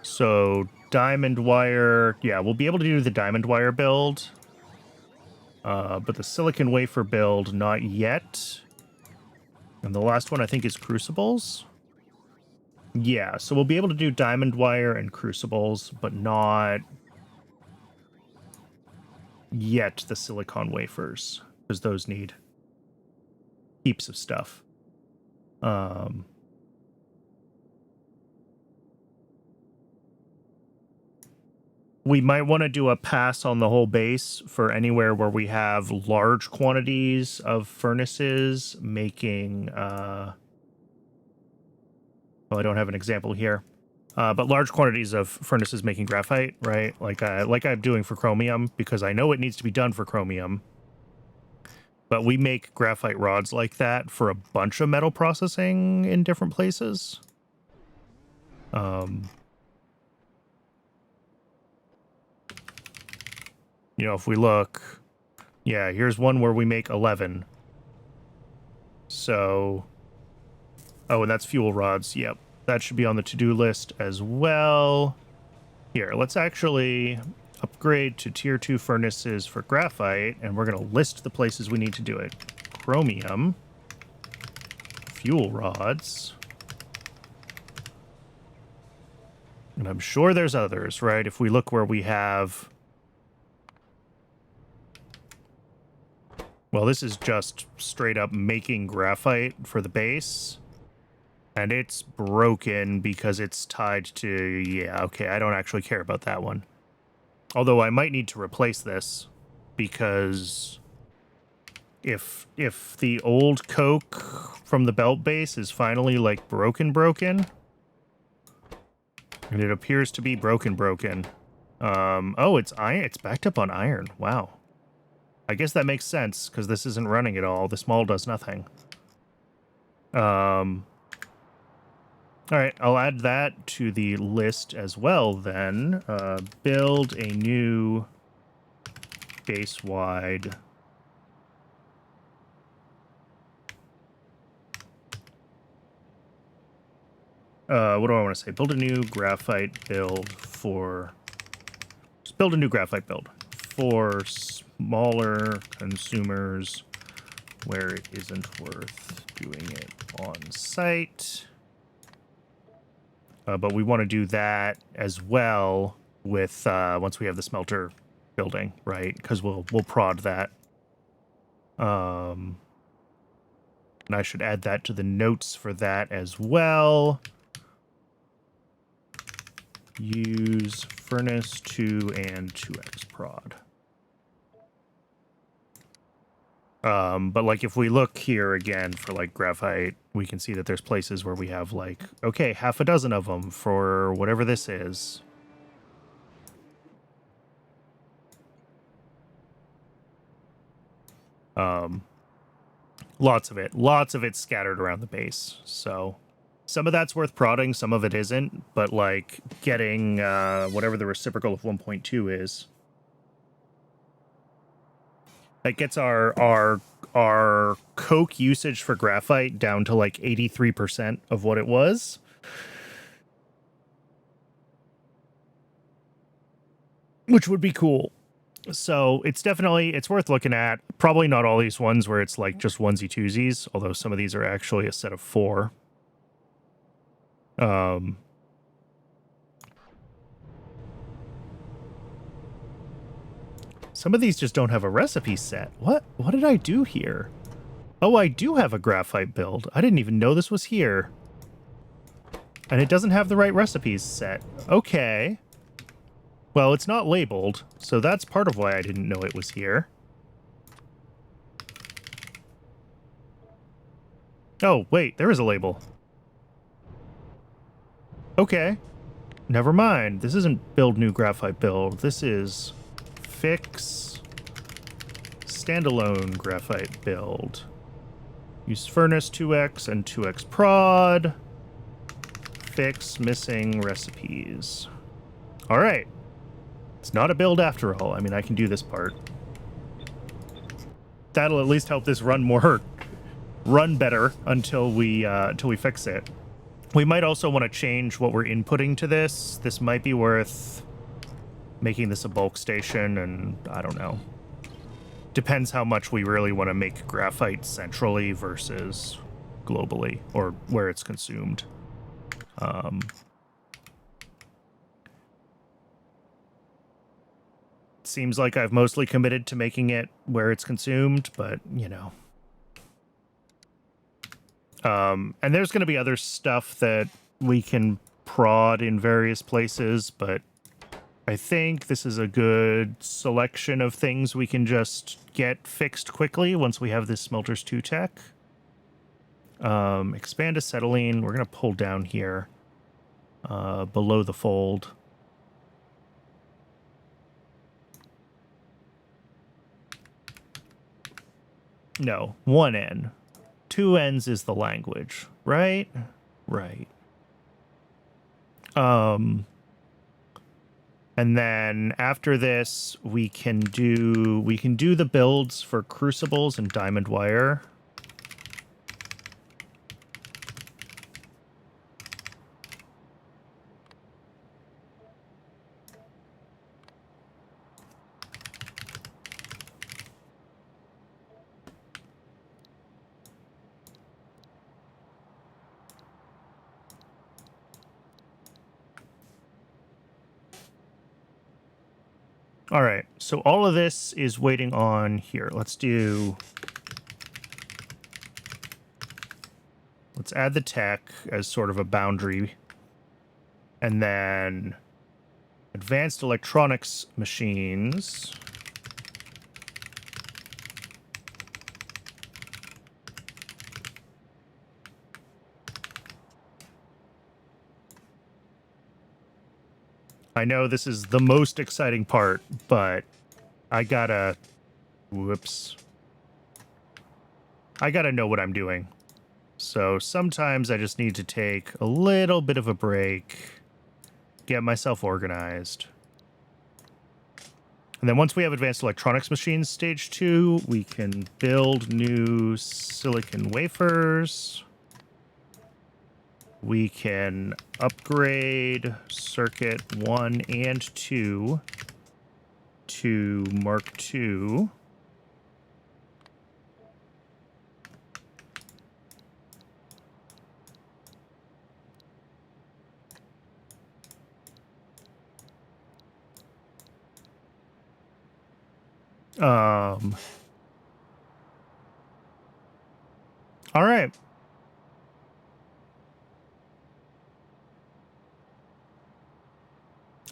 So diamond wire, yeah, we'll be able to do the diamond wire build. But the silicon wafer build, not yet. And the last one, I think, is crucibles. Yeah, so we'll be able to do diamond wire and crucibles, but not yet the silicon wafers, because those need heaps of stuff. We might want to do a pass on the whole base for anywhere where we have large quantities of furnaces making, well, I don't have an example here, but large quantities of furnaces making graphite, right? Like I'm doing for chromium, because I know it needs to be done for chromium. But we make graphite rods like that for a bunch of metal processing in different places. You know, if we look, yeah, here's one where we make 11. So, oh, and that's fuel rods. Yep, that should be on the to-do list as well. Here, let's actually upgrade to tier 2 furnaces for graphite, and we're going to list the places we need to do it. Chromium, fuel rods, and I'm sure there's others, right? If we look where we have... Well, this is just straight up making graphite for the base. And it's broken because it's tied to... Yeah, okay, I don't actually care about that one. Although I might need to replace this, because if the old coke from the belt base is finally, like, broken, and it appears to be broken. Oh, it's iron. It's backed up on iron. Wow. I guess that makes sense, because this isn't running at all. This mall does nothing. All right, I'll add that to the list as well, then. Build a new base-wide what do I want to say? Build a new graphite build for... Just build a new graphite build for smaller consumers where it isn't worth doing it on site. But we want to do that as well with once we have the smelter building, right? Because we'll prod that. And I should add that to the notes for that as well. Use furnace 2 and 2x prod. But like if we look here again for like graphite, we can see that there's places where we have like, okay, half a dozen of them for whatever this is. Lots of it scattered around the base. So some of that's worth prodding, some of it isn't, but like getting whatever the reciprocal of 1.2 is, that gets our coke usage for graphite down to like 83% of what it was. Which would be cool. So it's worth looking at. Probably not all these ones where it's like just onesie twosies, although some of these are actually a set of 4. Some of these just don't have a recipe set. What did I do here? Oh, I do have a graphite build. I didn't even know this was here. And it doesn't have the right recipes set. Okay. Well, it's not labeled, so that's part of why I didn't know it was here. Oh, wait, there is a label. Okay. Never mind. This isn't build new graphite build. This is fix standalone graphite build. Use furnace 2x and 2x prod. Fix missing recipes. All right. It's not a build after all. I mean, I can do this part. That'll at least help this run better until we fix it. We might also want to change what we're inputting to this. This might be worth making this a bulk station, and I don't know. Depends how much we really want to make graphite centrally versus globally, or where it's consumed. Seems like I've mostly committed to making it where it's consumed, but, you know. And there's going to be other stuff that we can prod in various places, but I think this is a good selection of things we can just get fixed quickly once we have this Smelters 2 tech. Expand acetylene. We're going to pull down here below the fold. No, 1 N. 2 N's is the language, right? Right. And then after this, we can do the builds for crucibles and diamond wire. All right, so all of this is waiting on here. Let's add the tech as sort of a boundary. And then advanced electronics machines. I know this is the most exciting part, but I gotta... Whoops. I gotta know what I'm doing. So sometimes I just need to take a little bit of a break, get myself organized. And then once we have advanced electronics machines stage 2, we can build new silicon wafers. we can upgrade circuit 1 and 2 to Mark II. All right.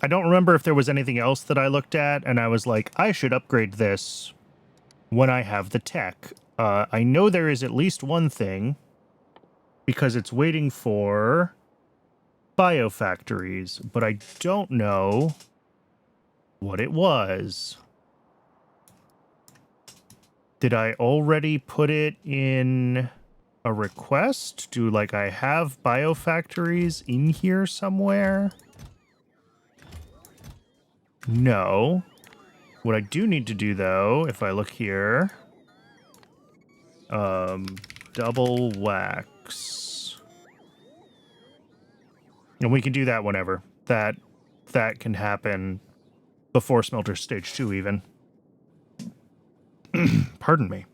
I don't remember if there was anything else that I looked at, and I was like, I should upgrade this when I have the tech. I know there is at least one thing, because it's waiting for biofactories, but I don't know what it was. Did I already put it in a request? Do, like, I have biofactories in here somewhere? No. What I do need to do, though, if I look here, double wax. And we can do that whenever. That can happen before smelter stage 2 even. Pardon me.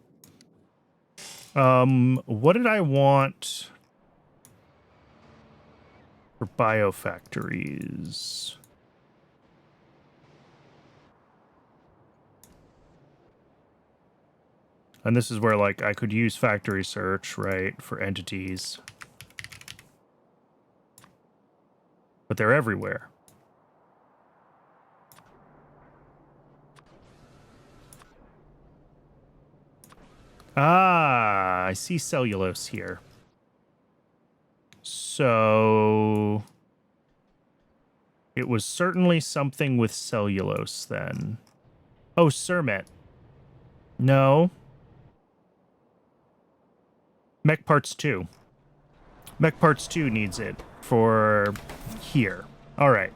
What did I want for biofactories? And this is where, like, I could use factory search, right, for entities. But they're everywhere. Ah, I see cellulose here. So it was certainly something with cellulose then. Oh, Cermet. No. Mech Parts 2. Mech Parts 2 needs it for here. All right.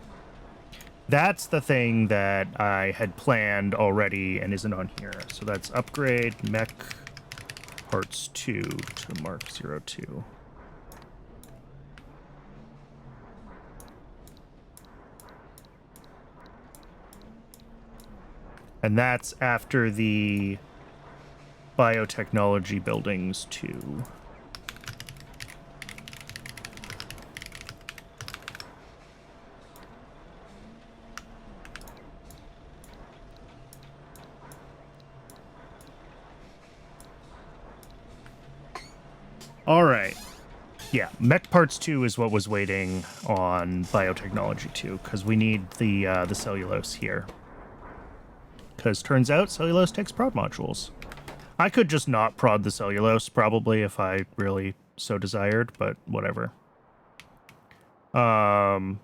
That's the thing that I had planned already and isn't on here. So that's upgrade Mech Parts 2 to Mark 02. And that's after the biotechnology buildings too. All right. Yeah, Mech Parts 2 is what was waiting on biotechnology 2, because we need the cellulose here. Because turns out cellulose takes prod modules. I could just not prod the cellulose, probably, if I really so desired, but whatever. All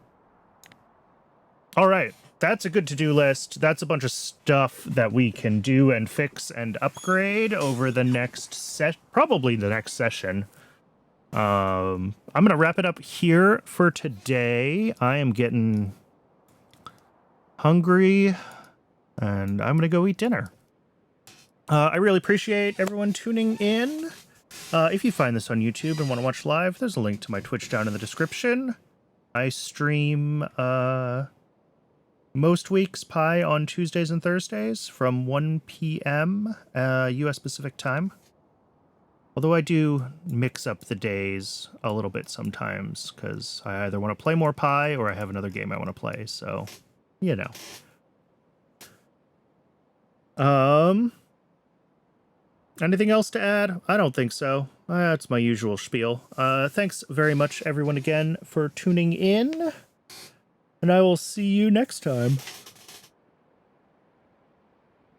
right. That's a good to-do list. That's a bunch of stuff that we can do and fix and upgrade over the next probably the next session. I'm going to wrap it up here for today. I am getting hungry, and I'm going to go eat dinner. I really appreciate everyone tuning in. If you find this on YouTube and want to watch live, there's a link to my Twitch down in the description. I stream most weeks Pi on Tuesdays and Thursdays from 1 p.m. U.S. Pacific time. Although I do mix up the days a little bit sometimes, because I either want to play more Pi or I have another game I want to play, so, you know. Anything else to add? I don't think so. That's my usual spiel. Thanks very much, everyone, again, for tuning in. And I will see you next time.